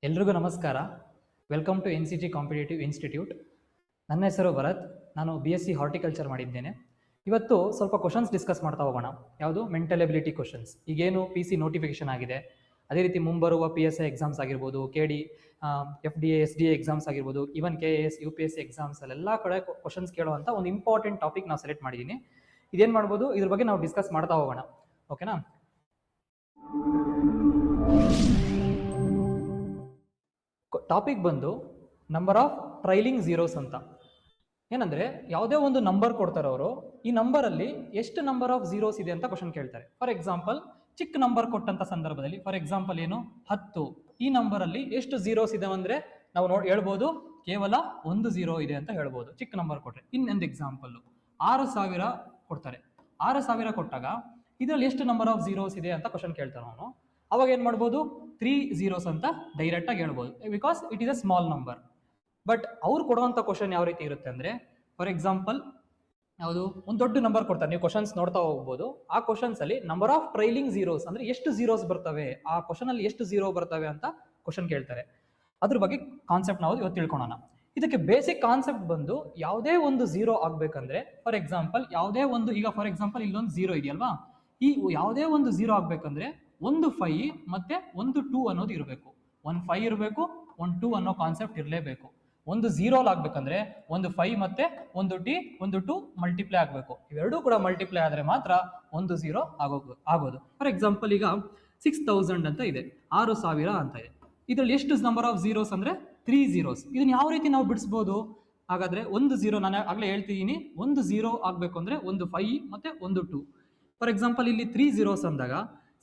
ಎಲ್ರಿಗೂ ನಮಸ್ಕಾರ. Welcome to NCT competitive institute. ನನ್ನ ಹೆಸರು ಭರತ್. ನಾನು BSc ಹಾರ್ಟಿಕಲ್ಚರ್ ಮಾಡಿದ್ದೇನೆ. ಇವತ್ತು ಸ್ವಲ್ಪ ಕ್ವಶನ್ಸ್ ಡಿಸ್ಕಸ್ ಮಾಡ್ತಾ ಹೋಗೋಣ. ಯಾವುದು? Mental ability questions. ಈಗೇನು PC ನೋಟಿಫಿಕೇಶನ್ ಆಗಿದೆ, ಅದೇ ರೀತಿ ಮುಂಬರುವ PSI ಎಕ್ಸಾಮ್ಸ್ ಆಗಿರ್ಬೋದು, KD, FDA, SDA ಎಕ್ಸಾಮ್ಸ್ ಆಗಿರ್ಬೋದು, ಈವನ್ KAS, UPSC ಎಕ್ಸಾಮ್ಸ್ ಅಲ್ಲೆಲ್ಲ ಕಡೆ ಕ್ವಶನ್ಸ್ ಕೇಳುವಂಥ ಒಂದು ಇಂಪಾರ್ಟೆಂಟ್ ಟಾಪಿಕ್ ನಾವು ಸೆಲೆಕ್ಟ್ ಮಾಡಿದ್ದೀನಿ. ಇದೇನು ಮಾಡ್ಬೋದು, ಇದ್ರ ಬಗ್ಗೆ ನಾವು ಡಿಸ್ಕಸ್ ಮಾಡ್ತಾ ಹೋಗೋಣ. ಓಕೆನಾ? ಟಾಪಿಕ್ ಬಂದು ನಂಬರ್ ಆಫ್ ಟ್ರೈಲಿಂಗ್ ಝೀರೋಸ್ ಅಂತ. ಏನಂದ್ರೆ ಯಾವುದೇ ಒಂದು ನಂಬರ್ ಕೊಡ್ತಾರೆ ಅವರು, ಈ ನಂಬರಲ್ಲಿ ಎಷ್ಟು ನಂಬರ್ ಆಫ್ ಝೀರೋಸ್ ಇದೆ ಅಂತ ಕ್ವಶನ್ ಕೇಳ್ತಾರೆ. ಫಾರ್ ಎಕ್ಸಾಂಪಲ್, ಚಿಕ್ಕ ನಂಬರ್ ಕೊಟ್ಟಂತ ಸಂದರ್ಭದಲ್ಲಿ, ಫಾರ್ ಎಕ್ಸಾಂಪಲ್ ಏನು 10, ಈ ನಂಬರಲ್ಲಿ ಎಷ್ಟು ಝೀರೋಸ್ ಇದೆ ಅಂದ್ರೆ ನಾವು ಹೇಳ್ಬೋದು ಕೇವಲ 1 0 ಇದೆ ಅಂತ ಹೇಳ್ಬೋದು, ಚಿಕ್ಕ ನಂಬರ್ ಕೊಟ್ರೆ. ಇನ್ನೊಂದು ಎಕ್ಸಾಂಪಲ್, 6000 ಕೊಡ್ತಾರೆ. 6000 ಕೊಟ್ಟಾಗ ಇದರಲ್ಲಿ ಎಷ್ಟು ನಂಬರ್ ಆಫ್ ಝೀರೋಸ್ ಇದೆ ಅಂತ ಕ್ವಶನ್ ಕೇಳ್ತಾರೆ ಅವನು. ಅವಾಗ ಏನ್ ಮಾಡ್ಬೋದು, 3 zeros ಅಂತ ಡೈರೆಕ್ಟ್ ಆಗಿ ಹೇಳ್ಬೋದು, because it is a small number. But ಅವ್ರು ಕೊಡುವಂತ ಕ್ವಶನ್ ಯಾವ ರೀತಿ ಇರುತ್ತೆ ಅಂದ್ರೆ, ಫಾರ್ ಎಕ್ಸಾಂಪಲ್ ಯಾವುದು ಒಂದು ದೊಡ್ಡ ನಂಬರ್ ಕೊಡ್ತಾರೆ, ನೀವು ಕ್ವಶನ್ಸ್ ನೋಡ್ತಾ ಹೋಗ್ಬೋದು. ಆ ಕ್ವಶನ್ಸ್ ಅಲ್ಲಿ ನಂಬರ್ ಆಫ್ ಟ್ರೈಲಿಂಗ್ ಝೀರೋಸ್ ಅಂದ್ರೆ ಎಷ್ಟು ಝೀರೋಸ್ ಬರ್ತವೆ, ಆ ಕ್ವಶನ್ ಅಲ್ಲಿ ಎಷ್ಟು ಝೀರೋ ಬರ್ತವೆ ಅಂತ ಕ್ವಶನ್ ಕೇಳ್ತಾರೆ. ಅದ್ರ ಬಗ್ಗೆ ಕಾನ್ಸೆಪ್ಟ್ ನಾವು ಇವತ್ತು ತಿಳ್ಕೊಳ್ಳೋಣ. ಇದಕ್ಕೆ ಬೇಸಿಕ್ ಕಾನ್ಸೆಪ್ಟ್ ಬಂದು, ಯಾವುದೇ ಒಂದು ಝೀರೋ ಆಗ್ಬೇಕಂದ್ರೆ, ಫಾರ್ ಎಕ್ಸಾಂಪಲ್ ಯಾವುದೇ ಒಂದು, ಈಗ ಫಾರ್ ಎಕ್ಸಾಂಪಲ್ ಇಲ್ಲೊಂದು ಝೀರೋ ಇದೆಯಲ್ವಾ, ಈ ಯಾವುದೇ ಒಂದು ಝೀರೋ ಆಗ್ಬೇಕಂದ್ರೆ ಒಂದು 5 ಮತ್ತೆ ಒಂದು 2 ಅನ್ನೋದು ಇರಬೇಕು. ಒಂದು 5 ಇರಬೇಕು, ಒಂದು 2 ಅನ್ನೋ ಕಾನ್ಸೆಪ್ಟ್ ಇರಲೇಬೇಕು. ಒಂದು ಝೀರೋಲ್ ಆಗ್ಬೇಕಂದ್ರೆ ಒಂದು 5 ಮತ್ತೆ ಒಂದು 2 ಮಲ್ಟಿಪ್ಲೈ ಆಗಬೇಕು. ಇವೆರಡೂ ಕೂಡ ಮಲ್ಟಿಪ್ಲೈ ಆದ್ರೆ ಮಾತ್ರ ಒಂದು ಝೀರೋ ಆಗೋದು. ಫಾರ್ ಎಕ್ಸಾಂಪಲ್ ಈಗ 6000 ಅಂತ ಇದೆ, 6000 ಅಂತ ಇದೆ. ಇದರಲ್ಲಿ ಎಷ್ಟು ನಂಬರ್ ಆಫ್ ಝೀರೋಸ್ ಅಂದ್ರೆ 3 zeros. ಇದನ್ನ ಯಾವ ರೀತಿ ನಾವು ಬಿಡಿಸ್ಬೋದು? ಹಾಗಾದ್ರೆ ಒಂದು ಝೀರೋ, ನಾನು ಆಗ್ಲೇ ಹೇಳ್ತಿದ್ದೀನಿ, ಒಂದು ಝೀರೋ ಆಗ್ಬೇಕು ಅಂದ್ರೆ ಒಂದು 5 ಮತ್ತೆ ಒಂದು 2. ಫಾರ್ ಎಕ್ಸಾಂಪಲ್ ಇಲ್ಲಿ 3 zeros ಅಂದಾಗ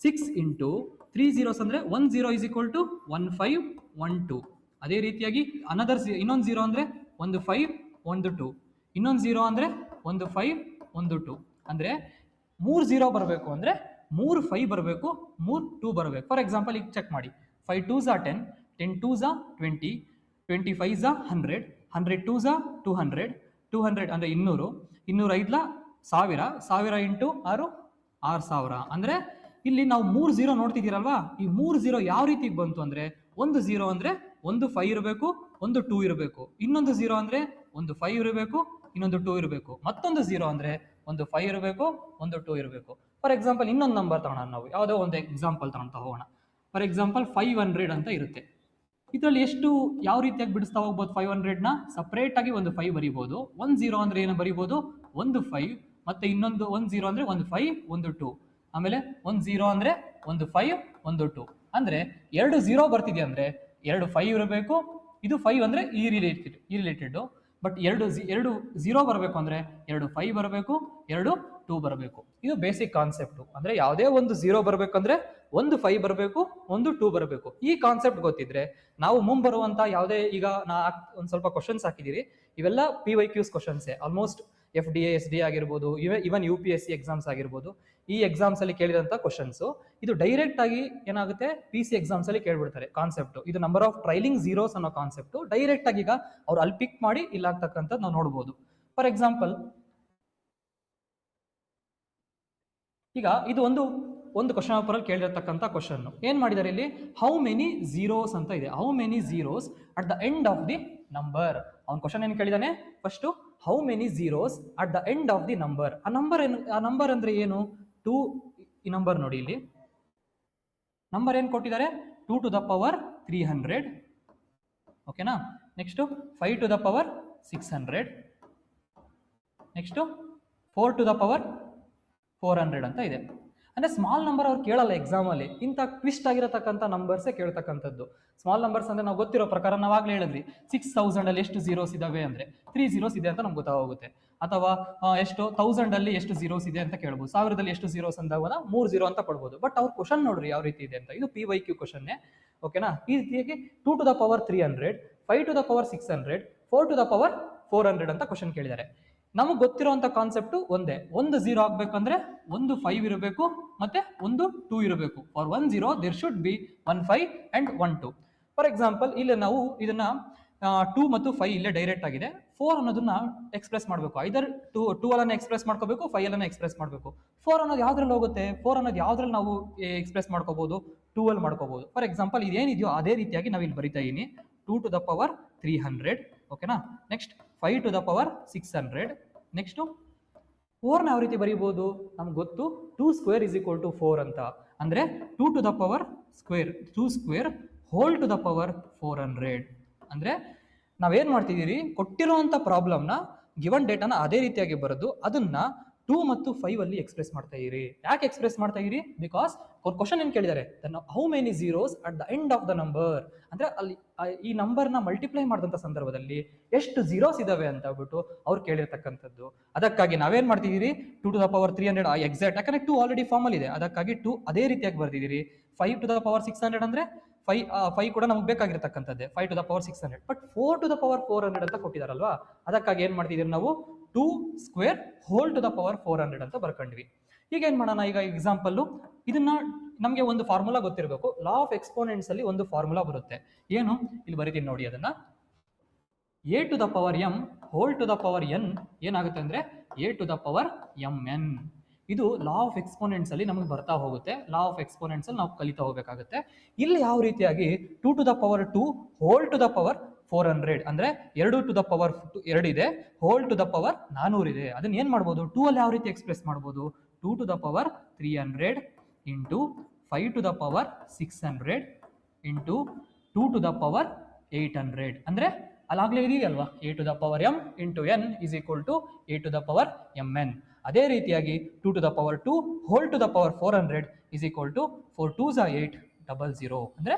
6 into 3 zeros ಅಂದ್ರೆ 1 0 is equal to 1 5 1 2. ಅದೇ ರೀತಿಯಾಗಿ ಇನ್ನೊಂದು 0 ಅಂದ್ರೆ ಒಂದು 5 ಒಂದು 2, ಇನ್ನೊಂದು 0 ಅಂದ್ರೆ ಒಂದು 5 ಒಂದು 2. ಅಂದ್ರೆ 3 0 ಬರಬೇಕು ಅಂದ್ರೆ 3 5 ಬರಬೇಕು, 3 2 ಬರಬೇಕು. ಫಾರ್ ಎಕ್ಸಾಂಪಲ್ ಈಗ ಚೆಕ್ ಮಾಡಿ, 5 2s are 10, 10 2s are 20, 25s are 100, 100 2s are 200, 200 ಅಂದ್ರೆ 200, 205 1000, 1000 ಇಂಟು 6 6000. ಅಂದ್ರೆ ಇಲ್ಲಿ ನಾವು 3 0 ನೋಡ್ತಿದ್ದೀರಲ್ವಾ, ಈ 3 0 ಯಾವ ರೀತಿ ಬಂತು ಅಂದ್ರೆ, ಒಂದು 0 ಅಂದ್ರೆ ಒಂದು 5 ಇರಬೇಕು, ಒಂದು 2 ಇರಬೇಕು, ಇನ್ನೊಂದು 0 ಅಂದ್ರೆ ಒಂದು 5 ಇರಬೇಕು, ಇನ್ನೊಂದು 2 ಇರಬೇಕು, ಮತ್ತೊಂದು 0 ಅಂದ್ರೆ ಒಂದು 5 ಇರಬೇಕು, ಒಂದು 2 ಇರಬೇಕು. ಫಾರ್ ಎಕ್ಸಾಂಪಲ್ ಇನ್ನೊಂದು ನಂಬರ್ ತಗೋಣ, ನಾವು ಯಾವುದೋ ಒಂದು ಎಕ್ಸಾಂಪಲ್ ತಗೊಳ್ತಾ ಹೋಗೋಣ. ಫಾರ್ ಎಕ್ಸಾಂಪಲ್ 500 ಅಂತ ಇರುತ್ತೆ. ಇದರಲ್ಲಿ ಎಷ್ಟು ಯಾವ ರೀತಿಯಾಗಿ ಬಿಡಿಸ್ತಾ ಹೋಗ್ಬೋದು? 500 ನ ಸಪರೇಟ್ ಆಗಿ ಒಂದು 5 ಬರೀಬಹುದು. ಒಂದು 0 ಅಂದ್ರೆ ಏನು ಬರೀಬಹುದು? ಒಂದು 5 ಮತ್ತೆ ಇನ್ನೊಂದು ಒಂದು 0 ಅಂದ್ರೆ ಒಂದು 5 ಒಂದು 2, ಆಮೇಲೆ ಒಂದು 0 ಅಂದ್ರೆ ಒಂದು 5 ಒಂದು 2. ಅಂದ್ರೆ 2 0 ಬರ್ತಿದೆ ಅಂದ್ರೆ 2 5 ಇರಬೇಕು, ಇದು 5 ಅಂದ್ರೆ ಈ ರಿಲೇಟೆಡ್. ಬಟ್ 2 0 ಬರಬೇಕು ಅಂದ್ರೆ 2 5 ಬರಬೇಕು, 2 2 ಬರಬೇಕು. ಇದು ಬೇಸಿಕ್ ಕಾನ್ಸೆಪ್ಟ್. ಅಂದ್ರೆ ಯಾವುದೇ ಒಂದು 0 ಬರಬೇಕಂದ್ರೆ ಒಂದು 5 ಬರಬೇಕು, ಒಂದು 2 ಬರಬೇಕು. ಈ ಕಾನ್ಸೆಪ್ಟ್ ಗೊತ್ತಿದ್ರೆ ನಾವು ಮುಂಬರುವಂತ ಯಾವುದೇ, ಈಗ ಒಂದು ಸ್ವಲ್ಪ ಕ್ವಶನ್ಸ್ ಹಾಕಿದೀರಿ, ಇವೆಲ್ಲ PYQs ಕ್ವಶನ್ಸೇ. ಆಲ್ಮೋಸ್ಟ್ FDA, SDA ಆಗಿರ್ಬೋದು, ಇವನ್ UPSC ಎಕ್ಸಾಮ್ಸ್ ಆಗಿರ್ಬೋದು, ಈ ಎಕ್ಸಾಮ್ಸ್ ಅಲ್ಲಿ ಕೇಳಿದಂತ ಕ್ವಶನ್ಸ್ ಇದು ಡೈರೆಕ್ಟ್ ಆಗಿ ಏನಾಗುತ್ತೆ, PC ಎಕ್ಸಾಮ್ಸ್ ಅಲ್ಲಿ ಕೇಳ್ಬಿಡ್ತಾರೆ ಕಾನ್ಸೆಪ್ಟ್. ಇದು ನಂಬರ್ ಆಫ್ ಟ್ರೈಲಿಂಗ್ ಝೀರೋಸ್ ಅನ್ನೋ ಕಾನ್ಸೆಪ್ಟ್ ಡೈರೆಕ್ಟ್ ಆಗಿ ಈಗ ಅವ್ರು ಅಲ್ಲಿ ಪಿಕ್ ಮಾಡಿ ಇಲ್ಲ ಆಗ್ತಕ್ಕಂಥ ನಾವು ನೋಡ್ಬೋದು. ಫಾರ್ ಎಕ್ಸಾಂಪಲ್ ಈಗ ಇದು ಒಂದು ಕ್ವಶನ್ ಪೇಪರ್ ಅಲ್ಲಿ ಕೇಳಿರತಕ್ಕಂಥ ಕ್ವಶನ್ ಏನ್ ಮಾಡಿದ್ದಾರೆ ಇಲ್ಲಿ, ಹೌ ಮೆನಿ ಝೀರೋಸ್ ಅಂತ ಇದೆ. How many zeros at the end of the number. ಅವ್ನ ಕ್ವಶನ್ ಏನ್ ಕೇಳಿದಾನೆ, first how many zeros at the end of the number. ಆ ನಂಬರ್ ಅಂದ್ರೆ ಏನು? 2. ಈ ನಂಬರ್ ನೋಡಿ, ಇಲ್ಲಿ ನಂಬರ್ ಏನ್ ಕೊಟ್ಟಿದ್ದಾರೆ, 2 to the power 300. ಓಕೆನಾ? Next 5 to the power 600, next 4 to the power 400 ಅಂತ ಇದೆ. ಅಂದ್ರೆ ಸ್ಮಾಲ್ ನಂಬರ್ ಅವ್ರು ಕೇಳಲ್ಲ ಎಕ್ಸಾಮ್ ಅಲ್ಲಿ, ಇಂಥ ಟ್ವಿಸ್ಟ್ ಆಗಿರತಕ್ಕಂಥ ನಂಬರ್ಸೇ ಕೇಳ್ತಕ್ಕಂಥದ್ದು. ಸ್ಮಾಲ್ ನಂಬರ್ಸ್ ಅಂದ್ರೆ ನಾವು ಗೊತ್ತಿರೋ ಪ್ರಕಾರ ನಾವಾಗ್ಲೇ ಹೇಳಿದ್ವಿ, 6000 ಅಲ್ಲಿ ಎಷ್ಟು ಝೀರೋಸ್ ಇದಾವೆ ಅಂದ್ರೆ 3 zeros ಇದೆ ಅಂತ ನಮ್ಗೆ ಗೊತ್ತಾಗೋಗುತ್ತೆ. ಅಥವಾ ಎಷ್ಟು 1000 ಅಲ್ಲಿ ಎಷ್ಟು ಝೀರೋಸ್ ಇದೆ ಅಂತ ಕೇಳ್ಬೋದು, 1000ದಲ್ಲಿ ಎಷ್ಟು ಝೀರೋಸ್ ಅಂದಾಗ 3 0 ಅಂತ ಕೊಡ್ಬೋದು. ಬಟ್ ಅವ್ರ ಕ್ವಶನ್ ನೋಡ್ರಿ ಯಾವ ರೀತಿ ಇದೆ ಅಂತ. ಇದು PYQ ಕ್ವಶನ್. ಓಕೆನಾ? ಈ ರೀತಿಯಾಗಿ 2 to the power 300, 5 to the power 600, 4 to the power 400 ಅಂತ ಕ್ವಶನ್ ಕೇಳಿದ್ದಾರೆ. ನಮಗೆ ಗೊತ್ತಿರುವಂತ ಕಾನ್ಸೆಪ್ಟ್ ಒಂದೇ, ಒಂದು 0 ಆಗ್ಬೇಕಂದ್ರೆ ಒಂದು 5 ಇರಬೇಕು ಮತ್ತೆ ಒಂದು 2 ಇರಬೇಕು. For 1 0 there should be 1 5 and 1 2. For example ಇಲ್ಲಿ ನಾವು ಇದನ್ನ 2 ಮತ್ತು 5 ಇಲ್ಲೇ ಡೈರೆಕ್ಟ್ ಆಗಿದೆ. 4 ಅನ್ನೋದನ್ನ ಎಕ್ಸ್ಪ್ರೆಸ್ ಮಾಡಬೇಕು, ಐದರ್ 2 ಅನ್ನ ಎಕ್ಸ್ಪ್ರೆಸ್ ಮಾಡ್ಕೋಬೇಕು, 5 ಅನ್ನ ಎಕ್ಸ್ಪ್ರೆಸ್ ಮಾಡಬೇಕು. 4 ಅನ್ನೋದು ಯಾವ್ದ್ರಲ್ಲಿ ಹೋಗುತ್ತೆ? 4 ಅನ್ನೋದು ಯಾವ್ದ್ರಲ್ಲಿ ನಾವು ಎಕ್ಸ್ಪ್ರೆಸ್ ಮಾಡ್ಕೋಬಹುದು? 2 ಅಲ್ಲಿ ಮಾಡ್ಕೋಬಹುದು. ಫಾರ್ ಎಕ್ಸಾಂಪಲ್ ಇದೇನಿದೆಯೋ ಅದೇ ರೀತಿಯಾಗಿ ನಾವು ಇಲ್ಲಿ ಬರಿತಾ ಇದೀನಿ 2 to the power 300. ಓಕೆನಾ. Next 5 to the power 600. Next 4ನ ಯಾವ ರೀತಿ ಬರೀಬಹುದು, ನಮ್ಗೆ ಗೊತ್ತು 2 square is equal to 4 ಅಂತ. ಅಂದ್ರೆ 2 to the power square 2 square whole to the power 400. ಅಂದ್ರೆ ನಾವೇನ್ ಮಾಡ್ತಿದ್ದೀರಿ, ಕೊಟ್ಟಿರುವಂತ ಪ್ರಾಬ್ಲಮ್ನ ಗಿವನ್ ಡೇಟಾನ ಅದೇ ರೀತಿಯಾಗಿ ಬರೆದು ಅದನ್ನ 2 ಮತ್ತು 5 ಅಲ್ಲಿ ಎಕ್ಸ್ಪ್ರೆಸ್ ಮಾಡ್ತಾ ಇದೀರಿ. ಯಾಕೆ ಎಕ್ಸ್ಪ್ರೆಸ್ ಮಾಡ್ತಾ ಇದೀರಿ? ಬಿಕಾಸ್ ಕ್ವಶನ್ ಏನ್ ಕೇಳಿದ್ದಾರೆ, how many zeros at the end of the number. ಅಂದ್ರೆ ಅಲ್ಲಿ ಈ ನಂಬರ್ನ ಮಲ್ಟಿಪ್ಲೈ ಮಾಡಿದಂಥ ಸಂದರ್ಭದಲ್ಲಿ ಎಷ್ಟು ಝೀರೋಸ್ ಇದಾವೆ ಅಂತ ಹೇಳ್ಬಿಟ್ಟು ಅವ್ರು ಕೇಳಿರ್ತಕ್ಕಂಥದ್ದು. ಅದಕ್ಕಾಗಿ ನಾವೇನ್ ಮಾಡ್ತಿದ್ದೀರಿ 2 to the power 300 ಎಕ್ಸಾಕ್ಟ್, ಯಾಕಂದ್ರೆ 2 ಆಲ್ರೆಡಿ ಫಾರ್ಮಲ್ ಇದೆ, ಅದಕ್ಕಾಗಿ 2 ಅದೇ ರೀತಿಯಾಗಿ ಬರ್ದಿದ್ದೀರಿ. 5 to the power 600 ಅಂದ್ರೆ 5 ಕೂಡ ನಮ್ಗೆ ಬೇಕಾಗಿರ್ತಕ್ಕಂಥದ್ದೇ 5 to the power 600. But 4 to the power 400 ಅಂತ ಕೊಟ್ಟಿದಾರಲ್ವಾ, ಅದಕ್ಕಾಗಿ ಏನ್ ಮಾಡ್ತಿದ್ದೀರಿ ನಾವು 2 square whole to the power 400 ಅಂತ ಬರ್ಕೊಂಡ್ವಿ. ಈಗ ಏನ್ ಮಾಡೋಣ, ಈಗ ಎಕ್ಸಾಂಪಲ್ ಇದನ್ನ ನಮಗೆ ಒಂದು ಫಾರ್ಮುಲಾ ಗೊತ್ತಿರಬೇಕು. ಲಾ ಆಫ್ ಎಕ್ಸ್ಪೋನೆಂಟ್ಸ್ ಅಲ್ಲಿ ಒಂದು ಫಾರ್ಮುಲಾ ಬರುತ್ತೆ. ಏನು, ಇಲ್ಲಿ ಬರೀತೀನಿ ನೋಡಿ ಅದನ್ನ. a to the power m whole to the power n ಏನಾಗುತ್ತೆ ಅಂದ್ರೆ a to the power mn. ಇದು ಲಾ ಆಫ್ ಎಕ್ಸ್ಪೋನೆಂಟ್ಸ್ ಅಲ್ಲಿ ನಮಗೆ ಬರ್ತಾ ಹೋಗುತ್ತೆ. ಲಾ ಆಫ್ ಎಕ್ಸ್ಪೋನೆಂಟ್ಸ್ ಅಲ್ಲಿ ನಾವು ಕಲಿತಾ ಹೋಗಬೇಕಾಗುತ್ತೆ. ಇಲ್ಲಿ ಯಾವ ರೀತಿಯಾಗಿ 2 to the power 2 whole to the power 400 ಅಂದ್ರೆ 2 to the power 2 ಇದೆ, whole to the power 400 ಇದೆ. ಅದನ್ನ ಏನ್ ಮಾಡ್ಬೋದು, 2 ಅಲ್ಲಿ ಯಾವ ರೀತಿ ಎಕ್ಸ್ಪ್ರೆಸ್ ಮಾಡ್ಬೋದು, 2 to the power 300 into 5 to the power 600 into 2 to the power 800. ಅಂದ್ರೆ ಅಲ್ಲಾಗ್ಲೇ ಇದೆಯಲ್ವಾ, a to the power m into n is equal to a to the power mn. ಅದೇ ರೀತಿಯಾಗಿ 2 to the power 2 whole to the power 400 is equal to 4 2s are 800. ಅಂದ್ರೆ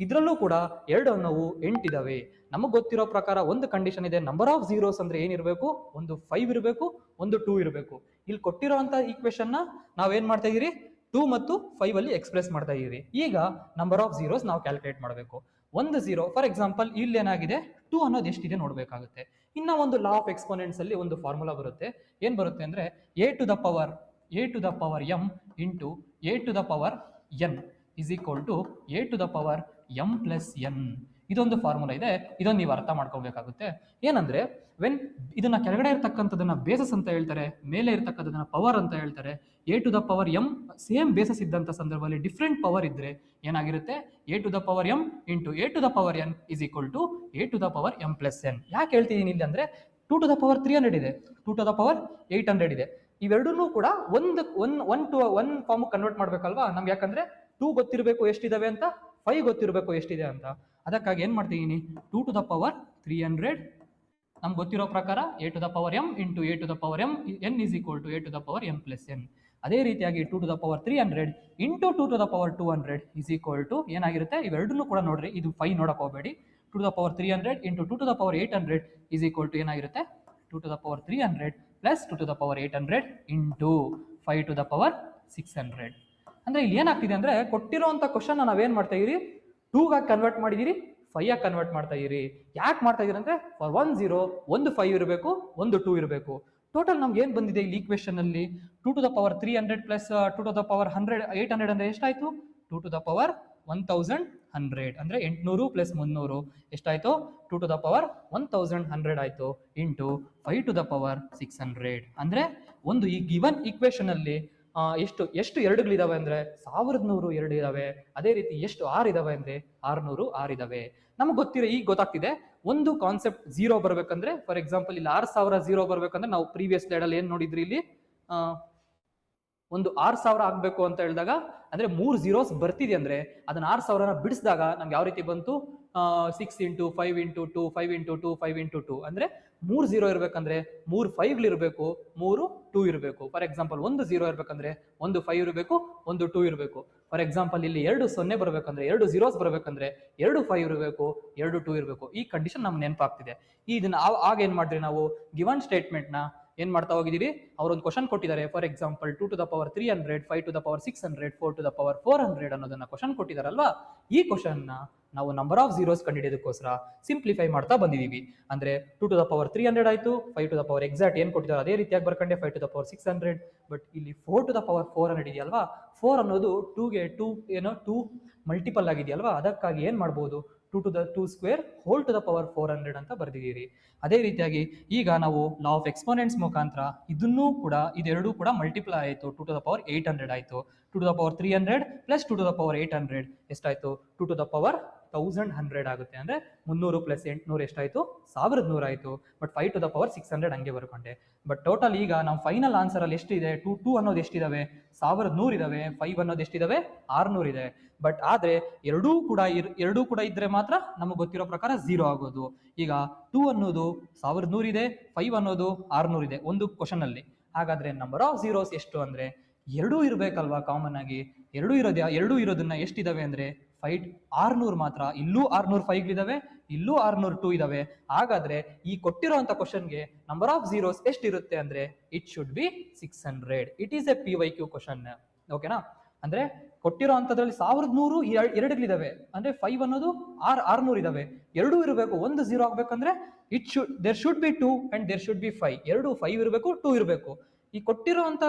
ಇದರಲ್ಲೂ ಕೂಡ 2 ಅನ್ನೋವು 8 ಇದಾವೆ. ನಮಗೆ ಗೊತ್ತಿರೋ ಪ್ರಕಾರ ಒಂದು ಕಂಡೀಷನ್ ಇದೆ, ನಂಬರ್ ಆಫ್ ಝೀರೋಸ್ ಅಂದ್ರೆ ಏನಿರಬೇಕು, ಒಂದು 5 ಇರಬೇಕು, ಒಂದು 2 ಇರಬೇಕು. ಇಲ್ಲಿ ಕೊಟ್ಟಿರೋಂಥ ಈಕ್ವೇಶನ್ ನ ನಾವೇನ್ ಮಾಡ್ತಾ ಇದೀರಿ 2 ಮತ್ತು 5 ಅಲ್ಲಿ ಎಕ್ಸ್ಪ್ರೆಸ್ ಮಾಡ್ತಾ ಇದೀರಿ. ಈಗ ನಂಬರ್ ಆಫ್ ಝೀರೋಸ್ ನಾವು ಕ್ಯಾಲ್ಕುಲೇಟ್ ಮಾಡಬೇಕು. ಒಂದು ಝೀರೋ ಫಾರ್ ಎಕ್ಸಾಂಪಲ್ ಇಲ್ಲಿ ಏನಾಗಿದೆ 2 ಅನ್ನೋದು ಎಷ್ಟಿದೆ ನೋಡ್ಬೇಕಾಗುತ್ತೆ. ಇನ್ನ ಒಂದು ಲಾ ಆಫ್ ಎಕ್ಸ್ಪೋನೆಂಟ್ಸ್ ಅಲ್ಲಿ ಒಂದು ಫಾರ್ಮುಲಾ ಬರುತ್ತೆ. ಏನ್ ಬರುತ್ತೆ ಅಂದ್ರೆ a to the power m into a to the power n is equal to a to the power m plus n. ಇದೊಂದು ಫಾರ್ಮುಲಾ ಇದೆ, ಇದೊಂದು ನೀವು ಅರ್ಥ ಮಾಡ್ಕೋಬೇಕಾಗುತ್ತೆ. ಏನಂದ್ರೆ ವೆನ್ ಇದನ್ನ ಕೆಳಗಡೆ ಇರ್ತಕ್ಕಂಥದನ್ನ ಬೇಸಸ್ ಅಂತ ಹೇಳ್ತಾರೆ, ಮೇಲೆ ಇರ್ತಕ್ಕಂಥದನ್ನ ಪವರ್ ಅಂತ ಹೇಳ್ತಾರೆ. a to the power m same basis ಇದ್ದಂಥ ಸಂದರ್ಭದಲ್ಲಿ ಡಿಫ್ರೆಂಟ್ ಪವರ್ ಇದ್ರೆ ಏನಾಗಿರುತ್ತೆ, a to the power m into a to the power n is equal to a to the power m plus n. ಯಾಕೆ ಹೇಳ್ತಿದ್ದೀನಿ ಇಲ್ಲಿ ಅಂದ್ರೆ 2 to the power 300 ಇದೆ, 2 to the power 800 ಇದೆ. ಇವೆರಡನ್ನೂ ಕೂಡ ಒನ್ ಫಾರ್ಮ್ ಕನ್ವರ್ಟ್ ಮಾಡ್ಬೇಕಲ್ವಾ ನಮ್ಗೆ, ಯಾಕಂದ್ರೆ 2 ಗೊತ್ತಿರಬೇಕು ಎಷ್ಟಿದಾವೆ ಅಂತ, 5 ಗೊತ್ತಿರಬೇಕು ಎಷ್ಟಿದೆ ಅಂತ. ಅದಕ್ಕಾಗಿ ಏನ್ ಮಾಡ್ತಿದ್ದೀನಿ 2 to the power 300 ನಮ್ಗೆ ಗೊತ್ತಿರೋ ಪ್ರಕಾರ a to the power m into a to the power m n is equal to a to the power m plus n. ಅದೇ ರೀತಿಯಾಗಿ 2 to the power 300 into 2 to the power 200 is equal to ಏನಾಗಿರುತ್ತೆ, ಇವೆರಡನ್ನೂ ಕೂಡ ನೋಡ್ರಿ, ಇದು 5 ನೋಡಕ್ ಹೋಗಬೇಡಿ. 2 to the power 300 into 2 to the power 800 is equal to ಏನಾಗಿರುತ್ತೆ 2 to the power 300 plus 2 to the power 800 into 5 to the power 600. ಅಂದ್ರೆ ಇಲ್ಲಿ ಏನಾಗ್ತಿದೆ ಅಂದ್ರೆ ಕೊಟ್ಟಿರುವಂತ ಕ್ವಶನ್ ನಾವೇನ್ ಮಾಡ್ತಾ ಇದೀರಿ 2 ಗಾಗಿ ಕನ್ವರ್ಟ್ ಮಾಡಿದಿರಿ, 5 ಆಗಿ ಕನ್ವರ್ಟ್ ಮಾಡ್ತಾ ಇದೀರಿ. ಯಾಕೆ ಮಾಡ್ತಾ ಇದೀರಿ ಅಂದ್ರೆ ಫಾರ್ 1 0 ಒಂದು 5 ಇರಬೇಕು, ಒಂದು 2 ಇರಬೇಕು. ಟೋಟಲ್ ನಮ್ಗೆ ಏನ್ ಬಂದಿದೆ ಇಲ್ಲಿ ಈಕ್ವೇಶನ್ ಅಲ್ಲಿ 2 to the power 300 plus 2 to the power 100 800 ಅಂದ್ರೆ ಎಷ್ಟಾಯ್ತು, 2 to the power 1100 ಅಂದ್ರೆ 800 ಪ್ಲಸ್ 300 ಎಷ್ಟಾಯ್ತು, 2 to the power 1100 ಆಯ್ತು ಇಂಟು 5 to the power 600. ಅಂದ್ರೆ ಒಂದು ಈ ಗಿವನ್ ಈಕ್ವೇಶನ್ ಅಲ್ಲಿ ಎಷ್ಟು ಎರಡುಗಳಿದಾವೆ ಅಂದ್ರೆ 1100 ಎರಡು ಇದಾವೆ. ಅದೇ ರೀತಿ ಎಷ್ಟು 6 ಇದಾವೆ ಅಂದ್ರೆ 606 ಇದಾವೆ. ನಮ್ಗೆ ಈಗ ಗೊತ್ತಾಗ್ತಿದೆ ಒಂದು ಕಾನ್ಸೆಪ್ಟ್ 0 ಬರ್ಬೇಕಂದ್ರೆ, ಫಾರ್ ಎಕ್ಸಾಂಪಲ್ ಇಲ್ಲಿ 6000 0 ಬರ್ಬೇಕಂದ್ರೆ ನಾವು ಪ್ರೀವಿಯಸ್ ಸ್ಲೈಡ್ ಅಲ್ಲಿ ಏನ್ ನೋಡಿದ್ರಿ, ಇಲ್ಲಿ ಒಂದು 6000 ಆಗ್ಬೇಕು ಅಂತ ಹೇಳಿದಾಗ ಅಂದ್ರೆ 3 zeros ಬರ್ತಿದೆ ಅಂದ್ರೆ ಅದನ್ನ 6000ನ ಬಿಡಿಸಿದಾಗ ನಮ್ಗೆ ಯಾವ ರೀತಿ ಬಂತು, 6 into 5 into 2 5 into 2 5 into 2 ಅಂದ್ರೆ 3 0 ಇರ್ಬೇಕಂದ್ರೆ 3 5 ಇರಬೇಕು, 3 2 ಇರಬೇಕು. ಫಾರ್ ಎಕ್ಸಾಂಪಲ್ ಒಂದು 0 ಇರ್ಬೇಕಂದ್ರೆ ಒಂದು 5 ಇರಬೇಕು, ಒಂದು 2 ಇರಬೇಕು. ಫಾರ್ ಎಕ್ಸಾಂಪಲ್ ಇಲ್ಲಿ 2 0 ಬರ್ಬೇಕಂದ್ರೆ 2 zeros ಬರ್ಬೇಕಂದ್ರೆ 2 5 ಇರಬೇಕು, 2 2 ಇರಬೇಕು. ಈ ಕಂಡೀಷನ್ ನಮ್ಗೆ ನೆನಪಾಗ್ತಿದೆ. ಇದನ್ನ ಆಗ ಏನ್ ಮಾಡ್ರಿ, ನಾವು ಗಿವನ್ ಸ್ಟೇಟ್ಮೆಂಟ್ ನ ಏನ್ ಮಾಡ್ತಾ ಹೋಗಿದ್ದೀರಿ, ಅವರೊಂದು ಕ್ವಶನ್ ಕೊಟ್ಟಿದ್ದಾರೆ. For example 2 to the power 300 5 to the power 600 4 to the power 400 ಅನ್ನೋದನ್ನ ಕ್ವಶನ್ ಕೊಟ್ಟಿದಾರಲ್ವಾ, ಈ ಕ್ವಶನ್ ನ ನಾವು ನಂಬರ್ ಆಫ್ ಝೀರೋಸ್ ಕಂಡುಹಿಡಿಯೋದಕ್ಕೋಸ್ಕರ ಸಿಂಪ್ಲಿಫೈ ಮಾಡ್ತಾ ಬಂದಿದೀವಿ. ಅಂದ್ರೆ 2 to the power 300 ಆಯ್ತು, 5 to the power ಎಕ್ಸಾಕ್ಟ್ ಏನ್ ಕೊಟ್ಟಿದ್ದಾರೆ ಅದೇ ರೀತಿಯಾಗಿ ಬರ್ಕೊಂಡೆ 5 to the power 600. ಬಟ್ ಇಲ್ಲಿ 4 to the power 400 ಇದೆಯಲ್ವಾ, 4 ಅನ್ನೋದು 2 ಮಲ್ಟಿಪಲ್ ಆಗಿದೆಯಲ್ವಾ, ಅದಕ್ಕಾಗಿ ಏನ್ ಮಾಡ್ಬೋದು 2 to the 2 square whole to the power 400 ಅಂತ ಬರ್ದಿದ್ದೀರಿ. ಅದೇ ರೀತಿಯಾಗಿ ಈಗ ನಾವು ಲಾ ಆಫ್ ಎಕ್ಸ್ಪೋನೆಂಟ್ಸ್ ಮುಖಾಂತರ ಇದನ್ನೂ ಕೂಡ ಇದೆರಡೂ ಕೂಡ ಮಲ್ಟಿಪ್ಲೈ ಆಯಿತು, 2 to the power 800 ಆಯಿತು. 2 to the power 300 plus 2 to the power 800 ಎಷ್ಟಾಯಿತು? 2 to the power 1100 ಆಗುತ್ತೆ. ಅಂದರೆ 300 ಪ್ಲಸ್ 800 ಎಷ್ಟಾಯಿತು? 1100 ಆಯಿತು. ಬಟ್ 5 to the power 600 ಹಂಗೆ ಬರ್ಕೊಂಡೆ. ಬಟ್ ಟೋಟಲ್ ಈಗ ನಾವು ಫೈನಲ್ ಆನ್ಸರಲ್ಲಿ ಎಷ್ಟಿದೆ? 2 ಅನ್ನೋದು ಎಷ್ಟಿದಾವೆ? 1100 ಇದಾವೆ. 5 ಅನ್ನೋದು ಎಷ್ಟಿದಾವೆ? 600 ಇದೆ. ಬಟ್ ಆದರೆ ಎರಡೂ ಕೂಡ ಇದ್ರೆ ಮಾತ್ರ ನಮಗೆ ಗೊತ್ತಿರೋ ಪ್ರಕಾರ 0 ಆಗೋದು. ಈಗ 2 ಅನ್ನೋದು 1100 ಇದೆ, 5 ಅನ್ನೋದು 600 ಇದೆ ಒಂದು ಕ್ವಶನ್ ಅಲ್ಲಿ. ಹಾಗಾದ್ರೆ ನಂಬರ್ ಆಫ್ ಝೀರೋಸ್ ಎಷ್ಟು ಅಂದ್ರೆ ಎರಡೂ ಇರಬೇಕಲ್ವಾ? ಕಾಮನ್ ಆಗಿ ಎರಡೂ ಇರೋದನ್ನ ಎಷ್ಟಿದಾವೆ ಅಂದ್ರೆ 600 ಮಾತ್ರ. ಇಲ್ಲೂ 600 5ಗಳಿದಾವೆ, ಇಲ್ಲೂ 600 2 ಇದಾವೆ. ಹಾಗಾದ್ರೆ ಈ ಕೊಟ್ಟಿರುವಂತ ಕ್ವಶನ್ಗೆ ನಂಬರ್ ಆಫ್ ಝೀರೋಸ್ ಎಷ್ಟಿರುತ್ತೆ ಅಂದ್ರೆ it should B 600. It is A PYQ question. ಓಕೆನಾ? ಅಂದ್ರೆ ಕೊಟ್ಟಿರೋ ಅಂತದ್ರಲ್ಲಿ 1100 ಎರಡುಗಳಿದಾವೆ, ಅಂದ್ರೆ 5 ಅನ್ನೋದು 600 ಇದಾವೆ. ಎರಡೂ ಇರಬೇಕು. ಒಂದು 0 ಆಗ್ಬೇಕಂದ್ರೆ there should be 2 and there should be 5. ಎರಡು 5 ಇರಬೇಕು, 2 ಇರಬೇಕು. ಈ ಕೊಟ್ಟಿರುವಂತ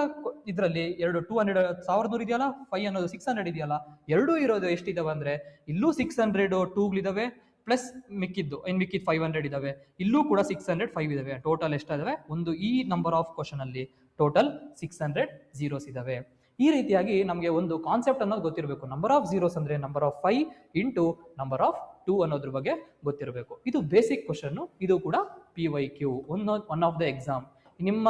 ಇದರಲ್ಲಿ 200 1100 ಇದೆಯಲ್ಲ, 5 ಅನ್ನೋದು 600 ಇದೆಯಲ್ಲ, ಎರಡೂ ಇರೋದು ಎಷ್ಟಿದಾವೆ ಅಂದ್ರೆ ಇಲ್ಲೂ 600 2ಗಳಿದಾವೆ ಪ್ಲಸ್ ಮಿಕ್ಕಿದ್ದು 500 ಇದಾವೆ. ಇಲ್ಲೂ ಕೂಡ 600 5 ಇದಾವೆ. ಟೋಟಲ್ ಎಷ್ಟಿದಾವೆ? ಒಂದು ಈ ನಂಬರ್ ಆಫ್ ಕ್ವಶನ್ ಅಲ್ಲಿ ಟೋಟಲ್ 600 ಝೀರೋಸ್ ಇದಾವೆ. ಈ ರೀತಿಯಾಗಿ ನಮಗೆ ಒಂದು ಕಾನ್ಸೆಪ್ಟ್ ಅನ್ನೋದು ಗೊತ್ತಿರಬೇಕು. ನಂಬರ್ ಆಫ್ ಝೀರೋಸ್ ಅಂದ್ರೆ number of 5 into number of 2 ಅನ್ನೋದ್ರ ಬಗ್ಗೆ ಗೊತ್ತಿರಬೇಕು. ಇದು ಬೇಸಿಕ್ ಕ್ವಶನ್. ಇದು ಕೂಡ PYQ, one of the exam. ನಿಮ್ಮ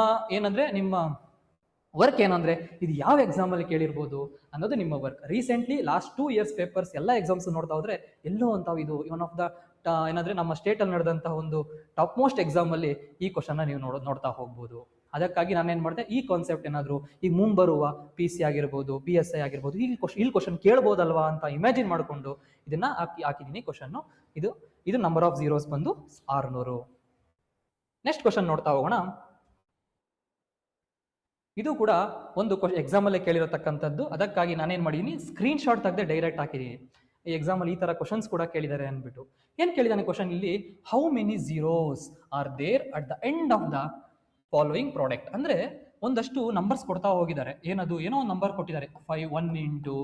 ವರ್ಕ್ ಏನಂದ್ರೆ ಇದು ಯಾವ ಎಕ್ಸಾಮ್ ಅಲ್ಲಿ ಕೇಳಿರ್ಬೋದು ಅನ್ನೋದು ನಿಮ್ಮ work. Recently last 2 years papers ಎಲ್ಲ ಎಕ್ಸಾಮ್ಸ್ ನೋಡ್ತಾ ಹೋದ್ರೆ ಎಲ್ಲೋ ಅಂತ ಇದು ಒನ್ ಆಫ್ ದ ಏನಂದ್ರೆ ನಮ್ಮ ಸ್ಟೇಟ್ ಅಲ್ಲಿ ನಡೆದಂತಹ ಒಂದು ಟಾಪ್ ಮೋಸ್ಟ್ ಎಕ್ಸಾಮ್ ಅಲ್ಲಿ ಈ ಕ್ವಶನ್ ನೀವು ನೋಡ್ತಾ ಹೋಗ್ಬೋದು. ಅದಕ್ಕಾಗಿ ನಾನೇನ್ ಮಾಡಿದೆ, ಈ ಕಾನ್ಸೆಪ್ಟ್ ಏನಾದ್ರು ಈಗ ಮುಂಬರುವ PC ಆಗಿರ್ಬೋದು, PSI ಆಗಿರ್ಬೋದು, ಇಲ್ಲಿ ಕ್ವಶನ್ ಕೇಳ್ಬೋದಲ್ವಾ ಅಂತ ಇಮ್ಯಾಜಿನ್ ಮಾಡಿಕೊಂಡು ಇದನ್ನ ಹಾಕಿದೀನಿ ಕ್ವಶನ್. ಇದು ನಂಬರ್ ಆಫ್ ಝೀರೋಸ್ ಬಂದು 600. ನೆಕ್ಸ್ಟ್ ಕ್ವಶನ್ ನೋಡ್ತಾ ಹೋಗೋಣ. ಇದು ಕೂಡ ಒಂದು ಎಕ್ಸಾಮ್ ಅಲ್ಲೇ ಕೇಳಿರತಕ್ಕಂಥದ್ದು. ಅದಕ್ಕಾಗಿ ನಾನೇನ್ ಮಾಡಿದೀನಿ, ಸ್ಕ್ರೀನ್ ಶಾಟ್ ತೆಗೆದು ಡೈರೆಕ್ಟ್ ಹಾಕಿದೀನಿ. ಈ ಎಕ್ಸಾಮ್ ಅಲ್ಲಿ ಈ ತರ ಕ್ವಶನ್ಸ್ ಕೂಡ ಕೇಳಿದ್ದಾರೆ ಅಂದ್ಬಿಟ್ಟು. ಏನ್ ಕೇಳಿದಾನೆ ಕ್ವಶನ್ ಇಲ್ಲಿ? How many zeros are there at the end of the following product. ಅಂದ್ರೆ ಒಂದಷ್ಟು ನಂಬರ್ಸ್ ಕೊಡ್ತಾ ಹೋಗಿದ್ದಾರೆ. ಏನೋ ಒಂದು ನಂಬರ್ ಕೊಟ್ಟಿದ್ದಾರೆ. 1 ಇಂಟು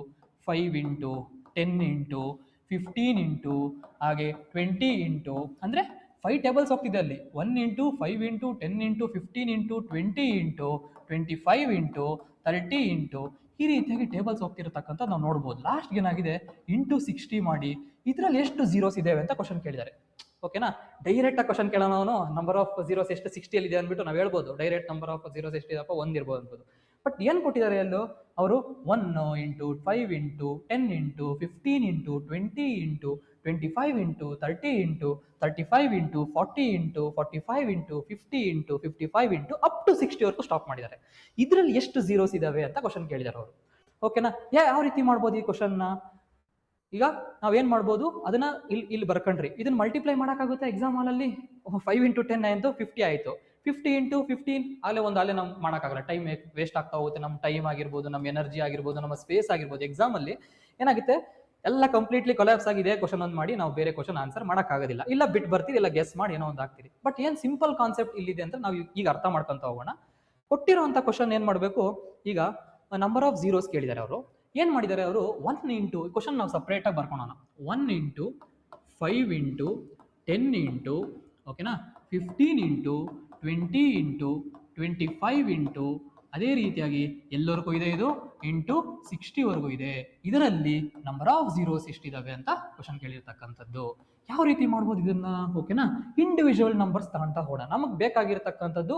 5 ಇಂಟು 10 ಇಂಟು 15 ಇಂಟು ಹಾಗೆ 20 ಇಂಟು, ಅಂದ್ರೆ 5 ಟೇಬಲ್ಸ್ ಹೋಗ್ತಿದೆ ಅಲ್ಲಿ. 1 into 5 into 10 into 15 into 20 into 25 into 30 into, ಈ ರೀತಿಯಾಗಿ ಟೇಬಲ್ಸ್ ಹೋಗ್ತಿರತಕ್ಕಂಥ ನಾವು ನೋಡ್ಬೋದು. ಲಾಸ್ಟ್ ಏನಾಗಿದೆ, ಇಂಟು 60 ಮಾಡಿ ಇದರಲ್ಲಿ ಎಷ್ಟು ಝೀರೋಸ್ ಇದಾವೆ ಅಂತ ಕ್ವಶನ್ ಕೇಳಿದ್ದಾರೆ. ಓಕೆನಾ? ಡೈರೆಕ್ಟ್ ಆಗಿ ಕ್ವಶನ್ ಕೇಳೋಣ, ನಂಬರ್ ಆಫ್ ಝೀರೋಸ್ ಎಷ್ಟು 60 ಅಲ್ಲಿ ಇದೆ ಅಂದ್ಬಿಟ್ಟು ನಾವು ಹೇಳ್ಬೋದು. ಡೈರೆಕ್ಟ್ ನಂಬರ್ ಆಫ್ ಝೀರೋಸ್ ಎಷ್ಟಿದಪ್ಪ 1 ಇರ್ಬೋದು ಅನ್ಬೋದು. ಬಟ್ ಏನ್ ಕೊಟ್ಟಿದ್ದಾರೆ ಅಲ್ಲೂ ಅವರು 1 into 5 into 10 into 15 into 20 into 25 into 30 into 35 into 40 into 45 into 50 into 55 into up to 60 ವರೆಗೂ ಸ್ಟಾಪ್ ಮಾಡಿದ್ದಾರೆ. ಇದರಲ್ಲಿ ಎಷ್ಟು ಝೀರೋಸ್ ಇದಾವೆ ಅಂತ ಕ್ವಶನ್ ಕೇಳಿದ್ದಾರೆ ಅವರು. ಓಕೆನಾ? ಯಾವ ರೀತಿ ಮಾಡ್ಬೋದು ಈ ಕ್ವಶನ್ನ? ಈಗ ನಾವೇನ್ ಮಾಡ್ಬೋದು, ಅದನ್ನ ಇಲ್ಲಿ ಬರ್ಕೊಂಡ್ರಿ. ಇದನ್ನ ಮಲ್ಟಿಪ್ಲೈ ಮಾಡೋಕ್ಕಾಗುತ್ತೆ ಎಕ್ಸಾಮ್ ಹಾಲಲ್ಲಿ? 5 ಇಂಟು 10 ಆಯ್ತು 50 ಆಯ್ತು. 50 ಇಂಟು 15 ಅಲ್ಲೇ ನಾವು ಮಾಡೋಕ್ಕಾಗಲ್ಲ. ಟೈಮ್ ವೇಸ್ಟ್ ಆಗ್ತಾ ಹೋಗುತ್ತೆ. ನಮ್ಮ ಟೈಮ್ ಆಗಿರ್ಬೋದು, ನಮ್ಮ ಎನರ್ಜಿ ಆಗಿರ್ಬೋದು, ನಮ್ಮ ಸ್ಪೇಸ್ ಆಗಿರ್ಬೋದು. ಎಕ್ಸಾಮ್ ಅಲ್ಲಿ ಏನಾಗುತ್ತೆ, ಎಲ್ಲ ಕಂಪ್ಲೀಟ್ಲಿ ಕೊಲ್ಯಾಪ್ಸ್ ಆಗಿದೆ ಕ್ವಶನ್ ಒಂದು ಮಾಡಿ ನಾವು ಬೇರೆ ಕ್ವಶನ್ ಆನ್ಸರ್ ಮಾಡೋಕ್ಕಾಗೋದಿಲ್ಲ. ಇಲ್ಲ ಬಿಟ್ಟು ಬರ್ತೀರಿ, ಇಲ್ಲ ಗೆಸ್ ಮಾಡಿ ಏನೋ ಒಂದು ಆಗ್ತೀರಿ. ಬಟ್ ಏನ್ ಸಿಂಪಲ್ ಕಾನ್ಸೆಪ್ಟ್ ಇಲ್ಲಿದೆ ಅಂತ ನಾವು ಈಗ ಅರ್ಥ ಮಾಡ್ಕೊಂತ ಹೋಗೋಣ. ಕೊಟ್ಟಿರುವಂತ ಕ್ವಶನ್ ಏನ್ ಮಾಡಬೇಕು, ಈಗ ನಂಬರ್ ಆಫ್ ಝೀರೋಸ್ ಕೇಳಿದ್ದಾರೆ ಅವರು. ಏನ್ ಮಾಡಿದ್ದಾರೆ ಅವರು, 1 ಇಂಟು ಕ್ವಶನ್ ನಾವು ಸಪ್ರೇಟ್ ಆಗಿ ಬರ್ಕೊಳ್ಳೋಣ. 1 ಇಂಟು 5 ಇಂಟು 10 ಇಂಟು ಓಕೆನಾ 15 ಇಂಟು 20 ಇಂಟು 25 ಇಂಟು ಅದೇ ರೀತಿಯಾಗಿ ಎಲ್ಲವರೆಗೂ ಇದೆ, ಇದು ಇಂಟು 60 ವರೆಗೂ ಇದೆ. ಇದರಲ್ಲಿ ನಂಬರ್ ಆಫ್ ಝೀರೋಸ್ ಎಷ್ಟಿದಾವೆ ಅಂತ ಕ್ವಶನ್ ಕೇಳಿರ್ತಕ್ಕಂಥದ್ದು. ಯಾವ ರೀತಿ ಮಾಡ್ಬೋದು ಇದನ್ನ? ಓಕೆನಾ? ಇಂಡಿವಿಜುವಲ್ ನಂಬರ್ಸ್ ತಗೊಂತ ಹೋಗೋಣ. ನಮಗೆ ಬೇಕಾಗಿರ್ತಕ್ಕಂಥದ್ದು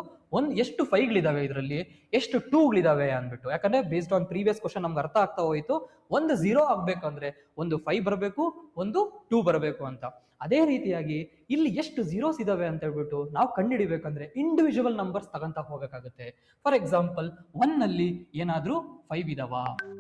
ಎಷ್ಟು 5ಗಳಿದಾವೆ, ಇದರಲ್ಲಿ ಎಷ್ಟು 2ಗಳಿದಾವೆ ಅಂದ್ಬಿಟ್ಟು. ಯಾಕಂದ್ರೆ ಬೇಸ್ಡ್ ಆನ್ ಪ್ರೀವಿಯಸ್ ಕ್ವಶನ್ ನಮ್ಗೆ ಅರ್ಥ ಆಗ್ತಾ ಹೋಯ್ತು, ಒಂದು 0 ಆಗ್ಬೇಕಂದ್ರೆ ಒಂದು 5 ಬರಬೇಕು, ಒಂದು 2 ಬರಬೇಕು ಅಂತ. ಅದೇ ರೀತಿಯಾಗಿ ಇಲ್ಲಿ ಎಷ್ಟು ಝೀರೋಸ್ ಇದಾವೆ ಅಂತ ಹೇಳ್ಬಿಟ್ಟು ನಾವು ಕಂಡುಹಿಡಿಬೇಕಂದ್ರೆ ಇಂಡಿವಿಜುವಲ್ ನಂಬರ್ಸ್ ತಗೊಂತ ಹೋಗಬೇಕಾಗುತ್ತೆ. ಫಾರ್ ಎಕ್ಸಾಂಪಲ್ 1 ನಲ್ಲಿ ಏನಾದ್ರೂ 5 ಇದಾವ,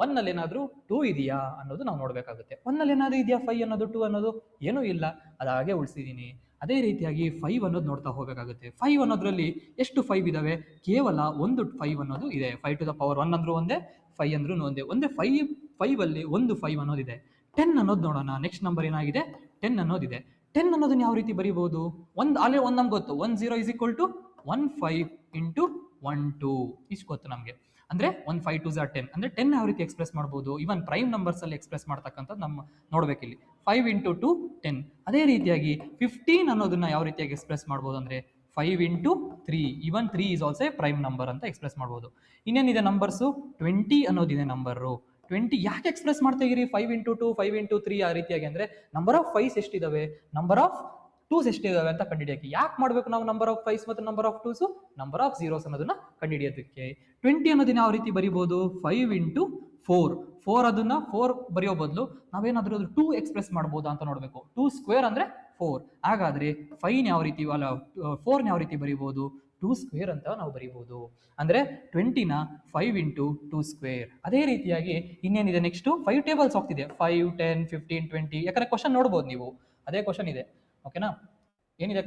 1 ನಲ್ಲಿ ಏನಾದ್ರೂ 2 ಇದೆಯಾ ಅನ್ನೋದು ನಾವು ನೋಡ್ಬೇಕಾಗುತ್ತೆ. 1 ನಲ್ಲಿ ಏನಾದ್ರೂ ಇದೆಯಾ 5 ಅನ್ನೋದು, 2 ಅನ್ನೋದು ಏನೂ ಇಲ್ಲ, ಅದಾಗೆ ಉಳಿಸಿದೀನಿ. ಅದೇ ರೀತಿಯಾಗಿ 5 ಅನ್ನೋದು ನೋಡ್ತಾ ಹೋಗಬೇಕಾಗುತ್ತೆ. 5 ಅನ್ನೋದ್ರಲ್ಲಿ ಎಷ್ಟು 5 ಇದಾವೆ? ಕೇವಲ ಒಂದು 5 ಅನ್ನೋದು ಇದೆ. 5 ಟು ದ ಪವರ್ 1 ಅಂದ್ರೂ ಒಂದೇ, 5 ಅಂದ್ರೂ ಒಂದೇ 5 ಅಲ್ಲಿ ಒಂದು 5 ಅನ್ನೋದಿದೆ. 10 ಅನ್ನೋದು ನೋಡೋಣ. ನೆಕ್ಸ್ಟ್ ನಂಬರ್ ಏನಾಗಿದೆ, 10 ಅನ್ನೋದಿದೆ. 10 ಅನ್ನೋದನ್ನ ಯಾವ ರೀತಿ ಬರೀಬಹುದು? ಅಲ್ಲೇ ಒಂದು ನಮ್ಗೆ ಗೊತ್ತು, 1 0 ಇಸ್ ಈಕ್ವಲ್ ಟು 1 5 ಇಂಟು 1 2 ಇಷ್ಟು ಗೊತ್ತು ನಮಗೆ. ಅಂದ್ರೆ 1 5 2 10 ಅಂದ್ರೆ 10 ಯಾವ ರೀತಿ ಎಕ್ಸ್ಪ್ರೆಸ್ ಮಾಡಬಹುದು? ಇವನ್ ಪ್ರೈಮ್ ನಂಬರ್ಸ್ ಅಲ್ಲಿ ಎಕ್ಸ್ಪ್ರೆಸ್ ಮಾಡ್ತಕ್ಕಂಥದ್ದು ನಮ್ಮ ನೋಡ್ಬೇಕಿಲ್ಲಿ. 5 ಇಂಟು 2 10. ಅದೇ ರೀತಿಯಾಗಿ 15 ಅನ್ನೋದನ್ನ ಯಾವ ರೀತಿಯಾಗಿ ಎಕ್ಸ್ಪ್ರೆಸ್ ಮಾಡ್ಬೋದು ಅಂದರೆ 5 into 3. Even 3 is also prime number ಅಂತ ಎಕ್ಸ್ಪ್ರೆಸ್ ಮಾಡ್ಬೋದು. ಇನ್ನೇನಿದೆ ನಂಬರ್ಸು 20 ಅನ್ನೋದಿದೆ ನಂಬರು. 20 ಯಾಕೆ ಎಕ್ಸ್ಪ್ರೆಸ್ ಮಾಡ್ತಾ ಇದ್ದೀರಿ 5 ಇಂಟು 2 5 ಇಂಟು 3 ಆ ರೀತಿಯಾಗಿ ಅಂದರೆ ನಂಬರ್ ಆಫ್ ಫೈವ್ಸ್ ಎಷ್ಟಿದಾವೆ, ನಂಬರ್ ಆಫ್ ಟೂಸ್ ಎಷ್ಟಿದಾವೆ ಅಂತ ಕಂಡುಹಿಡಿಯೋಕ್ಕೆ. ಯಾಕೆ ಮಾಡಬೇಕು ನಾವು ನಂಬರ್ ಆಫ್ ಫೈವ್ಸ್ ಮತ್ತು number of twos, number of zeros ಅನ್ನೋದನ್ನ ಕಂಡುಹಿಡಿಯೋದಕ್ಕೆ. 20 ಅನ್ನೋದನ್ನ ಯಾವ ರೀತಿ ಬರಿಬೋದು 5 ಇಂಟು 4 ಅದನ್ನ 4 ಬರೆಯೋ ಬದಲು ನಾವೇನಾದ್ರೂ 2 ಎಕ್ಸ್ಪ್ರೆಸ್ ಮಾಡ್ಬೋದಾ ಅಂತ ನೋಡಬೇಕು. 2 ಸ್ಕ್ವೇರ್ ಅಂದ್ರೆ 4. ಹಾಗಾದ್ರೆ 5 ಯಾವ ರೀತಿ ಅಲ್ಲ 4 ಯಾವ ರೀತಿ ಬರಿಬೋದು 2 ಸ್ಕ್ವೇರ್ ಅಂತ ನಾವು ಬರಿಬೋದು. ಅಂದ್ರೆ 20ನ 5 ಇಂಟು 2 ಸ್ಕ್ವೇರ್. ಅದೇ ರೀತಿಯಾಗಿ ಇನ್ನೇನಿದೆ ನೆಕ್ಸ್ಟ್ 5 ಟೇಬಲ್ಸ್ ಹೋಗ್ತಿದೆ 5 10 15 20. ಯಾಕಂದ್ರೆ ಕ್ವಶನ್ ನೋಡ್ಬೋದು ನೀವು, ಅದೇ ಕ್ವಶನ್ ಇದೆ. ಓಕೆನಾ, ಏನಿದೆ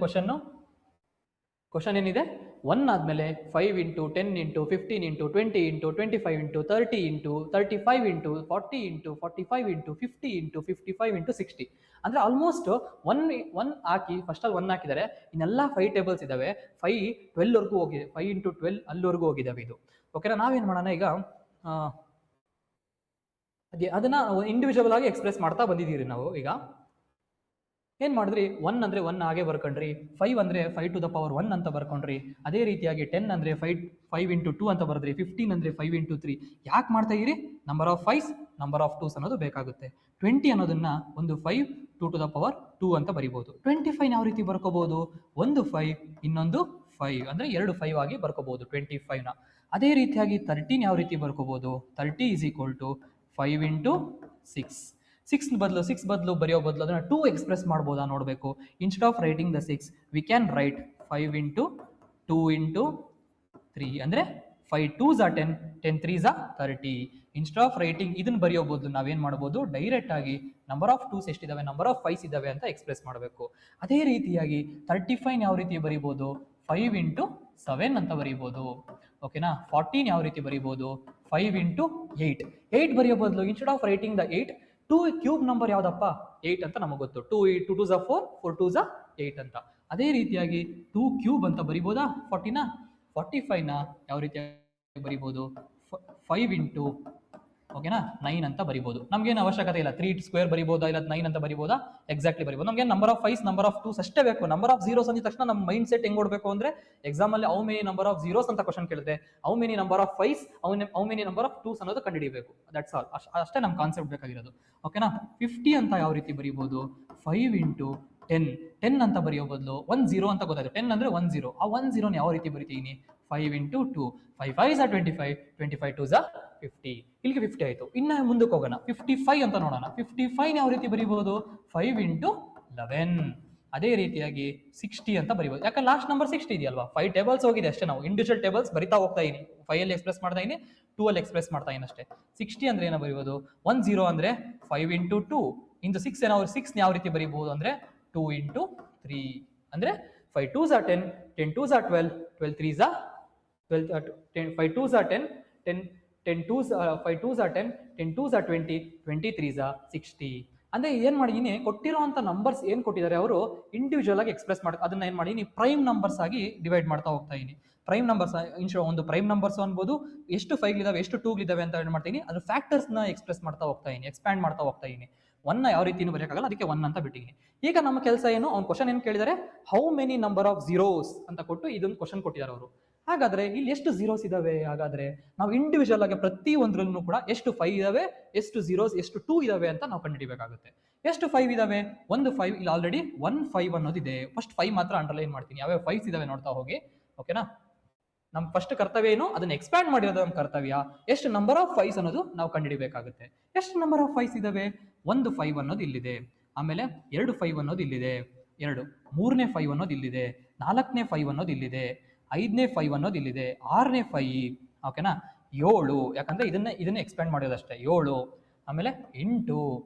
ಕ್ವಶನ್ ಏನಿದೆ 1 ಆದಮೇಲೆ 5 into 10 into 15 into 20 into 25 into 30 into 35 into 40 into 45 into 50 into 55 into 60. ಅಂದರೆ ಆಲ್ಮೋಸ್ಟ್ ಒನ್ ಹಾಕಿ ಫಸ್ಟಲ್ಲಿ 1 ಹಾಕಿದ್ದಾರೆ. ಇನ್ನೆಲ್ಲ 5 ಟೇಬಲ್ಸ್ ಇದ್ದಾವೆ. 5 12ವರೆಗೂ ಹೋಗಿದೆ, 5 ಇಂಟು 12 ಅಲ್ಲಿವರೆಗೂ ಹೋಗಿದ್ದಾವೆ ಇದು. ಓಕೆನಾ, ನಾವೇನು ಮಾಡೋಣ ಈಗ ಅದನ್ನ ಇಂಡಿವಿಜುವಲ್ ಆಗಿ ಎಕ್ಸ್ಪ್ರೆಸ್ ಮಾಡ್ತಾ ಬಂದಿದ್ದೀರಿ ನಾವು. ಈಗ ಏನು ಮಾಡಿದ್ರಿ 1 ಅಂದರೆ 1 ಹಾಗೆ ಬರ್ಕೊಂಡ್ರಿ, 5 ಅಂದರೆ 5 ಟು ದ ಪವರ್ 1 ಅಂತ ಬರ್ಕೊಂಡ್ರಿ. ಅದೇ ರೀತಿಯಾಗಿ 10 ಅಂದರೆ 5 ಇಂಟು 2 ಅಂತ ಬರೆದ್ರಿ. 15 ಅಂದರೆ 5 ಇಂಟು 3. ಯಾಕೆ ಮಾಡ್ತಾ ಇದ್ದೀರಿ number of fives number of twos ಅನ್ನೋದು ಬೇಕಾಗುತ್ತೆ. 20 ಅನ್ನೋದನ್ನ ಒಂದು 5 2 ಟು ದ ಪವರ್ 2 ಅಂತ ಬರಿಬೋದು. 25 ಯಾವ ರೀತಿ ಬರ್ಕೋಬಹುದು, ಒಂದು 5 ಇನ್ನೊಂದು 5 ಅಂದರೆ 2 5 ಆಗಿ ಬರ್ಕೋಬಹುದು 25ನ. ಅದೇ ರೀತಿಯಾಗಿ 13 ಯಾವ ರೀತಿ ಬರ್ಕೋಬಹುದು 30 ಈಸ್ ಈಕ್ವಲ್ ಟು 5 ಇಂಟು 6. 6 ಬದಲು ಬರೆಯೋ ಬದಲು ಅದನ್ನ 2 ಎಕ್ಸ್ಪ್ರೆಸ್ ಮಾಡ್ಬೋದಾ ನೋಡಬೇಕು. Instead of writing the 6 we can write 5 into 2 into 3 ಅಂದರೆ 5 2s are 10 10 3s are 30. Instead of writing ಇದನ್ನ ಬರೆಯೋ ಬದಲು ನಾವೇನು ಮಾಡ್ಬೋದು ಡೈರೆಕ್ಟ್ ಆಗಿ ನಂಬರ್ ಆಫ್ ಟೂಸ್ ಎಷ್ಟಿದಾವೆ ನಂಬರ್ ಆಫ್ ಫೈವ್ಸ್ ಇದಾವೆ ಅಂತ ಎಕ್ಸ್ಪ್ರೆಸ್ ಮಾಡಬೇಕು. ಅದೇ ರೀತಿಯಾಗಿ 35 ಯಾವ ರೀತಿ ಬರೀಬೋದು 5 ಇಂಟು 7 ಅಂತ ಬರೀಬೋದು. ಓಕೆನಾ, 14 ಯಾವ ರೀತಿ ಬರೀಬೋದು 5 ಇಂಟು 8. 8 ಬರೆಯೋ ಬದಲು instead of writing the 8 2 cube number ಯಾವ್ದಪ್ಪ 8 ಅಂತ ನಮಗೆ ಗೊತ್ತು. 2 2s are 4 4 2s are 8 ಅಂತ. ಅದೇ ರೀತಿಯಾಗಿ 2 ಕ್ಯೂಬ್ ಅಂತ ಬರಿಬೋದಾ 40ನ. 45ನ ಯಾವ ರೀತಿಯಾಗಿ ಬರಿಬೋದು 5 ಇಂಟು ಓಕೆನಾ 9 ಅಂತ ಬರಿಬೋದು. ನಮ್ಗೇನು ಅವಶ್ಯಕತೆ ಇಲ್ಲ 3 ಸ್ಕ್ವೇರ್ ಬರಿಬೋದಾ ಇಲ್ಲ 9 ಅಂತ ಬರಿಬೋದಾ, ಎಕ್ಸಾಕ್ಟ್ಲಿ ಬರಿಬೋದು. ನಮ್ಗೆ number of fives number of twos ಅಷ್ಟೇ ಬೇಕು. ನಂಬರ್ ಆಫ್ ಜೀರೋಸ್ ಅಂದ ತಕ್ಷಣ ನಮ್ಮ ಮೈಂಡ್ ಸೆಟ್ ಹೆಂಗ್ ಓಡಬೇಕು ಅಂದ್ರೆ ಎಕ್ಸಾಮ್ ಅಲ್ಲಿ how many number of zeros ಅಂತ ಕ್ವಶನ್ ಕೇಳಿದ್ರೆ how many number of fives how many number of twos ಅನ್ನೋದು ಕಂಡುಹಿಡಿಯಬೇಕು. ದಟ್ಸ್ ಆಲ್, ಅಷ್ಟೇ ನಮ್ಮ ಕಾನ್ಸೆಪ್ಟ್ ಬೇಕಾಗಿರೋದು. ಓಕೆನಾ, 50 ಅಂತ ಯಾವ ರೀತಿ ಬರಿಬೋದು 5 ಇಂಟು 10 ಅಂತ ಬರೆಯೋ ಬದಲು 1 0 ಅಂತ ಗೊತ್ತಾಯ್ತು. 10 ಅಂದ್ರೆ 1 0. ಆ 1 0 ಯಾವ ರೀತಿ ಬರಿತೀನಿ 5 into 2 5 5s are 25 25 2s are 50. ಇಲ್ಲಿಗೆ 50 ಆಯಿತು. ಇನ್ನು ಮುಂದಕ್ಕೆ ಹೋಗೋಣ 55 ಅಂತ ನೋಡೋಣ. 55 ಯಾವ ರೀತಿ ಬರಿಬೋದು 5 ಇಂಟು 11. ಅದೇ ರೀತಿಯಾಗಿ 60 ಅಂತ ಬರಿಬೋದು. ಯಾಕಂದ್ರೆ ಲಾಸ್ಟ್ ನಂಬರ್ 60 ಇದೆಯಲ್ವಾ. 5 ಟೇಬಲ್ಸ್ ಹೋಗಿದೆ ಅಷ್ಟೇ. ನಾವು ಇಂಡಿವಿಜುವಲ್ ಟೇಬಲ್ಸ್ ಬರಿತಾ ಹೋಗ್ತಾ ಇದೀನಿ. 5 ಅಲ್ಲಿ ಎಕ್ಸ್ಪ್ರೆಸ್ ಮಾಡ್ತಾ ಇದೀನಿ, 2 ಅಲ್ಲಿ ಎಕ್ಸ್ಪ್ರೆಸ್ ಮಾಡ್ತಾ ಇದೀನಿ ಅಷ್ಟೇ. 60 ಅಂದ್ರೆ ಏನೋ ಬರಿಬೋದು 1 0 ಅಂದ್ರೆ 5 ಇಂಟು 2 ಇಂಟು 6 ಏನೋ 6 ಯಾವ ರೀತಿ ಬರಿಬೋದು ಅಂದ್ರೆ 2 ಇಂಟು 3 ಅಂದ್ರೆ 5 2s are 10 10 2s are 12 12 3s are 5 2s are 10 10 2s 5 2s are 10 10 2s are 20 20 3s are 60. ಅಂದ್ರೆ ಏನ್ ಮಾಡಿದೀನಿ ಕೊಟ್ಟಿರುವಂತ ನಂಬರ್ಸ್ ಏನ್ ಕೊಟ್ಟಿದ್ದಾರೆ ಅವರು ಇಂಡಿವಿಜುವಲ್ ಆಗಿ ಎಕ್ಸ್ಪ್ರೆಸ್ ಮಾಡಿ ಅದನ್ನ ಏನ್ ಮಾಡಿದೀನಿ ಪ್ರೈಮ್ ನಂಬರ್ಸ್ ಆಗಿ ಡಿವೈಡ್ ಮಾಡ್ತಾ ಹೋಗ್ತಾ ಇದೀನಿ. ಪ್ರೈಮ್ ನಂಬರ್ಸ್ ಒಂದು ಪ್ರೈಮ್ ನಂಬರ್ಸ್ ಅನ್ಬೋದು ಎಷ್ಟು 5 ಇದಾವೆ ಎಷ್ಟು 2 ಇದಾವೆ ಅಂತ ಏನ್ ಮಾಡ್ತೀನಿ ಅದ್ರ ಫ್ಯಾಕ್ಟರ್ಸ್ ನ ಎಕ್ಸ್ಪ್ರೆಸ್ ಮಾಡ್ತಾ ಹೋಗ್ತಾ ಇದೀನಿ, ಎಕ್ಸ್ಪ್ಯಾಂಡ್ ಮಾಡ್ತಾ ಹೋಗ್ತಾ ಇದೀನಿ. 1 ಯಾವ ರೀತಿನೂ ಬರೆಯೋಕ್ಕಾಗಲ್ಲ, ಅದಕ್ಕೆ 1 ಅಂತ ಬಿಟ್ಟಿದ್ದೀನಿ. ಈಗ ನಮ್ಮ ಕೆಲಸ ಏನು, ಅವ್ನು ಕ್ವಶನ್ ಏನು ಕೇಳಿದರೆ how many number of zeros ಅಂತ ಕೊಟ್ಟು ಇದೊಂದು ಕ್ವಶನ್ ಕೊಟ್ಟಿದ್ದಾರೆ ಅವರು. ಹಾಗಾದ್ರೆ ಇಲ್ಲಿ ಎಷ್ಟು ಜೀರೋಸ್ ಇದಾವೆ, ಹಾಗಾದ್ರೆ ನಾವು ಇಂಡಿವಿಜುವಲ್ ಆಗಿ ಪ್ರತಿ ಒಂದ್ರಲ್ಲೂ ಕೂಡ ಎಷ್ಟು 5 ಇದಾವೆ ಎಷ್ಟು ಜೀರೋಸ್ ಎಷ್ಟು 2 ಇದಾವೆ ಅಂತ ನಾವು ಕಂಡುಹಿಡಿಯಬೇಕಾಗುತ್ತೆ. ಎಷ್ಟು 5 ಇದಾವೆ, ಒಂದು 5 ಇಲ್ಲಿ ಆಲ್ರೆಡಿ 1 5 ಅನ್ನೋದಿದೆ. ಫಸ್ಟ್ 5 ಮಾತ್ರ ಅಂಡರ್ಲೈನ್ ಮಾಡ್ತೀನಿ, ಯಾವ್ಯಾವ 5s ಇದಾವೆ ನೋಡ್ತಾ ಹೋಗಿ. ಓಕೆನಾ, ನಮ್ಮ ಫಸ್ಟ್ ಕರ್ತವ್ಯ ಏನು ಅದನ್ನ ಎಕ್ಸ್ಪ್ಯಾಂಡ್ ಮಾಡಿರೋದು ನಮ್ಮ ಕರ್ತವ್ಯ. ಎಷ್ಟು ನಂಬರ್ ಆಫ್ 5s ಅನ್ನೋದು ನಾವು ಕಂಡುಹಿಡಿಯಬೇಕಾಗುತ್ತೆ. ಎಷ್ಟು ನಂಬರ್ ಆಫ್ 5s ಇದಾವೆ, ಒಂದು 5 ಅನ್ನೋದು ಇಲ್ಲಿದೆ, ಆಮೇಲೆ 2 5 ಅನ್ನೋದು ಇಲ್ಲಿದೆ, 2 3ನೇ 5 ಅನ್ನೋದು ಇಲ್ಲಿದೆ, 4ನೇ 5 ಅನ್ನೋದು ಇಲ್ಲಿದೆ, 5ನೇ 5 ಅನ್ನೋದು ಇಲ್ಲಿದೆ, 6ನೇ 5. ಓಕೆನಾ, 7 ಯಾಕಂದ್ರೆ ಇದನ್ನ ಎಕ್ಸ್ಪ್ಯಾಂಡ್ ಮಾಡೋದಷ್ಟೇ 7, ಆಮೇಲೆ 8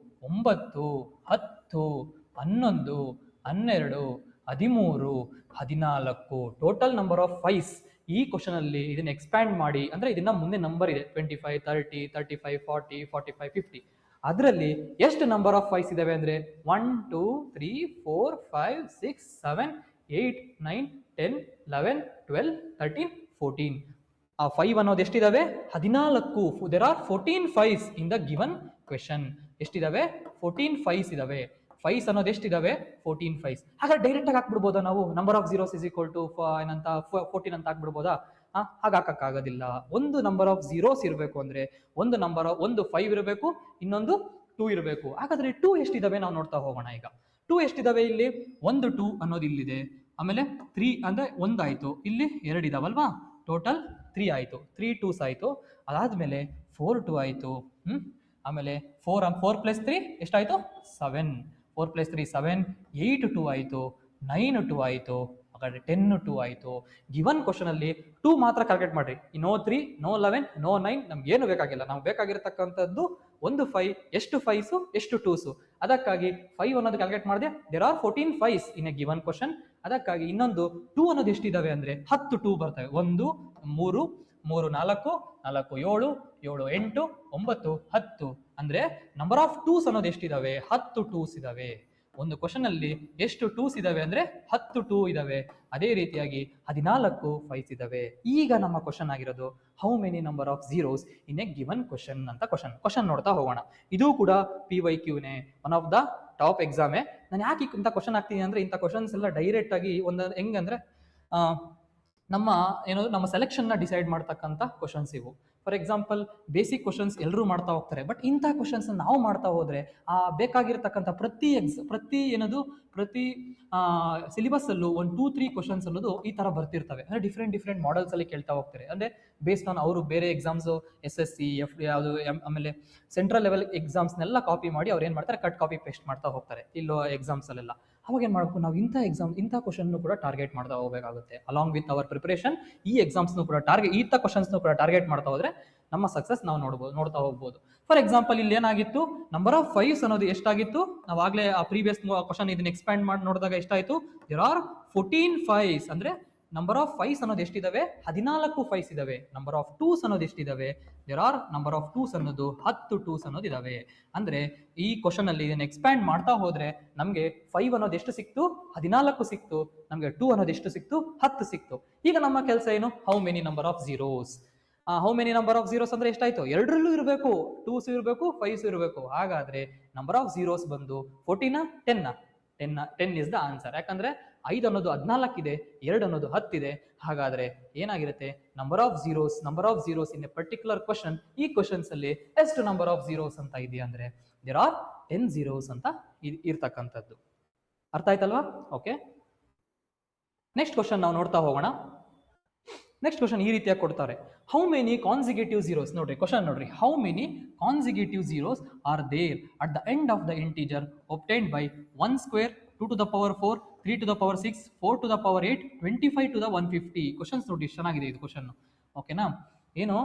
9 10 11 12 13 14 ಟೋಟಲ್ ನಂಬರ್ ಆಫ್ 5s. ಈ ಕ್ವಶನ್ ಅಲ್ಲಿ ಇದನ್ನ ಎಕ್ಸ್ಪ್ಯಾಂಡ್ ಮಾಡಿ ಅಂದ್ರೆ ಇದನ್ನ ಮುಂದೆ ನಂಬರ್ ಇದೆ 25 30 35 40 45 50. ಅದರಲ್ಲಿ ಎಷ್ಟು ನಂಬರ್ ಆಫ್ 5s ಇದಾವೆ ಅಂದ್ರೆ 1 2 3 4 5 6 7 8 9 10 11 12 13 14. ಆ 5 ಅನ್ನೋದು ಎಷ್ಟಿದಾವೆ 14. There are 14 5s in the given question. ಎಷ್ಟಿದಾವೆ 14 5s ಇದಾವೆ. ಫೈವ್ಸ್ ಅನ್ನೋದು ಎಷ್ಟಿದಾವೆ 14 ಫೈವ್ಸ್. ಹಾಗಾದ್ರೆ ಡೈರೆಕ್ಟ್ ಆಗಿ ಹಾಕ್ಬಿಡ್ಬೋದಾ ನಾವು number of zeros is equal to ಏನಂತ 14 ಅಂತ ಹಾಕ್ಬಿಡ್ಬೋದಾ? ಹಾಗೆ ಹಾಕಕ್ಕಾಗೋದಿಲ್ಲ. ಒಂದು ನಂಬರ್ ಆಫ್ ಜೀರೋಸ್ ಇರಬೇಕು ಅಂದ್ರೆ ಒಂದು 5 ಇರಬೇಕು, ಇನ್ನೊಂದು 2 ಇರಬೇಕು. ಹಾಗಾದ್ರೆ 2 ಎಷ್ಟಿದಾವೆ ನಾವು ನೋಡ್ತಾ ಹೋಗೋಣ. ಈಗ 2 ಎಷ್ಟಿದಾವೆ ಇಲ್ಲಿ? ಒಂದು 2 ಅನ್ನೋದು ಇಲ್ಲಿದೆ, ಆಮೇಲೆ 3 ಅಂದ್ರೆ 1 ಆಯ್ತು, ಇಲ್ಲಿ 2 ಇದಾವಲ್ವಾ, ಟೋಟಲ್ 3 ಆಯ್ತು, 3 2s ಆಯ್ತು. ಅದಾದ್ಮೇಲೆ 4 2 ಆಯ್ತು, ಆಮೇಲೆ 4 ಪ್ಲಸ್ 3 ಎಷ್ಟಾಯ್ತು? 7. 4 ಪ್ಲಸ್ 3 7, 8 2 ಆಯ್ತು, 9 2 ಆಯ್ತು, ಹಾಗಾದ್ರೆ 10 2 ಆಯ್ತು. ಗಿವನ್ ಕ್ವಶನ್ ಅಲ್ಲಿ 2 ಮಾತ್ರ ಕ್ಯಾಲ್ಕುಲೇಟ್ ಮಾಡ್ರಿ. ನೋ 3, ನೋ 11, ನೋ 9 ನಮ್ಗೆ ಏನು ಬೇಕಾಗಿಲ್ಲ. ನಮ್ಗೆ ಬೇಕಾಗಿರತಕ್ಕಂಥದ್ದು ಒಂದು 5. ಎಷ್ಟು 5s ಎಷ್ಟು 2s? ಅದಕ್ಕಾಗಿ 5 ಅನ್ನೋದು ಕ್ಯಾಲ್ಕುಲೇಟ್ ಮಾಡಿದೆ. There are 14 5s in a given question. ಅದಕ್ಕಾಗಿ ಇನ್ನೊಂದು 2 ಅನ್ನೋದು ಎಷ್ಟಿದಾವೆ ಅಂದ್ರೆ 10 2 ಬರ್ತವೆ. 1 3 3 4 4 7 7 8 9 10. ಅಂದ್ರೆ ನಂಬರ್ ಆಫ್ 2s ಅನ್ನೋದು ಎಷ್ಟಿದಾವೆ? 10 2s ಇದಾವೆ. ಒಂದು ಕ್ವಶನ್ ಅಲ್ಲಿ ಎಷ್ಟು 2s ಇದಾವೆ ಅಂದ್ರೆ 10 2 ಇದಾವೆ. ಅದೇ ರೀತಿಯಾಗಿ 14 5s ಇದಾವೆ. ಈಗ ನಮ್ಮ ಕ್ವಶನ್ ಆಗಿರೋದು how many number of zeros in a given question ಅಂತ ಕ್ವಶನ್ ನೋಡ್ತಾ ಹೋಗೋಣ. ಇದು ಕೂಡ PYQನೇ, ಒನ್ ಆಫ್ ದ ಟಾಪ್ ಎಕ್ಸಾಮೇ. ನಾನು ಯಾಕೆ ಇಂಥ ಕ್ವಶನ್ ಆಗ್ತೀನಿ ಅಂದ್ರೆ, ಇಂಥ ಕ್ವಶನ್ಸ್ ಎಲ್ಲ ಡೈರೆಕ್ಟ್ ಆಗಿ ಹೆಂಗಂದ್ರೆ ನಮ್ಮ ಸೆಲೆಕ್ಷನ್ ನ ಡಿಸೈಡ್ ಮಾಡ್ತಕ್ಕಂಥ ಕ್ವಶನ್ಸ್ ಇವು. ಫಾರ್ ಎಕ್ಸಾಂಪಲ್ ಬೇಸಿಕ್ ಕ್ವಶನ್ಸ್ ಎಲ್ಲರೂ ಮಾಡ್ತಾ ಹೋಗ್ತಾರೆ, ಬಟ್ ಇಂಥ ಕ್ವಶನ್ಸ್ ನಾವು ಮಾಡ್ತಾ ಹೋದ್ರೆ ಬೇಕಾಗಿರ್ತಕ್ಕಂಥ ಪ್ರತಿ ಸಿಲೆಬಸ್ ಅಲ್ಲೂ 1 2 3 ಕ್ವಶನ್ಸ್ ಅನ್ನೋದು ಈ ತರ ಬರ್ತಿರ್ತವೆ. ಅಂದ್ರೆ ಡಿಫ್ರೆಂಟ್ ಮಾಡೆಲ್ಸ್ ಅಲ್ಲಿ ಕೇಳ್ತಾ ಹೋಗ್ತಾರೆ. ಅಂದ್ರೆ ಬೇಸ್ಡ್ ಆನ್ ಅವರು ಬೇರೆ ಎಕ್ಸಾಮ್ಸ್ SSC FD ಯಾವುದು ಆಮೇಲೆ ಸೆಂಟ್ರಲ್ ಲೆವೆಲ್ ಎಕ್ಸಾಮ್ಸ್ನೆಲ್ಲ ಕಾಪಿ ಮಾಡಿ ಅವ್ರು ಏನ್ ಮಾಡ್ತಾರೆ, ಕಟ್ ಕಾಪಿ ಪೇಸ್ಟ್ ಮಾಡ್ತಾ ಹೋಗ್ತಾರೆ ಇಲ್ಲೋ ಎಕ್ಸಾಮ್ಸ್ ಅಲ್ಲೆಲ್ಲ. ಅವಾಗ ಏನ್ ಮಾಡ್ಬೇಕು, ನಾವು ಇಂಥ ಕ್ವಶನ್ ಕೂಡ ಟಾರ್ಗೆಟ್ ಮಾಡ್ತಾ ಹೋಗಬೇಕಾಗುತ್ತೆ. ಅಲಾಂಗ್ ವಿತ್ ಅವರ್ ಪ್ರಿಪರೇಷನ್ ಈ ಎಕ್ಸಾಮ್ಸ್ ಕೂಡ ಇಂಥ ಕ್ವಶನ್ಸ್ ಕೂಡ ಟಾರ್ಗೆಟ್ ಮಾಡ್ತಾ ಹೋದ್ರೆ ನಮ್ಮ ಸಕ್ಸಸ್ ನಾವು ನೋಡ್ತಾ ಹೋಗ್ಬೋದು. ಫಾರ್ ಎಕ್ಸಾಂಪಲ್ ಇಲ್ಲಿ ಏನಾಗಿತ್ತು, ನಂಬರ್ ಆಫ್ 5s ಅನ್ನೋದು ಎಷ್ಟಾಗಿತ್ತು? ನಾವಾಗಲೇ ಆ ಪ್ರೀವಿಯಸ್ ಕ್ವಶನ್ ಇದನ್ನ ಎಕ್ಸ್ಪ್ಯಾಂಡ್ ಮಾಡಿ ನೋಡಿದಾಗ ಎಷ್ಟಾಯ್ತು? There are 14 5s. ಅಂದ್ರೆ ನಂಬರ್ ಆಫ್ 5s ಅನ್ನೋದು ಎಷ್ಟಿದಾವೆ? 14 5s ಇದಾವೆ. ನಂಬರ್ ಆಫ್ 2s ಅನ್ನೋದು ಎಷ್ಟಿದಾವೆ? There are number of 2s ಅನ್ನೋದು 10 2s ಅನ್ನೋದು ಇದಾವೆ. ಅಂದ್ರೆ ಈ ಕ್ವಶನ್ ಅಲ್ಲಿ ಇದನ್ನ ಎಕ್ಸ್ಪ್ಯಾಂಡ್ ಮಾಡ್ತಾ ಹೋದ್ರೆ ನಮ್ಗೆ 5 ಅನ್ನೋದು ಎಷ್ಟು ಸಿಕ್ತು? 14 ಸಿಕ್ತು. ನಮ್ಗೆ 2 ಅನ್ನೋದು ಎಷ್ಟು ಸಿಕ್ತು? 10 ಸಿಕ್ತು. ಈಗ ನಮ್ಮ ಕೆಲಸ ಏನು? How many number of zeros. How many number of zeros ಅಂದ್ರೆ ಎಷ್ಟಾಯ್ತು? ಎರಡರಲ್ಲೂ ಇರಬೇಕು, 2s ಇರಬೇಕು, 5s ಇರಬೇಕು. ಹಾಗಾದ್ರೆ ನಂಬರ್ ಆಫ್ ಜೀರೋಸ್ ಬಂದು 14 10 ಇಸ್ ದ ಆನ್ಸರ್. ಯಾಕಂದ್ರೆ 5 ಅನ್ನೋದು 14 ಇದೆ, 2 ಅನ್ನೋದು 10 ಇದೆ. ಹಾಗಾದ್ರೆ ಏನಾಗಿರುತ್ತೆ? Number of zeros in a particular question, ಈ ಕ್ವಶನ್ಸ್ ಅಲ್ಲಿ ಎಷ್ಟು ನಂಬರ್ ಆಫ್ ಜೀರೋಸ್ ಅಂತ ಇದೆಯಾ ಅಂದ್ರೆ ದೇರ್ ಆರ್ 10 ಜೀರೋಸ್ ಅಂತ ಇರ್ತಕ್ಕಂಥದ್ದು. ಅರ್ಥ ಆಯ್ತಲ್ವಾ? ಓಕೆ, ನೆಕ್ಸ್ಟ್ ಕ್ವಶನ್ ನಾವು ನೋಡ್ತಾ ಹೋಗೋಣ. ನೆಕ್ಸ್ಟ್ ಕ್ವಶನ್ ಈ ರೀತಿಯಾಗಿ ಕೊಡ್ತಾರೆ, ಹೌ ಮೆನಿ ಕಾನ್ಸಿಕ್ಯೂಟಿವ್ ಜೀರೋಸ್. ನೋಡ್ರಿ ಕ್ವಶನ್ ನೋಡ್ರಿ, how many consecutive zeros are there at the end of the integer obtained by 1 square, 2 to the power 4, 3 to the power 6, 4 to the power 8, 25 to the 150. Questions ನೋಡಿ ಚೆನ್ನಾಗಿದೆ ಇದು question. ಓಕೆನಾ? ಏನು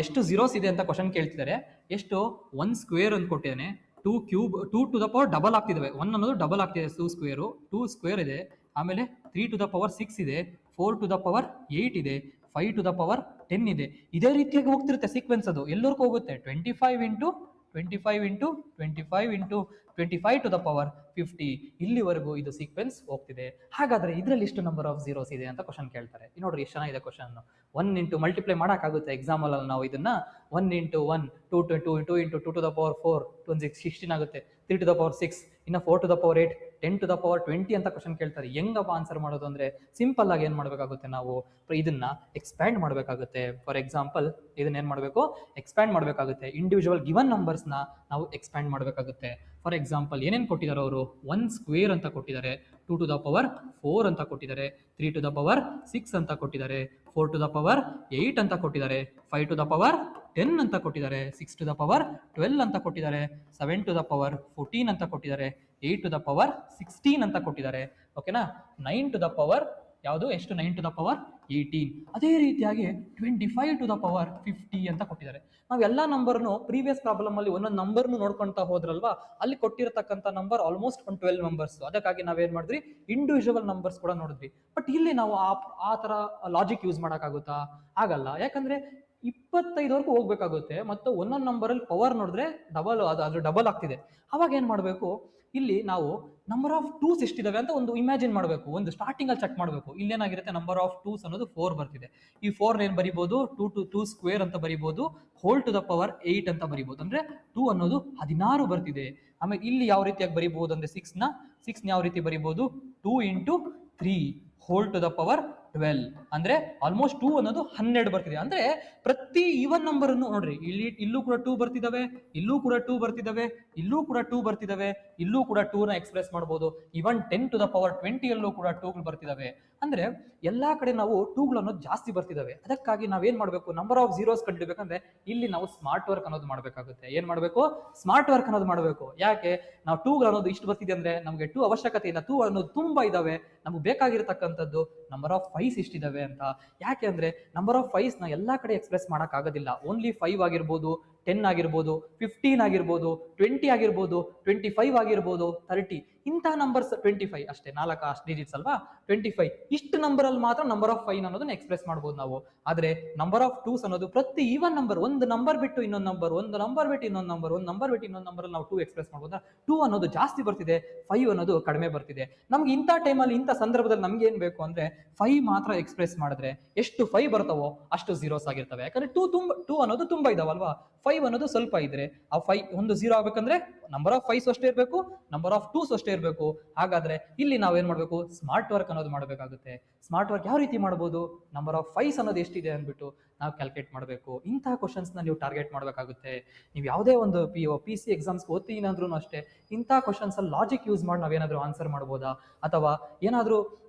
ಎಷ್ಟು zeros ಇದೆ ಅಂತ ಕ್ವಶನ್ ಕೇಳ್ತಿದ್ದಾರೆ. ಎಷ್ಟು? 1 ಸ್ಕ್ವೇರ್ ಅಂತ ಕೊಟ್ಟಿದ್ದಾನೆ, 2 cube, 2 to the power double ಆಗ್ತಿದ್ದಾವೆ. 1 ಅನ್ನೋದು ಡಬಲ್ ಆಗ್ತಿದೆ, 2 ಸ್ಕ್ವೇರು, 2 ಸ್ಕ್ವೇರ್ ಇದೆ. ಆಮೇಲೆ 3 ಟು ದ ಪವರ್ 6 ಇದೆ, 4 ಟು ದ ಪವರ್ 8 ಇದೆ, 5 ಟು ದ ಪವರ್ 10 ಇದೆ. ಇದೇ ರೀತಿಯಾಗಿ ಹೋಗ್ತಿರುತ್ತೆ ಸೀಕ್ವೆನ್ಸ್. ಅದು ಎಲ್ಲರಿಗೂ ಹೋಗುತ್ತೆ 25 into 25 into 25 into 25 to the power 50. ಇಲ್ಲಿವರೆಗೂ ಇದು ಸೀಕ್ವೆನ್ಸ್ ಹೋಗ್ತಿದೆ. ಹಾಗಾದ್ರೆ ಇದರಲ್ಲಿ ಎಷ್ಟು ನಂಬರ್ ಆಫ್ ಜೀರೋಸ್ ಇದೆ ಅಂತ ಕ್ವಶನ್ ಕೇಳ್ತಾರೆ. ನೋಡ್ರಿ ಎಷ್ಟು ಚೆನ್ನಾಗಿದೆ ಕ್ವಶನ್. 1 ಇಂಟು ಮಲ್ಟಿಪ್ಲೈ ಮಾಡೋಕ್ಕಾಗುತ್ತೆ ಎಕ್ಸಾಮ್ ಅಲ್ಲಿ ನಾವು ಇದನ್ನ. 1 into 1 2 into 2 to the power 4 16 ಆಗುತ್ತೆ. 3 ಟು ದ ಪವರ್ 6, ಇನ್ನು 4 to the power 8, 10 to the power 20 ಅಂತ ಕ್ವಶನ್ ಕೇಳ್ತಾರೆ. ಹೆಂಗಪ್ಪ ಆನ್ಸರ್ ಮಾಡೋದು ಅಂದ್ರೆ ಸಿಂಪಲ್ ಆಗಿ ಏನ್ ಮಾಡ್ಬೇಕಾಗುತ್ತೆ, ನಾವು ಇದನ್ನ ಎಕ್ಸ್ಪ್ಯಾಂಡ್ ಮಾಡಬೇಕಾಗುತ್ತೆ. ಫಾರ್ ಎಕ್ಸಾಂಪಲ್ ಇದನ್ನ ಏನ್ ಮಾಡಬೇಕು? ಎಕ್ಸ್ಪ್ಯಾಂಡ್ ಮಾಡಬೇಕಾಗುತ್ತೆ. ಇಂಡಿವಿಜುವಲ್ ಗಿವನ್ ನಂಬರ್ಸ್ ನ ನಾವು ಎಕ್ಸ್ಪ್ಯಾಂಡ್ ಮಾಡಬೇಕಾಗುತ್ತೆ. ಫಾರ್ ಎಕ್ಸಾಂಪಲ್ ಏನೇನು ಕೊಟ್ಟಿದ್ದಾರೆ ಅವರು? 1 ಸ್ಕ್ವೇರ್ ಅಂತ ಕೊಟ್ಟಿದ್ದಾರೆ, 2 ಟು ದ ಪವರ್ 4 ಅಂತ ಕೊಟ್ಟಿದ್ದಾರೆ, 3 ಟು ದ ಪವರ್ 6 ಅಂತ ಕೊಟ್ಟಿದ್ದಾರೆ, 4 ಟು ದ ಪವರ್ 8 ಅಂತ ಕೊಟ್ಟಿದ್ದಾರೆ, 5 ಟು ದ ಪವರ್ 10 ಅಂತ ಕೊಟ್ಟಿದ್ದಾರೆ, 6 ಟು ದ ಪವರ್ 12 ಅಂತ ಕೊಟ್ಟಿದ್ದಾರೆ, 7 ಟು ದ ಪವರ್ 14 ಅಂತ ಕೊಟ್ಟಿದ್ದಾರೆ, 8 ಟು ದ ಪವರ್ 16 ಅಂತ ಕೊಟ್ಟಿದ್ದಾರೆ. ಓಕೆನಾ? 9 ಟು ದ ಪವರ್ ಯಾವುದು? ಎಷ್ಟು? 9 ಟು ದ ಪವರ್ 18. ಅದೇ ರೀತಿಯಾಗಿ 25 ಟು ದ ಪವರ್ 50 ಅಂತ ಕೊಟ್ಟಿದ್ದಾರೆ. ನಾವು ಎಲ್ಲ ನಂಬರ್ನು ಪ್ರೀವಿಯಸ್ ಪ್ರಾಬ್ಲಮ್ ಅಲ್ಲಿ ಒಂದೊಂದು ನಂಬರ್ನು ನೋಡ್ಕೊಂತಾ ಹೋದ್ರಲ್ವಾ, ಅಲ್ಲಿ ಕೊಟ್ಟಿರತಕ್ಕಂಥ ನಂಬರ್ ಆಲ್ಮೋಸ್ಟ್ ಒಂದು 12 ನಂಬರ್ಸ್. ಅದಕ್ಕಾಗಿ ನಾವೇನ್ ಮಾಡಿದ್ರಿ, ಇಂಡಿವಿಜುವಲ್ ನಂಬರ್ಸ್ ಕೂಡ ನೋಡಿದ್ವಿ. ಬಟ್ ಇಲ್ಲಿ ನಾವು ಆ ತರ ಲಾಜಿಕ್ ಯೂಸ್ ಮಾಡೋಕ್ಕಾಗುತ್ತಾ? ಆಗಲ್ಲ. ಯಾಕಂದ್ರೆ 25ವರೆಗೂ ಹೋಗ್ಬೇಕಾಗುತ್ತೆ. ಮತ್ತು ಒಂದೊಂದು ನಂಬರ್ ಅಲ್ಲಿ ಪವರ್ ನೋಡಿದ್ರೆ ಡಬಲ್, ಅದು ಡಬಲ್ ಆಗ್ತಿದೆ. ಅವಾಗ ಏನ್ ಮಾಡಬೇಕು, ಇಲ್ಲಿ ನಾವು ನಂಬರ್ ಆಫ್ ಟೂಸ್ ಎಷ್ಟಿದಾವೆ ಅಂತ ಒಂದು ಇಮ್ಯಾಜಿನ್ ಮಾಡಬೇಕು, ಒಂದು ಸ್ಟಾರ್ಟಿಂಗ್ ಅಲ್ಲಿ ಚೆಕ್ ಮಾಡಬೇಕು. ಇಲ್ಲೇನಾಗಿರುತ್ತೆ, ನಂಬರ್ ಆಫ್ ಟೂಸ್ ಅನ್ನೋದು 4 ಬರ್ತಿದೆ. ಈ 4 ಏನ್ ಬರಿಬಹುದು, 2 ಸ್ಕ್ವೇರ್ ಅಂತ ಬರಿಬಹುದು, ಹೋಲ್ ಟು ದ ಪವರ್ 8 ಅಂತ ಬರಿಬಹುದು. ಅಂದ್ರೆ 2 ಅನ್ನೋದು 16 ಬರ್ತಿದೆ. ಆಮೇಲೆ ಇಲ್ಲಿ ಯಾವ ರೀತಿಯಾಗಿ ಬರಿಬಹುದು ಅಂದ್ರೆ 6 ಯಾವ ರೀತಿ ಬರಿಬಹುದು, 2 into 3 whole to the power 12. ಅಂದ್ರೆ ಆಲ್ಮೋಸ್ಟ್ 2 ಅನ್ನೋದು 12 ಬರ್ತಿದೆ. ಅಂದ್ರೆ ಪ್ರತಿ ಈವನ್ ನಂಬರ್ ಅನ್ನು ನೋಡ್ರಿ, ಇಲ್ಲೂ ಕೂಡ 2 ಬರ್ತಿದಾವೆ, ಇಲ್ಲೂ ಕೂಡ 2 ಬರ್ತಿದಾವೆ, ಇಲ್ಲೂ ಕೂಡ 2 ಬರ್ತಿದಾವೆ, ಇಲ್ಲೂ ಕೂಡ 2 ನ ಎಕ್ಸ್ಪ್ರೆಸ್ ಮಾಡಬಹುದು. ಈವನ್ 10 ಟು ದ ಪವರ್ 20 ಅಲ್ಲೂ ಕೂಡ 2 ಬರ್ತಿದಾವೆ. ಅಂದ್ರೆ ಎಲ್ಲಾ ಕಡೆ ನಾವು 2 ಅನ್ನೋದು ಜಾಸ್ತಿ ಬರ್ತಿದಾವೆ. ಅದಕ್ಕಾಗಿ ನಾವೇನ್ ಮಾಡ್ಬೇಕು, ನಂಬರ್ ಆಫ್ ಜೀರೋಸ್ ಕಂಡುಹಿಡಿಬೇಕಂದ್ರೆ ಇಲ್ಲಿ ನಾವು ಸ್ಮಾರ್ಟ್ ವರ್ಕ್ ಅನ್ನೋದು ಮಾಡ್ಬೇಕಾಗುತ್ತೆ. ಏನ್ ಮಾಡ್ಬೇಕು, ಸ್ಮಾರ್ಟ್ ವರ್ಕ್ ಅನ್ನೋದು ಮಾಡಬೇಕು. ಯಾಕೆ, ನಾವು 2 ಅನ್ನೋದು ಇಷ್ಟು ಬರ್ತಿದೆ ಅಂದ್ರೆ ನಮಗೆ 2 ಅವಶ್ಯಕತೆ ಇಲ್ಲ, 2 ಅನ್ನೋದು ತುಂಬಾ ಇದಾವೆ. ನಮ್ಗೆ ಬೇಕಾಗಿರ್ತಕ್ಕಂಥದ್ದು ನಂಬರ್ ಆಫ್ 5 ಎಷ್ಟಿದಾವೆ ಅಂತ. ಯಾಕೆ ಅಂದ್ರೆ ನಂಬರ್ ಆಫ್ 5 ನ ಎಲ್ಲಾ ಕಡೆ ಎಕ್ಸ್ಪ್ರೆಸ್ ಮಾಡಕ್ ಆಗೋದಿಲ್ಲ. ಓನ್ಲಿ 5 ಆಗಿರ್ಬೋದು, 10 ಆಗಿರ್ಬೋದು, 15 ಆಗಿರ್ಬೋದು, 20 ಆಗಿರ್ಬೋದು, 25 ಆಗಿರ್ಬೋದು, 30 ಇಂತಹ ನಂಬರ್ಸ್, 25 ಅಷ್ಟೇ, 4 ಡಿಜಿಟ್ಸ್ ಅಲ್ವಾ, 25 ಇಷ್ಟು ನಂಬರ್ ಅಲ್ಲಿ ಮಾತ್ರ ನಂಬರ್ ಆಫ್ 5 ಅನ್ನೋದನ್ನ ಎಕ್ಸ್ಪ್ರೆಸ್ ಮಾಡಬಹುದು ನಾವು. ಆದ್ರೆ ನಂಬರ್ ಆಫ್ ಟೂಸ್ ಅನ್ನೋದು ಪ್ರತಿ ಈವನ್ ನಂಬರ್, ಒಂದು ನಂಬರ್ ಬಿಟ್ಟು ಇನ್ನೊಂದು ನಂಬರ್, ಒಂದು ನಂಬರ್ ಬಿಟ್ಟು ಇನ್ನೊಂದು ನಂಬರ್, ಒಂದು ನಂಬರ್ ಬಿಟ್ಟು ಇನ್ನೊಂದು ನಂಬರ್ ನಾವು 2 ಎಕ್ಸ್ಪ್ರೆಸ್ ಮಾಡಬಹುದು. 2 ಅನ್ನೋದು ಜಾಸ್ತಿ ಬರ್ತಿದೆ, 5 ಅನ್ನೋದು ಕಡಿಮೆ ಬರ್ತಿದೆ. ನಮ್ಗೆ ಇಂಥ ಟೈಮಲ್ಲಿ, ಇಂಥ ಸಂದರ್ಭದಲ್ಲಿ ನಮ್ಗೆ ಏನ್ ಬೇಕು ಅಂದ್ರೆ 5 ಮಾತ್ರ ಎಕ್ಸ್ಪ್ರೆಸ್ ಮಾಡಿದ್ರೆ ಎಷ್ಟು 5 ಬರ್ತಾವೋ ಅಷ್ಟು ಜೀರೋಸ್ ಆಗಿರ್ತವೆ. ಯಾಕಂದ್ರೆ 2 ಅನ್ನೋದು ತುಂಬಾ ಇದಾವಲ್ವಾ, 5 ಅನ್ನೋದು ಸ್ವಲ್ಪ ಇದ್ರೆ ಆ 5 ಒಂದು 0 ಆಗ್ಬೇಕಂದ್ರೆ ನಂಬರ್ ಆಫ್ 5 ಅಷ್ಟೇ ಇರಬೇಕು, ನಂಬರ್ ಆಫ್ 2 ಅಷ್ಟೇ ಇರಬೇಕು. ಹಾಗಾದ್ರೆ ಇಲ್ಲಿ ನಾವೇನ್ ಮಾಡ್ಬೇಕು, ಸ್ಮಾರ್ಟ್ ವರ್ಕ್ ಅನ್ನೋದು ಮಾಡಬೇಕಾಗುತ್ತೆ. ಸ್ಮಾರ್ಟ್ ವರ್ಕ್ ಯಾವ ರೀತಿ ಮಾಡಬಹುದು, ನಂಬರ್ ಆಫ್ 5 ಅನ್ನೋದು ಎಷ್ಟಿದೆ ಅಂದ್ಬಿಟ್ಟು ನಾವು ಕ್ಯಾಲ್ಕುಲೇಟ್ ಮಾಡಬೇಕು. ಇಂತಹ ಕ್ವಶನ್ಸ್ ನ ನೀವು ಟಾರ್ಗೆಟ್ ಮಾಡಬೇಕಾಗುತ್ತೆ. ನೀವು ಯಾವುದೇ ಒಂದು PC ಎಕ್ಸಾಮ್ಸ್ ಓದ್ತೀನಿ ಅಂದ್ರೂ ಅಷ್ಟೇ, ಇಂತಹ ಕ್ವಶನ್ಸ್ ಅಲ್ಲಿ ಲಾಜಿಕ್ ಯೂಸ್ ಮಾಡಿ ನಾವೇನಾದ್ರೂ ಆನ್ಸರ್ ಮಾಡ್ಬೋದಾ, ಅಥವಾ ಏನಾದ್ರೂ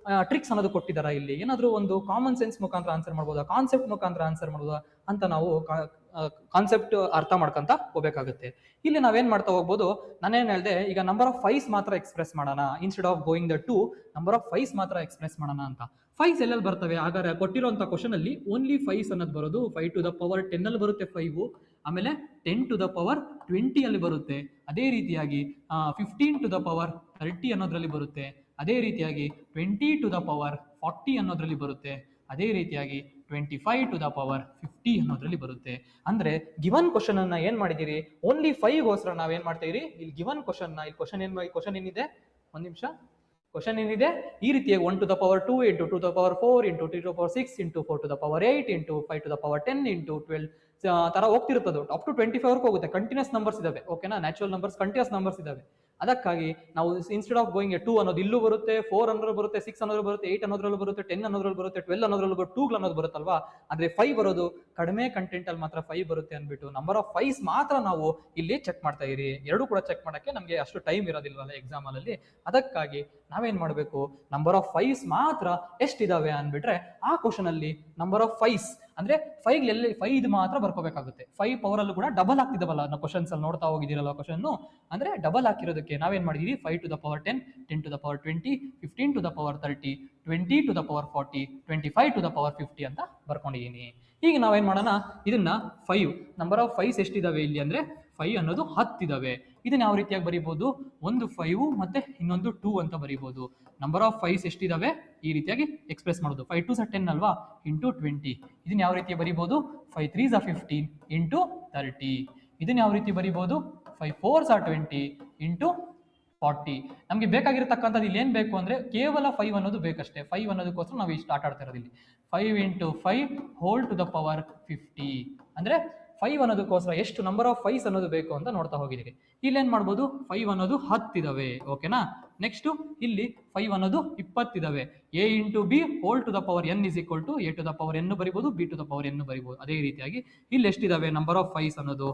ಟ್ರಿಕ್ಸ್ ಅನ್ನೋದು ಕೊಟ್ಟಿದಾರಾ, ಇಲ್ಲಿ ಏನಾದ್ರೂ ಒಂದು ಕಾಮನ್ ಸೆನ್ಸ್ ಮುಖಾಂತರ ಆನ್ಸರ್ ಮಾಡ್ಬೋದಾ, ಕಾನ್ಸೆಪ್ಟ್ ಮುಖಾಂತರ ಆನ್ಸರ್ ಮಾಡ್ಬೋದಾ ಅಂತ ನಾವು ಕಾನ್ಸೆಪ್ಟ್ ಅರ್ಥ ಮಾಡ್ಕೊಂತ ಹೋಗ್ಬೇಕಾಗುತ್ತೆ. ಇಲ್ಲಿ ನಾವೇನ್ ಮಾಡ್ತಾ ಹೋಗ್ಬೋದು, ನಾನೇನ್ ಹೇಳ್ದೆ, ಈಗ ನಂಬರ್ ಆಫ್ 5 ಮಾತ್ರ ಎಕ್ಸ್ಪ್ರೆಸ್ ಮಾಡೋಣ, instead of going the 2 number of 5 ಮಾತ್ರ ಎಕ್ಸ್ಪ್ರೆಸ್ ಮಾಡೋಣ ಅಂತ. 5 ಎಲ್ಲೆಲ್ಲಿ ಬರ್ತವೆ, ಹಾಗಾದ್ರೆ ಕೊಟ್ಟಿರುವಂತ ಕ್ವಶನ್ ಅಲ್ಲಿ ಓನ್ಲಿ 5 ಅನ್ನೋದು ಬರೋದು 5 ಟು ದ ಪವರ್ 10 ಅಲ್ಲಿ ಬರುತ್ತೆ 5, ಆಮೇಲೆ 10 ಟು ದ ಪವರ್ 20 ಅಲ್ಲಿ ಬರುತ್ತೆ, ಅದೇ ರೀತಿಯಾಗಿ 15 ಟು ದ ಪವರ್ 30 ಅನ್ನೋದ್ರಲ್ಲಿ ಬರುತ್ತೆ, ಅದೇ ರೀತಿಯಾಗಿ 20 ಟು ದ ಪವರ್ 40 ಅನ್ನೋದ್ರಲ್ಲಿ ಬರುತ್ತೆ, ಅದೇ ರೀತಿಯಾಗಿ 25 ಟು ದ ಪವರ್ 50 ಅನ್ನೋದ್ರಲ್ಲಿ ಬರುತ್ತೆ. ಅಂದ್ರೆ ಗಿವನ್ ಕ್ವಶನ್ ಅನ್ನ ಏನ್ ಮಾಡಿದಿರಿ, ಓನ್ಲಿ 5 ಗೋಸ್ಕರ ನಾವೇನ್ ಮಾಡ್ತೀವಿ, ಇಲ್ಲಿ ಗಿವನ್ ಕ್ವಶನ್ ನ, ಇಲ್ಲಿ ಕ್ವಶನ್ ಏನಿದೆ, ಒಂದ್ ನಿಮಿಷ, ಕ್ವಶನ್ ಏನಿದೆ ಈ ರೀತಿಯಾಗಿ 1 to the power 2 into 2 to the power 4 into 2 to the power 6 into 4 to the power 8 into 5 to the power 10 into 12 ತರ ಹೋಗ್ತಿರ್ತದೆ. ಅಪ್ ಟು 25 ವರೆಗೂ ಹೋಗುತ್ತೆ. ಕಂಟಿನ್ಯೂಸ್ ನಂಬರ್ಸ್ ಇದಾವೆ, ಓಕೆನಾ, ನ್ಯಾಚುರಲ್ ನಂಬರ್ಸ್, ಕಂಟಿನ್ಯೂಸ್ ನಂಬರ್ಸ್ ಇದಾವೆ. ಅದಕ್ಕಾಗಿ ನಾವು ಇನ್ಸ್ಟೆಡ್ ಆಫ್ ಗೋಯಿಂಗ್ 2 ಅನ್ನೋದು ಇಲ್ಲೂ ಬರುತ್ತೆ, 4 ಅನ್ನೋದ್ರಲ್ಲಿ ಬರುತ್ತೆ, 6 ಅನ್ನೋದ್ರಲ್ಲಿ ಬರುತ್ತೆ, 8 ಅನ್ನೋದ್ರಲ್ಲಿ ಬರುತ್ತೆ, 10 ಅನ್ನೋದ್ರಲ್ಲಿ ಬರುತ್ತೆ, 12 ಅನ್ನೋದ್ರಲ್ಲಿ ಬರುತ್ತೆ, 2 ಅನ್ನೋದು ಬರುತ್ತಲ್ವಾ. ಆದ್ರೆ 5 ಬರೋದು ಕಡಿಮೆ ಕಂಟೆಂಟ್ ಅಲ್ಲಿ ಮಾತ್ರ 5 ಬರುತ್ತೆ ಅಂದ್ಬಿಟ್ಟು ನಂಬರ್ ಆಫ್ 5 ಮಾತ್ರ ನಾವು ಇಲ್ಲಿ ಚೆಕ್ ಮಾಡ್ತಾ ಇರಿ. ಎರಡು ಕೂಡ ಚೆಕ್ ಮಾಡಕ್ಕೆ ನಮಗೆ ಅಷ್ಟು ಟೈಮ್ ಇರೋದಿಲ್ವಲ್ಲ ಎಕ್ಸಾಮ್ ಅಲ್ಲಿ. ಅದಕ್ಕಾಗಿ ನಾವೇನ್ ಮಾಡಬೇಕು, ನಂಬರ್ ಆಫ್ 5 ಮಾತ್ರ ಎಷ್ಟಿದಾವೆ ಅಂದ್ಬಿಟ್ರೆ ಆ ಕ್ವಶನ್ ಅಲ್ಲಿ ನಂಬರ್ ಆಫ್ 5 ಅಂದ್ರೆ 5 ಎಲ್ಲಿ 5 ಮಾತ್ರ ಬರ್ಕೋಬೇಕಾಗುತ್ತೆ. 5 ಪವರ್ ಅಲ್ಲೂ ಕೂಡ ಡಬಲ್ ಆಗ್ತಿದವಲ್ಲ ನಾವು ಕ್ವಶನ್ಸ್ ಅಲ್ಲಿ ನೋಡ್ತಾ ಹೋಗಿದ್ದೀರಲ್ಲ ಕ್ವಶನ್, ಅಂದ್ರೆ ಡಬಲ್ ಹಾಕಿರೋದಕ್ಕೆ ನಾವೇನ್ ಮಾಡಿದೀವಿ, 5 to the power 10, 10 to the power 20, 15 to the power 30, 20 to the power 40, 25 to the power 50 ಅಂತ ಬರ್ಕೊಂಡಿದ್ದೀನಿ. ಈಗ ನಾವೇನ್ ಮಾಡೋಣ, ಇದನ್ನ 5 ನಂಬರ್ ಆಫ್ 5 ಎಷ್ಟಿದಾವೆ ಇಲ್ಲಿ ಅಂದ್ರೆ 5 ಅನ್ನೋದು 10 ಇದಾವೆ. ಇದನ್ನ ಯಾವ ರೀತಿಯಾಗಿ ಬರೀಬಹುದು, ಒಂದು 5 ಮತ್ತೆ ಇನ್ನೊಂದು 2 ಅಂತ ಬರೀಬಹುದು. ನಂಬರ್ ಆಫ್ 5 ಎಷ್ಟಿದಾವೆ ಈ ರೀತಿಯಾಗಿ ಎಕ್ಸ್ಪ್ರೆಸ್ ಮಾಡೋದು, 5 2s are 10 ಅಲ್ವಾ, ಇಂಟು 20. ಇದನ್ನ ಯಾವ ರೀತಿ ಬರೀಬಹುದು, 5 3s are 15 ಇಂಟು 30. ಇದನ್ನ ಯಾವ ರೀತಿ ಬರೀಬಹುದು, 5 4s are 20 ಇಂಟು 40. ನಮ್ಗೆ ಬೇಕಾಗಿರತಕ್ಕಂಥದ್ದು ಇಲ್ಲಿ ಏನ್ ಬೇಕು ಅಂದ್ರೆ ಕೇವಲ 5 ಅನ್ನೋದು ಬೇಕಷ್ಟೇ. 5 ಅನ್ನೋದಕ್ಕೋಸ್ಕರ ನಾವು ಇಷ್ಟು ಆಟ ಆಡ್ತಾ ಇರೋದು ಇಲ್ಲಿ. 5 into 5 whole to the power 50 ಅಂದ್ರೆ 5 ಅನ್ನೋದಕ್ಕೋಸ್ಕರ ಎಷ್ಟು ನಂಬರ್ ಆಫ್ 5 ಅನ್ನೋದು ಬೇಕು ಅಂತ ನೋಡ್ತಾ ಹೋಗಿದ್ದೀರಿ. ಇಲ್ಲಿ ಏನ್ ಮಾಡ್ಬೋದು, 5 ಅನ್ನೋದು 10 ಇದಾವೆ, ಓಕೆನಾ. ನೆಕ್ಸ್ಟ್ ಇಲ್ಲಿ 5 ಅನ್ನೋದು 20 ಇದಾವೆ. a into b whole to the power n is equal to a to the power n ಬರಿಬಹುದು, b to the power n ಬರಿಬಹುದು. ಅದೇ ರೀತಿಯಾಗಿ ಇಲ್ಲಿ ಎಷ್ಟಿದಾವೆ ನಂಬರ್ ಆಫ್ 5 ಅನ್ನೋದು,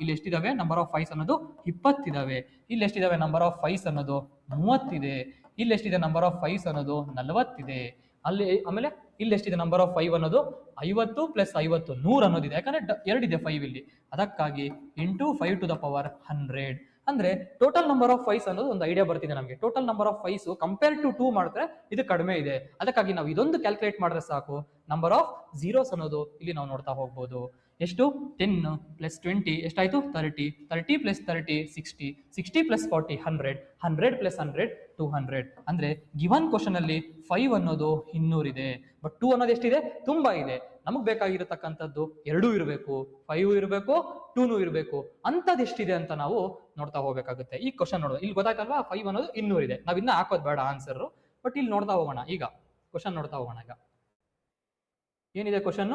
ಇಲ್ಲಿ ಎಷ್ಟಿದಾವೆ ನಂಬರ್ ಆಫ್ 5 ಅನ್ನೋದು 20 ಇದಾವೆ. ಇಲ್ಲಿ ಎಷ್ಟಿದಾವೆ ನಂಬರ್ ಆಫ್ 5 ಅನ್ನೋದು 30 ಇದೆ. ಇಲ್ಲಿ ಎಷ್ಟಿದೆ ನಂಬರ್ ಆಫ್ 5 ಅನ್ನೋದು 40 ಇದೆ. ಅಲ್ಲಿ ಆಮೇಲೆ ಇಲ್ಲಿ ಎಷ್ಟಿದೆ ನಂಬರ್ ಆಫ್ 5 ಅನ್ನೋದು 50 ಪ್ಲಸ್ 50 100 ಅನ್ನೋದಿದೆ. ಯಾಕಂದ್ರೆ 2 ಇದೆ 5 ಇಲ್ಲಿ, ಅದಕ್ಕಾಗಿ ಇಂಟು 5 ಟು ದ ಪವರ್ 100. ಅಂದ್ರೆ ಟೋಟಲ್ ನಂಬರ್ ಆಫ್ 5 ಅನ್ನೋದು ಒಂದು ಐಡಿಯಾ ಬರ್ತಿದೆ ನಮಗೆ. Total number of 5 compare to 2 ಮಾಡಿದ್ರೆ ಇದು ಕಡಿಮೆ ಇದೆ. ಅದಕ್ಕಾಗಿ ನಾವು ಇದೊಂದು ಕ್ಯಾಲ್ಕುಲೇಟ್ ಮಾಡಿದ್ರೆ ಸಾಕು, ನಂಬರ್ ಆಫ್ ಜೀರೋಸ್ ಅನ್ನೋದು ಇಲ್ಲಿ ನಾವು ನೋಡ್ತಾ ಹೋಗ್ಬೋದು. ಎಷ್ಟು, 10 ಪ್ಲಸ್ 20 ಎಷ್ಟಾಯ್ತು, 30, 30 ಪ್ಲಸ್ 30 60, 60 ಪ್ಲಸ್ 40 100, 100 ಪ್ಲಸ್ 100 200. ಅಂದ್ರೆ ಗಿವನ್ ಕ್ವಶನ್ ಅಲ್ಲಿ 5 ಅನ್ನೋದು 200 ಇದೆ, ಬಟ್ 2 ಅನ್ನೋದು ಎಷ್ಟಿದೆ, ತುಂಬಾ ಇದೆ. ನಮಗ್ ಬೇಕಾಗಿರತಕ್ಕಂಥದ್ದು 2 ಇರಬೇಕು, 5 ಇರಬೇಕು, 2 ಇರಬೇಕು. ಅಂತದ್ ಎಷ್ಟಿದೆ ಅಂತ ನಾವು ನೋಡ್ತಾ ಹೋಗ್ಬೇಕಾಗುತ್ತೆ. ಈ ಕ್ವಶನ್ ನೋಡೋದು ಇಲ್ಲಿ ಗೊತ್ತಾಯ್ತಲ್ವಾ, 5 ಅನ್ನೋದು 200 ಇದೆ. ನಾವ್ ಇನ್ನ ಹಾಕೋದ್ ಬೇಡ ಆನ್ಸರ್, ಬಟ್ ಇಲ್ಲಿ ನೋಡ್ತಾ ಹೋಗೋಣ. ಈಗ ಕ್ವಶನ್ ನೋಡ್ತಾ ಹೋಗೋಣ. ಈಗ ಏನಿದೆ question,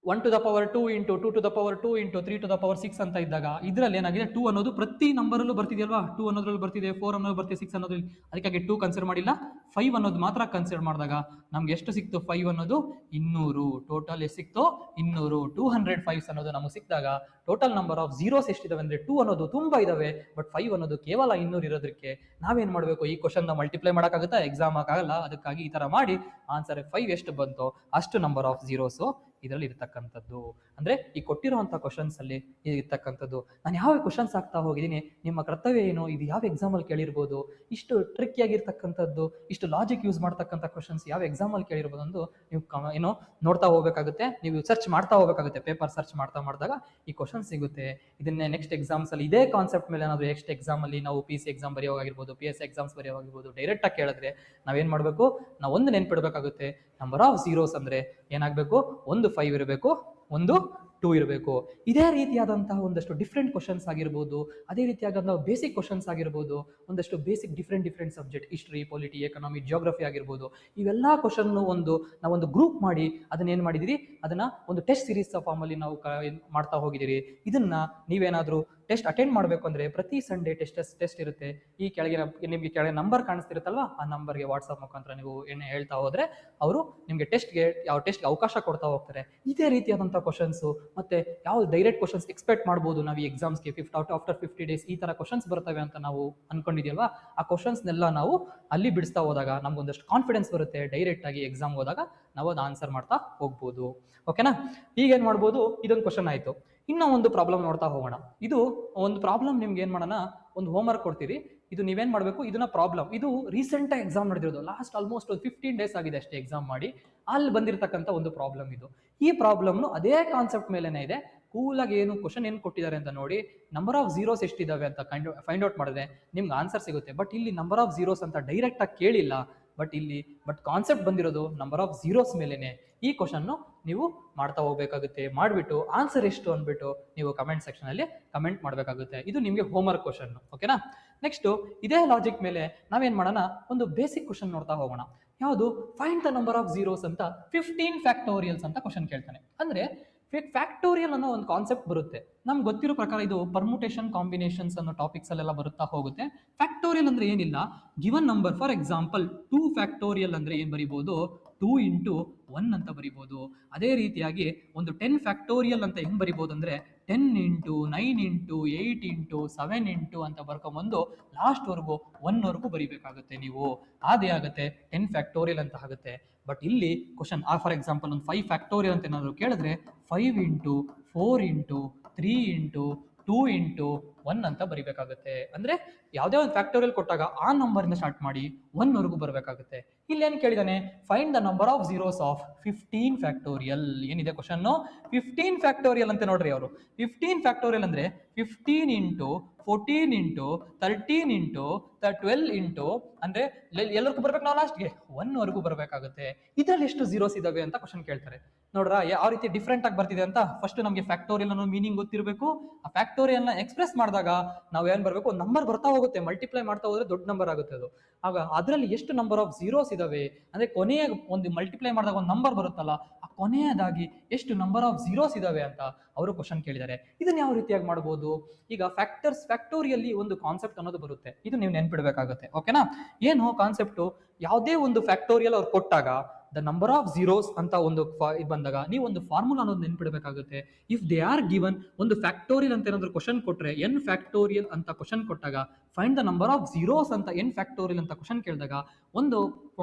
1 to the power 2 into 2 to the power 2 into 3 to the power 6 ಅಂತ ಇದ್ದಾಗ ಇದರಲ್ಲಿ ಏನಾಗಿದೆ, 2 ಅನ್ನೋದು ಪ್ರತಿ ನಂಬರ್ ಅಲ್ಲೂ ಬರ್ತಿದೆಯಲ್ವಾ, 2 ಅನ್ನೋದ್ರಲ್ಲಿ ಬರ್ತಿದೆ, 4 ಅನ್ನೋದು ಬರ್ತಿದೆ, 6 ಅನ್ನೋದು, ಅದಕ್ಕಾಗಿ 2 ಕನ್ಸಿಡರ್ ಮಾಡಿಲ್ಲ. 5 ಅನ್ನೋದು ಮಾತ್ರ ಕನ್ಸಿಡರ್ ಮಾಡಿದಾಗ ನಮ್ಗೆ ಎಷ್ಟು ಸಿಕ್ತು, 5 ಅನ್ನೋದು 200. ಟೋಟಲ್ ಎಷ್ಟು ಸಿಕ್ತು, 200. 205 ಅನ್ನೋದು ನಮಗೆ ಸಿಕ್ಕಿದಾಗ ಟೋಟಲ್ ನಂಬರ್ ಆಫ್ ಜೀರೋಸ್ ಎಷ್ಟಿದಾವೆ ಅಂದ್ರೆ 2 ಅನ್ನೋದು ತುಂಬಾ ಇದಾವೆ, ಬಟ್ 5 ಅನ್ನೋದು ಕೇವಲ 200 ಇರೋದಕ್ಕೆ ನಾವೇನ್ ಮಾಡ್ಬೇಕು, ಈ ಕ್ವಶನ್ ಮಲ್ಟಿಪ್ಲೈ ಮಾಡಕ್ಕಾಗುತ್ತಾ, ಎಕ್ಸಾಮ್ ಆಗಲ್ಲ. ಅದಕ್ಕಾಗಿ ಈ ತರ ಮಾಡಿ ಆನ್ಸರ್ 5 ಎಷ್ಟು ಬಂತೋ ಅಷ್ಟು ನಂಬರ್ ಆಫ್ ಜೀರೋಸ್ ಇದರಲ್ಲಿ ಇರ್ತಕ್ಕಂಥದ್ದು. ಅಂದ್ರೆ ಈ ಕೊಟ್ಟಿರುವಂತ ಕ್ವಶನ್ಸ್ ಅಲ್ಲಿ ಇರ್ತಕ್ಕಂಥದ್ದು. ನಾನು ಯಾವ ಕ್ವಶನ್ಸ್ ಆಗ್ತಾ ಹೋಗಿದ್ದೀನಿ, ನಿಮ್ಮ ಕರ್ತವ್ಯ ಏನು, ಇದು ಯಾವ ಎಕ್ಸಾಮ್ ಅಲ್ಲಿ ಕೇಳಿರ್ಬೋದು, ಇಷ್ಟು ಟ್ರಿಕ್ಕಿ ಆಗಿರ್ತಕ್ಕಂಥದ್ದು, ಇಷ್ಟು ಲಾಜಿಕ್ ಯೂಸ್ ಮಾಡ್ತಕ್ಕಂಥ ಕ್ವಶನ್ಸ್ ಯಾವ ಎಕ್ಸಾಮ್ ಅಲ್ಲಿ ಕೇಳಿರ್ಬೋದು ಅಂತ ನೀವು ಏನೋ ನೋಡ್ತಾ ಹೋಗ್ಬೇಕಾಗುತ್ತೆ. ನೀವು ಸರ್ಚ್ ಮಾಡ್ತಾ ಹೋಗ್ಬೇಕಾಗುತ್ತೆ, ಪೇಪರ್ ಸರ್ಚ್ ಮಾಡ್ತಾ ಮಾಡಿದಾಗ ಈ ಕ್ವಶನ್ ಸಿಗುತ್ತೆ. ಇದನ್ನೇ ನೆಕ್ಸ್ಟ್ ಎಕ್ಸಾಮ್ಸ್ ಅಲ್ಲಿ ಇದೇ ಕಾನ್ಸೆಪ್ಟ್ ಮೇಲೆ ಏನಾದ್ರು ನೆಕ್ಸ್ಟ್ ಎಕ್ಸಾಮ್ ಅಲ್ಲಿ ನಾವು PC ಎಕ್ಸಾಮ್ ಬರೆಯೋವಾಗಿರ್ಬೋದು, PS ಎಕ್ಸಾಮ್ಸ್ ಬರೆಯೋವಾಗಿರ್ಬೋದು, ಡೈರೆಕ್ಟ್ ಆಗಿ ಕೇಳಿದ್ರೆ ನಾವೇನ್ ಮಾಡ್ಬೇಕು, ನಾವು ಒಂದು ನೆನ್ಪಿಡ್ಬೇಕಾಗುತ್ತೆ, ನಂಬರ್ ಆಫ್ ಜೀರೋಸ್ ಅಂದ್ರೆ ಏನಾಗಬೇಕು, ಒಂದು 5 ಇರಬೇಕು, ಒಂದು 2 ಇರಬೇಕು. ಇದೇ ರೀತಿಯಾದಂತಹ ಒಂದಷ್ಟು ಡಿಫ್ರೆಂಟ್ ಕ್ವಶನ್ಸ್ ಆಗಿರ್ಬೋದು, ಅದೇ ರೀತಿಯಾದಂತಹ ಬೇಸಿಕ್ ಕ್ವಶನ್ಸ್ ಆಗಿರ್ಬೋದು, ಒಂದಷ್ಟು basic different subject, history, polity, economy, geography ಆಗಿರ್ಬೋದು, ಇವೆಲ್ಲ ಕ್ವಶನ್ ನಾವೊಂದು ಗ್ರೂಪ್ ಮಾಡಿ ಅದನ್ನ ಏನ್ ಮಾಡಿದಿರಿ, ಅದನ್ನ ಒಂದು ಟೆಸ್ಟ್ ಸೀರೀಸ್ ಫಾರ್ಮ್ ಅಲ್ಲಿ ನಾವು ಮಾಡ್ತಾ ಹೋಗಿದ್ದೀರಿ. ಇದನ್ನ ನೀವೇನಾದ್ರೂ ಟೆಸ್ಟ್ ಅಟೆಂಡ್ ಮಾಡಬೇಕು ಅಂದ್ರೆ ಪ್ರತಿ ಸಂಡೇ ಟೆಸ್ಟ್ ಇರುತ್ತೆ. ಈ ನಿಮಗೆ ಕೆಳಗೆ ನಂಬರ್ ಕಾಣಿಸ್ತಿರುತ್ತಲ್ವಾ, ಆ ನಂಬರ್ಗೆ ವಾಟ್ಸ್ಆಪ್ ಮುಖಾಂತರ ನೀವು ಏನು ಹೇಳ್ತಾ ಹೋದ್ರೆ ಅವರು ನಿಮಗೆ ಟೆಸ್ಟ್ಗೆ ಅವಕಾಶ ಕೊಡ್ತಾ ಹೋಗ್ತಾರೆ. ಇದೇ ರೀತಿಯಾದಂತಹ ಕ್ವಶನ್ಸ್ ಮತ್ತೆ ಯಾವ ಡೈರೆಕ್ಟ್ ಕ್ವಶನ್ಸ್ ಎಕ್ಸ್ಪೆಕ್ಟ್ ಮಾಡ್ಬೋದು ನಾವು ಈ ಎಕ್ಸಾಮ್ಸ್ಗೆ, ಆಫ್ಟರ್ 50 ಡೇಸ್ ಈ ತರ ಕ್ವಶನ್ಸ್ ಬರ್ತವೆ ಅಂತ ನಾವು ಅನ್ಕೊಂಡಿದ್ಯಲ್ವಾ, ಆ ಕ್ವಶನ್ಸ್ನೆಲ್ಲ ನಾವು ಅಲ್ಲಿ ಬಿಡಿಸ್ತಾ ಹೋದಾಗ ನಮ್ಗೊಂದಷ್ಟು ಕಾನ್ಫಿಡೆನ್ಸ್ ಬರುತ್ತೆ. ಡೈರೆಕ್ಟ್ ಆಗಿ ಎಕ್ಸಾಮ್ ಹೋದಾಗ ನಾವು ಅದು ಆನ್ಸರ್ ಮಾಡ್ತಾ ಹೋಗ್ಬೋದು. ಓಕೆನಾ, ಈಗ ಏನ್ ಮಾಡ್ಬೋದು, ಇದೊಂದು ಕ್ವಶನ್ ಆಯ್ತು. ಇನ್ನೂ ಒಂದು ಪ್ರಾಬ್ಲಮ್ ನೋಡ್ತಾ ಹೋಗೋಣ. ಇದು ಒಂದು ಪ್ರಾಬ್ಲಮ್ ನಿಮ್ಗೆ ಏನ್ ಮಾಡೋಣ, ಒಂದು ಹೋಮ್ ವರ್ಕ್ ಕೊಡ್ತೀರಿ. ಇದು ನೀವೇನ್ ಮಾಡ್ಬೇಕು, ಇದನ್ನ ಪ್ರಾಬ್ಲಮ್, ಇದು ರೀಸೆಂಟ್ ಆಗಿ ಎಕ್ಸಾಮ್ ನಡೆದಿರೋದು, ಲಾಸ್ಟ್ ಆಲ್ಮೋಸ್ಟ್ ಒಂದು 15 ಡೇಸ್ ಆಗಿದೆ ಅಷ್ಟೇ ಎಕ್ಸಾಮ್ ಮಾಡಿ, ಅಲ್ಲಿ ಬಂದಿರತಕ್ಕಂಥ ಒಂದು ಪ್ರಾಬ್ಲಮ್ ಇದು. ಈ ಪ್ರಾಬ್ಲಮ್ನು ಅದೇ ಕಾನ್ಸೆಪ್ಟ್ ಮೇಲೆನೇ ಇದೆ. ಕೂಲಾಗಿ ಏನು ಕ್ವಶನ್ ಏನು ಕೊಟ್ಟಿದ್ದಾರೆ ಅಂತ ನೋಡಿ, ನಂಬರ್ ಆಫ್ ಜೀರೋಸ್ ಎಷ್ಟಿದಾವೆ ಅಂತ ಫೈಂಡ್ ಔಟ್ ಮಾಡಿದ್ರೆ ನಿಮ್ಗೆ ಆನ್ಸರ್ ಸಿಗುತ್ತೆ. ಬಟ್ ಇಲ್ಲಿ ನಂಬರ್ ಆಫ್ ಜೀರೋಸ್ ಅಂತ ಡೈರೆಕ್ಟ್ ಆಗಿ ಕೇಳಿಲ್ಲ, ಬಟ್ ಕಾನ್ಸೆಪ್ಟ್ ಬಂದಿರೋದು ನಂಬರ್ ಆಫ್ ಜೀರೋಸ್ ಮೇಲೆನೆ. ಈ ಕ್ವಶನ್ ನೀವು ಮಾಡ್ತಾ ಹೋಗ್ಬೇಕಾಗುತ್ತೆ. ಮಾಡ್ಬಿಟ್ಟು ಆನ್ಸರ್ ಎಷ್ಟು ಅಂದ್ಬಿಟ್ಟು ನೀವು ಕಮೆಂಟ್ ಸೆಕ್ಷನ್ ಅಲ್ಲಿ ಕಮೆಂಟ್ ಮಾಡಬೇಕಾಗುತ್ತೆ. ಇದು ನಿಮಗೆ ಹೋಮ್ವರ್ಕ್ ಕ್ವಶನ್. ಓಕೆನಾ, ನೆಕ್ಸ್ಟ್ ಇದೇ ಲಾಜಿಕ್ ಮೇಲೆ ನಾವೇನ್ ಮಾಡೋಣ, ಒಂದು ಬೇಸಿಕ್ ಕ್ವಶನ್ ನೋಡ್ತಾ ಹೋಗೋಣ. ಯಾವುದು, find the number of zeros ಅಂತ 15 ಫ್ಯಾಕ್ಟೋರಿಯಲ್ಸ್ ಅಂತ ಕ್ವಶನ್ ಕೇಳ್ತಾನೆ. ಅಂದ್ರೆ ಫ್ಯಾಕ್ಟೋರಿಯಲ್ ಅನ್ನೋ ಒಂದು ಕಾನ್ಸೆಪ್ಟ್ ಬರುತ್ತೆ. ನಮ್ಗೆ ಗೊತ್ತಿರೋ ಪ್ರಕಾರ ಇದು ಪರ್ಮುಟೇಷನ್ ಕಾಂಬಿನೇಷನ್ಸ್ ಅನ್ನೋ ಟಾಪಿಕ್ಸ್ ಅಲ್ಲೆಲ್ಲ ಬರುತ್ತಾ ಹೋಗುತ್ತೆ. ಫ್ಯಾಕ್ಟೋರಿಯಲ್ ಅಂದ್ರೆ ಏನಿಲ್ಲ, given number, for example 2 factorial ಅಂದ್ರೆ ಏನ್ ಬರೀಬಹುದು, 2 into 1 ಅಂತ ಬರೀಬಹುದು. ಅದೇ ರೀತಿಯಾಗಿ ಒಂದು 10 ಫ್ಯಾಕ್ಟೋರಿಯಲ್ ಅಂತ ಹೆಂಗ್ ಬರೀಬಹುದು ಅಂದ್ರೆ 10 into 9 into 8 into 7 into ಅಂತ ಬರ್ಕೊಂಬಂದು ಲಾಸ್ಟ್ ವರ್ಗು 1 ವರ್ಗು ಬರೀಬೇಕಾಗುತ್ತೆ ನೀವು. ಅದೇ ಆಗುತ್ತೆ 10 ಫ್ಯಾಕ್ಟೋರಿಯಲ್ ಅಂತ ಆಗುತ್ತೆ. ಬಟ್ ಇಲ್ಲಿ ಕ್ವಶನ್ ಫಾರ್ ಎಕ್ಸಾಂಪಲ್ ಒಂದು 5 ಫ್ಯಾಕ್ಟೋರಿಯಲ್ ಅಂತ ಏನಾದ್ರು ಕೇಳಿದ್ರೆ 5 into 4 into 3 into 2 into 1 ಅಂತ ಬರಿಬೇಕಾಗುತ್ತೆ. ಅಂದ್ರೆ ಯಾವುದೇ ಒಂದು ಫ್ಯಾಕ್ಟೋರಿಯಲ್ ಕೊಟ್ಟಾಗ ಆ ನಂಬರ್ ಇಂದ ಸ್ಟಾರ್ಟ್ ಮಾಡಿ 1 ವರೆಗೂ ಬರಬೇಕಾಗುತ್ತೆ. ಇಲ್ಲಿ ಏನ್ ಕೇಳಿದಾನೆ, find the number of zeros of 15 factorial. ಏನಿದೆ ಕ್ವಶನ್, 15 ಫ್ಯಾಕ್ಟೋರಿಯಲ್ ಅಂತ ನೋಡ್ರಿ. ಅವರು 15 ಫ್ಯಾಕ್ಟೋರಿಯಲ್ ಅಂದ್ರೆ 15 into 14 into 13 into 12 into ಅಂದ್ರೆ ಎಲ್ಲರಿಗೂ ಬರ್ಬೇಕು, ನಾವು ಲಾಸ್ಟ್ಗೆ 1 ವರೆಗೂ ಬರಬೇಕಾಗುತ್ತೆ. ಇದ್ರಲ್ಲಿ ಎಷ್ಟು ಜೀರೋಸ್ ಇದಾವೆ ಅಂತ ಕ್ವಶನ್ ಕೇಳ್ತಾರೆ. ನೋಡ್ರ ಯಾವ ರೀತಿ ಡಿಫ್ರೆಂಟ್ ಆಗಿ ಬರ್ತಿದೆ ಅಂತ. ಫಸ್ಟ್ ನಮಗೆ ಫ್ಯಾಕ್ಟೋರಿಯಲ್ ಅನ್ನೋ ಮೀನಿಂಗ್ ಗೊತ್ತಿರಬೇಕು. ಆ ಫ್ಯಾಕ್ಟೋರಿಯಲ್ ನ ಎಕ್ಸ್ಪ್ರೆಸ್ ಮಾಡಿದಾಗ ನಾವು ಏನ್ ಬರ್ಬೇಕು, ನಂಬರ್ ಬರ್ತಾ ಹೋಗುತ್ತೆ, ಮಲ್ಟಿಪ್ಲೈ ಮಾಡ್ತಾ ಹೋದ್ರೆ ದೊಡ್ಡ ನಂಬರ್ ಆಗುತ್ತೆ ಅದು. ಆಗ ಅದರಲ್ಲಿ ಎಷ್ಟು ನಂಬರ್ ಆಫ್ ಜೀರೋಸ್ ಇದಾವೆ ಅಂದ್ರೆ ಕೊನೆಯ ಒಂದು ಮಲ್ಟಿಪ್ಲೈ ಮಾಡಿದಾಗ ಒಂದು ನಂಬರ್ ಬರುತ್ತಲ್ಲ, ಆ ಕೊನೆಯದಾಗಿ ಎಷ್ಟು ನಂಬರ್ ಆಫ್ ಜೀರೋಸ್ ಇದಾವೆ ಅಂತ ಅವರು ಕ್ವಶನ್ ಕೇಳಿದ್ದಾರೆ. ಇದನ್ನ ಯಾವ ರೀತಿಯಾಗಿ ಮಾಡಬಹುದು, ಈಗ ಫ್ಯಾಕ್ಟೋರಿಯಲ್ಲಿ ಒಂದು ಕಾನ್ಸೆಪ್ಟ್ ಅನ್ನೋದು ಬರುತ್ತೆ, ಇದು ನೀವು ನೆನ್ಪಿಡ್ಬೇಕಾಗುತ್ತೆ. ಓಕೆನಾ, ಏನು ಕಾನ್ಸೆಪ್ಟು, ಯಾವುದೇ ಒಂದು ಫ್ಯಾಕ್ಟೋರಿಯಲ್ ಅವ್ರು ಕೊಟ್ಟಾಗ ದ ನಂಬರ್ ಆಫ್ ಜೀರೋಸ್ ಅಂತ ಒಂದು ಬಂದಾಗ ನೀವು ಒಂದು ಫಾರ್ಮುಲಾ ಅನ್ನೋದು ನೆನ್ಪಿಡಬೇಕಾಗುತ್ತೆ. ಇಫ್ ದೇ ಆರ್ ಗಿವನ್, ಒಂದು ಫ್ಯಾಕ್ಟೋರಿಯಲ್ ಅಂತ ಏನಾದ್ರು ಕ್ವಶನ್ ಕೊಟ್ರೆ n ಫ್ಯಾಕ್ಟೋರಿಯಲ್ ಅಂತ ಕ್ವಶನ್ ಕೊಟ್ಟಾಗ find the number of zeros ಅಂತ n ಫ್ಯಾಕ್ಟೋರಿಯಲ್ ಅಂತ ಕ್ವಶನ್ ಕೇಳಿದಾಗ ಒಂದು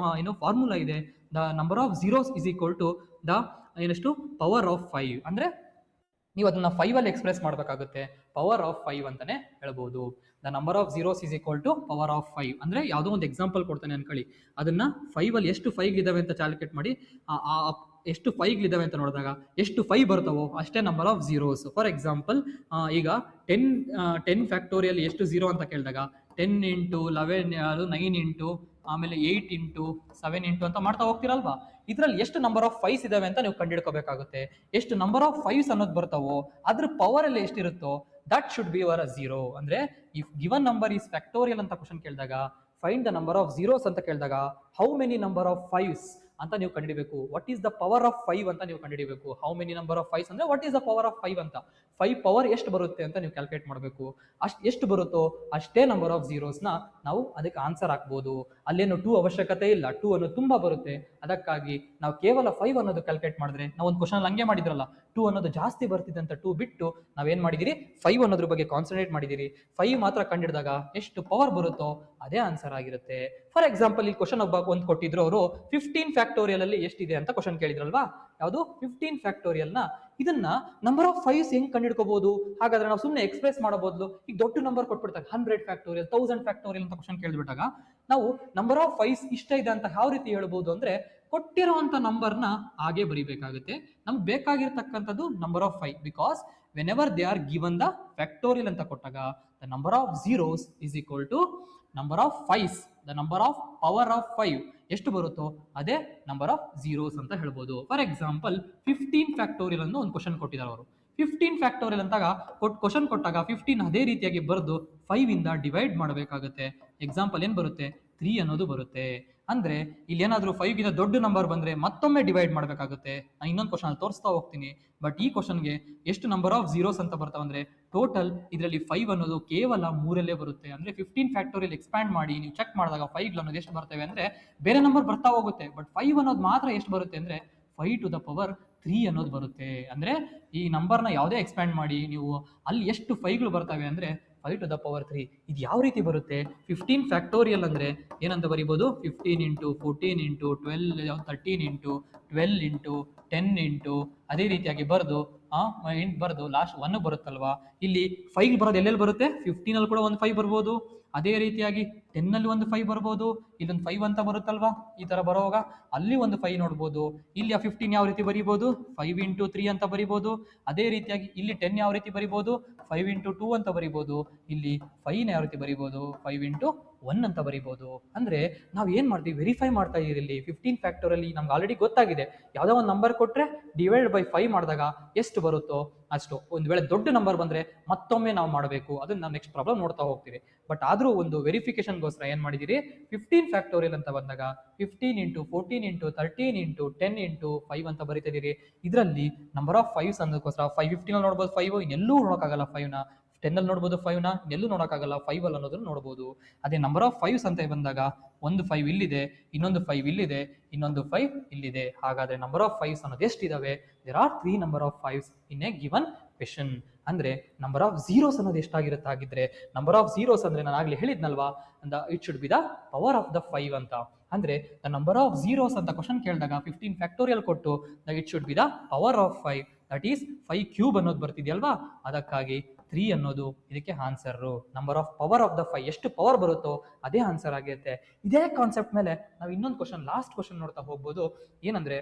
ಫಾರ್ಮುಲಾ ಇದೆ, the number of zeros is equal to the ಏನಷ್ಟು ಪವರ್ ಆಫ್ 5. ಅಂದ್ರೆ ನೀವು ಅದನ್ನ 5 ಅಲ್ಲಿ ಎಕ್ಸ್ಪ್ರೆಸ್ ಮಾಡಬೇಕಾಗುತ್ತೆ, ಪವರ್ ಆಫ್ 5 ಅಂತಾನೆ ಹೇಳ್ಬೋದು. The number of zeros is equal to power of 5. ಅಂದ್ರೆ ಯಾವುದೋ ಒಂದು ಎಕ್ಸಾಂಪಲ್ ಕೊಡ್ತಾನೆ ಅನ್ಕೊಳ್ಳಿ, ಅದನ್ನ 5 ಅಲ್ಲಿ ಎಷ್ಟು 5 ಇದಾವೆ ಅಂತ ಕ್ಯಾಲ್ಕುಲೇಟ್ ಮಾಡಿ ಎಷ್ಟು 5 ಇದಾವೆ ಅಂತ ನೋಡಿದಾಗ ಎಷ್ಟು 5 ಬರ್ತಾವೋ ಅಷ್ಟೇ number of zeros. For example ಈಗ 10 ಫ್ಯಾಕ್ಟೋರಿಯಲ್ ಎಷ್ಟು ಜೀರೋ ಅಂತ ಕೇಳಿದಾಗ 10 ಇಂಟು 11 ಅದು 9 ಇಂಟು ಆಮೇಲೆ 8 ಇಂಟು 7 ಇಂಟು ಅಂತ ಮಾಡ್ತಾ ಹೋಗ್ತೀರಲ್ವಾ, ಇದರಲ್ಲಿ ಎಷ್ಟು ನಂಬರ್ ಆಫ್ ಫೈವ್ಸ್ ಇದಾವೆ ಅಂತ ನೀವು ಕಂಡುಹಿಡ್ಕೋಬೇಕಾಗುತ್ತೆ. ಎಷ್ಟು ನಂಬರ್ ಆಫ್ ಫೈವ್ಸ್ ಅನ್ನೋದು ಬರ್ತಾವೋ ಅದ್ರ ಪವರ್ ಅಲ್ಲಿ ಎಷ್ಟಿರುತ್ತೋ that should be our zero. ಅಂದ್ರೆ if given number is factorial ಅಂತ ಕ್ವಶನ್ ಕೇಳಿದಾಗ, find the number of zeros ಅಂತ ಕೇಳಿದಾಗ how many number of fives ಅಂತ ನೀವು ಕಂಡುಹಿಡಬೇಕು. What is the power of 5 ಅಂತ ನೀವು ಕಂಡುಹಿಡಬೇಕು. How many number of fives ಅಂದ್ರೆ what is the power of 5 ಅಂತ, 5 ಪವರ್ ಎಷ್ಟು ಬರುತ್ತೆ ಅಂತ ನೀವು ಕ್ಯಾಲ್ಕುಲೇಟ್ ಮಾಡಬೇಕು. ಎಷ್ಟು ಬರುತ್ತೋ ಅಷ್ಟೇ ನಂಬರ್ ಆಫ್ ಝೀರೋಸ್ನ ನಾವು ಅದಕ್ಕೆ ಆನ್ಸರ್ ಹಾಕ್ಬೋದು. ಅಲ್ಲೇನು 2 ಅವಶ್ಯಕತೆ ಇಲ್ಲ, 2 ಅನ್ನೋದು ತುಂಬಾ ಬರುತ್ತೆ. ಅದಕ್ಕಾಗಿ ನಾವು ಕೇವಲ 5 ಅನ್ನೋದು ಕ್ಯಾಲ್ಕುಲೇಟ್ ಮಾಡಿದ್ರೆ, ನಾವು ಒಂದು ಕ್ವಶನ್ ಹಂಗೆ ಮಾಡಿದ್ರಲ್ಲ, 2 ಅನ್ನೋದು ಜಾಸ್ತಿ ಬರ್ತಿದೆ ಅಂತ 2 ಬಿಟ್ಟು ನಾವೇನ್ ಮಾಡಿದಿರಿ 5 ಅನ್ನೋದ್ರ ಬಗ್ಗೆ ಕಾನ್ಸಂಟ್ರೇಟ್ ಮಾಡಿದಿರಿ. 5 ಮಾತ್ರ ಕಂಡಿಡಿದಾಗ ಎಷ್ಟು ಪವರ್ ಬರುತ್ತೋ ಅದೇ ಆನ್ಸರ್ ಆಗಿರುತ್ತೆ. ಫಾರ್ ಎಕ್ಸಾಂಪಲ್ ಈ ಕ್ವಶನ್ ಒಂದು ಕೊಟ್ಟಿದ್ರು ಅವರು 15 ಫ್ಯಾಕ್ಟೋರಿಯಲ್ ಅಲ್ಲಿ ಎಷ್ಟಿದೆ ಅಂತ ಕ್ವಶನ್ ಕೇಳಿದ್ರಲ್ವಾ, ಯಾವುದು 15 ಫ್ಯಾಕ್ಟೋರಿಯಲ್ ನ ಇದನ್ನ ನಂಬರ್ ಆಫ್ ಫೈವ್ಸ್ ಹೆಂಗ್ ಕಂಡುಹಿಡ್ಕೋಬಹುದು. ಹಾಗಾದ್ರೆ ನಾವು ಸುಮ್ಮನೆ ಎಕ್ಸ್ಪ್ರೆಸ್ ಮಾಡೋ ಬದಲು ಈಗ ದೊಡ್ಡ ನಂಬರ್ ಕೊಟ್ಬಿಡ್ತಾರೆ 100 ಫ್ಯಾಕ್ಟೋರಿಯಲ್ 1000 ಫ್ಯಾಕ್ಟೋರಿಯಲ್ ಅಂತ ಕ್ವಶನ್ ಕೇಳಿಬಿಟ್ಟಾಗ ನಾವು ನಂಬರ್ ಆಫ್ ಫೈವ್ಸ್ ಇಷ್ಟ ಇದೆ ಅಂತ ಯಾವ ರೀತಿ ಹೇಳ್ಬೋದು ಅಂದ್ರೆ, ಕೊಟ್ಟಿರುವಂತ ನಂಬರ್ನ ಹಾಗೆ ಬರಿಬೇಕಾಗುತ್ತೆ. ನಮ್ಗೆ ಬೇಕಾಗಿರ್ತಕ್ಕಂಥದ್ದು number of 5 because whenever they are given the factorial ಅಂತ ಕೊಟ್ಟಾಗ the number of zeros is equal to number of fives, the number of power of 5 ಎಷ್ಟು ಬರುತ್ತೋ ಅದೇ ನಂಬರ್ ಆಫ್ ಝೀರೋಸ್ ಅಂತ ಹೇಳ್ಬೋದು. ಫಾರ್ ಎಕ್ಸಾಂಪಲ್ 15 ಫ್ಯಾಕ್ಟೋರಿಯಲ್ ಅನ್ನು ಒಂದು ಕ್ವಶನ್ ಕೊಟ್ಟಿದ್ದಾರೆ ಅವರು. 15 ಫ್ಯಾಕ್ಟೋರಿಯಲ್ ಅಂತಾಗ ಕ್ವಶನ್ ಕೊಟ್ಟಾಗ 15 ಅದೇ ರೀತಿಯಾಗಿ ಬರೆದು 5 ಇಂದ ಡಿವೈಡ್ ಮಾಡಬೇಕಾಗುತ್ತೆ. ಎಕ್ಸಾಂಪಲ್ ಏನ್ ಬರುತ್ತೆ 3 ಅನ್ನೋದು ಬರುತ್ತೆ. ಅಂದ್ರೆ ಇಲ್ಲಿ ಏನಾದ್ರೂ 5 ಗಿಂತ ದೊಡ್ಡ ನಂಬರ್ ಬಂದ್ರೆ ಮತ್ತೊಮ್ಮೆ ಡಿವೈಡ್ ಮಾಡಬೇಕಾಗುತ್ತೆ. ನಾನು ಇನ್ನೊಂದು ಕ್ವಶನ್ ಅಲ್ಲಿ ತೋರಿಸ್ತಾ ಹೋಗ್ತೀನಿ. ಬಟ್ ಈ ಕ್ವಶನ್ಗೆ ಎಷ್ಟು ನಂಬರ್ ಆಫ್ ಝೀರೋಸ್ ಅಂತ ಬರ್ತಾವಂದ್ರೆ, ಟೋಟಲ್ ಇದರಲ್ಲಿ 5 ಅನ್ನೋದು ಕೇವಲ 3 ಬರುತ್ತೆ. ಅಂದ್ರೆ 15 ಫ್ಯಾಕ್ಟೋರಿಯಲ್ ಎಕ್ಸ್ಪ್ಯಾಂಡ್ ಮಾಡಿ ನೀವು ಚೆಕ್ ಮಾಡಿದಾಗ 5 ಅನ್ನೋದು ಎಷ್ಟು ಬರ್ತವೆ ಅಂದ್ರೆ ಬೇರೆ ನಂಬರ್ ಬರ್ತಾ ಹೋಗುತ್ತೆ. ಬಟ್ 5 ಅನ್ನೋದು ಮಾತ್ರ ಎಷ್ಟು ಬರುತ್ತೆ ಅಂದ್ರೆ 5 ಟು ದ ಪವರ್ 3 ಅನ್ನೋದು ಬರುತ್ತೆ. ಅಂದ್ರೆ ಈ ನಂಬರ್ನ ಯಾವುದೇ ಎಕ್ಸ್ಪ್ಯಾಂಡ್ ಮಾಡಿ ನೀವು ಅಲ್ಲಿ ಎಷ್ಟು 5ಗಳು ಬರ್ತವೆ ಅಂದ್ರೆ 5 ಟು ದ ಪವರ್ 3. ಇದು ಯಾವ ರೀತಿ ಬರುತ್ತೆ, 15 ಫ್ಯಾಕ್ಟೋರಿಯಲ್ ಅಂದ್ರೆ ಏನಂತ ಬರೀಬಹುದು, 15 into 14 into 12 13 into 12 into 10 into ಅದೇ ರೀತಿಯಾಗಿ ಬರೆದು ಬರೆದು ಲಾಸ್ಟ್ 1 ಬರುತ್ತಲ್ವಾ. ಇಲ್ಲಿ 5 ಬರೋದು ಎಲ್ಲೆಲ್ಲಿ ಬರುತ್ತೆ, 15 ಅಲ್ಲಿ ಕೂಡ ಒಂದು 5 ಬರ್ಬೋದು, ಅದೇ ರೀತಿಯಾಗಿ 10 ಅಲ್ಲಿ ಒಂದು 5 ಬರ್ಬೋದು, ಇಲ್ಲೊಂದು 5 ಅಂತ ಬರುತ್ತಲ್ವಾ. ಈ ತರ ಬರೋವಾಗ ಅಲ್ಲಿ ಒಂದು 5 ನೋಡ್ಬೋದು. ಇಲ್ಲಿ ಆ 15 ಯಾವ ರೀತಿ ಬರೀಬಹುದು, 5 ಇಂಟು 3 ಅಂತ ಬರೀಬಹುದು. ಅದೇ ರೀತಿಯಾಗಿ ಇಲ್ಲಿ 10 ಯಾವ ರೀತಿ ಬರೀಬಹುದು, 5 ಇಂಟು 2 ಅಂತ ಬರೀಬಹುದು. ಇಲ್ಲಿ 5 ಯಾವ ರೀತಿ ಬರೀಬಹುದು, 5 ಇಂಟು 1 ಅಂತ ಬರೀಬಹುದು. ಅಂದ್ರೆ ನಾವು ಏನ್ ಮಾಡ್ತೀವಿ, ವೆರಿಫೈ ಮಾಡ್ತಾ ಇದೀರಿ. ಇಲ್ಲಿ 15 ಫ್ಯಾಕ್ಟೋರಿಯಲ್ ನಮ್ಗೆ ಆಲ್ರೆಡಿ ಗೊತ್ತಾಗಿದೆ, ಯಾವ್ದೋ ಒಂದು ನಂಬರ್ ಕೊಟ್ರೆ ಡಿವೈಡ್ ಬೈ 5 ಮಾಡಿದಾಗ ಎಷ್ಟು ಬರುತ್ತೋ ಅಷ್ಟು. ಒಂದು ವೇಳೆ ದೊಡ್ಡ ನಂಬರ್ ಬಂದ್ರೆ ಮತ್ತೊಮ್ಮೆ ನಾವು ಮಾಡಬೇಕು, ಅದನ್ನ ನಾವು ನೆಕ್ಸ್ಟ್ ಪ್ರಾಬ್ಲಮ್ ನೋಡ್ತಾ ಹೋಗ್ತೀವಿ. ಬಟ್ ಆದ್ರೂ ಒಂದು ವೆರಿಫಿಕೇಶನ್ಗೋಸ್ಕರ ಏನ್ ಮಾಡಿದಿರಿ, 15 ಫ್ಯಾಕ್ಟೋರಿಯಲ್ ಅಂತ ಬಂದಾಗ 15 ಇಂಟು 14 ಇಂಟು 13 ಇಂಟು 10 ಇಂಟು 5 ಅಂತ ಬರೀತಿದ್ದೀರಿ. ಇದರಲ್ಲಿ ನಂಬರ್ ಆಫ್ ಫೈವ್ಸ್ ಅನ್ನೋದಕ್ಕೋಸ್ಕರ 15 ನೋಡ್ಬೋದು 5, ಇನ್ನೆಲ್ಲೂ ನೋಡೋಕ್ಕಾಗಲ್ಲ 5ನ. 10 ಅಲ್ಲಿ ನೋಡ್ಬೋದು 5ನ, ಎಲ್ಲೂ ನೋಡೋಕ್ಕಾಗಲ್ಲ 5 ಅಲ್ಲಿ ಅನ್ನೋದನ್ನು ನೋಡ್ಬೋದು. ಅದೇ ನಂಬರ್ ಆಫ್ ಫೈವ್ಸ್ ಅಂತ ಬಂದಾಗ ಒಂದು 5 ಇಲ್ಲಿದೆ, ಇನ್ನೊಂದು 5 ಇಲ್ಲಿದೆ, ಇನ್ನೊಂದು 5 ಇಲ್ಲಿದೆ. ಹಾಗಾದ್ರೆ ನಂಬರ್ ಆಫ್ ಫೈವ್ಸ್ ಅನ್ನೋದು ಎಷ್ಟಿದಾವೆ, there are 3 number of fives in a given question. ಅಂದ್ರೆ ನಂಬರ್ ಆಫ್ ಝೀರೋಸ್ ಅನ್ನೋದು ಎಷ್ಟಾಗಿರುತ್ತೆ, ಆಗಿದ್ರೆ ನಂಬರ್ ಆಫ್ ಝೀರೋಸ್ ಅಂದ್ರೆ ನಾನು ಆಗ್ಲೇ ಹೇಳಿದ್ನಲ್ವಾ, it should be the power of the 5 ಅಂತ. ಅಂದ್ರೆ ದ ನಂಬರ್ ಆಫ್ ಝೀರೋಸ್ ಅಂತ ಕ್ವಶನ್ ಕೇಳಿದಾಗ 15 ಫ್ಯಾಕ್ಟೋರಿಯಲ್ ಕೊಟ್ಟು it should be the power of 5, that is 5 cube ಅನ್ನೋದು ಬರ್ತಿದೆಯಲ್ವಾ. ಅದಕ್ಕಾಗಿ 3 ಅನ್ನೋದು ಇದಕ್ಕೆ answer. Number of power of the 5 ಎಷ್ಟು ಪವರ್ ಬರುತ್ತೋ ಅದೇ ಆನ್ಸರ್ ಆಗಿರುತ್ತೆ. ಇದೇ ಕಾನ್ಸೆಪ್ಟ್ ಮೇಲೆ ನಾವು ಇನ್ನೊಂದು ಕ್ವಶನ್, ಲಾಸ್ಟ್ ಕ್ವಶನ್ ನೋಡ್ತಾ ಹೋಗ್ಬೋದು. ಏನಂದ್ರೆ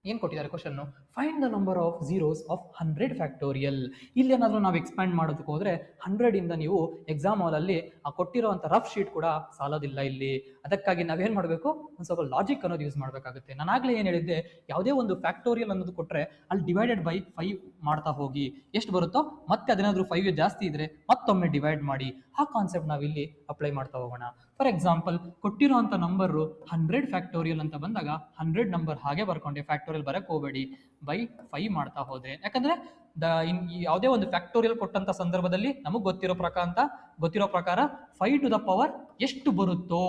ಏನ್ ಕೊಟ್ಟಿದ್ದಾರೆ question, find the number of zeros of 100 factorial. ಇಲ್ಲಿ ಏನಾದರೂ ನಾವು ಎಕ್ಸ್ಪ್ಯಾಂಡ್ ಮಾಡೋದಕ್ಕೆ ಹೋದ್ರೆ 100 ಇಂದ ನೀವು ಎಕ್ಸಾಮ್ ಹಾಲಲ್ಲಿ ಆ ಕೊಟ್ಟಿರುವಂತ ರಫ್ ಶೀಟ್ ಕೂಡ ಸಾಲೋದಿಲ್ಲ ಇಲ್ಲಿ. ಅದಕ್ಕಾಗಿ ನಾವೇನ್ ಮಾಡಬೇಕು, ಒಂದು ಸ್ವಲ್ಪ ಲಾಜಿಕ್ ಅನ್ನೋದು ಯೂಸ್ ಮಾಡಬೇಕಾಗುತ್ತೆ. ನಾನು ಆಗ್ಲೇ ಏನ್ ಹೇಳಿದ್ದೆ, ಯಾವುದೇ ಒಂದು ಫ್ಯಾಕ್ಟೋರಿಯಲ್ ಅನ್ನೋದು ಕೊಟ್ರೆ ಅಲ್ಲಿ ಡಿವೈಡೆಡ್ ಬೈ 5 ಮಾಡ್ತಾ ಹೋಗಿ ಎಷ್ಟು ಬರುತ್ತೋ ಮತ್ತೆ ಅದೇನಾದ್ರೂ 5 ಜಾಸ್ತಿ ಇದ್ರೆ ಮತ್ತೊಮ್ಮೆ ಡಿವೈಡ್ ಮಾಡಿ. ಆ ಕಾನ್ಸೆಪ್ಟ್ ನಾವು ಇಲ್ಲಿ ಅಪ್ಲೈ ಮಾಡ್ತಾ ಹೋಗೋಣ. ಫಾರ್ ಎಕ್ಸಾಂಪಲ್ ಕೊಟ್ಟಿರುವಂತ ನಂಬರ್ 100 ಫ್ಯಾಕ್ಟೋರಿಯಲ್ ಅಂತ ಬಂದಾಗ 100 ನಂಬರ್ ಹಾಗೆ ಬರ್ಕೊಂಡೆ, ಫ್ಯಾಕ್ಟೋರಿಯಲ್ ಬರಕ್ ಹೋಗಬೇಡಿ, ಬೈ 5 ಮಾಡ್ತಾ ಹೋದ್ರೆ. ಯಾಕಂದ್ರೆ ಯಾವುದೇ ಒಂದು ಫ್ಯಾಕ್ಟೋರಿಯಲ್ ಕೊಟ್ಟಂತ ಸಂದರ್ಭದಲ್ಲಿ ನಮಗ್ ಗೊತ್ತಿರೋ ಪ್ರಕಾರ 5 ಟು ದ ಪವರ್ ಎಷ್ಟು ಬರುತ್ತೋ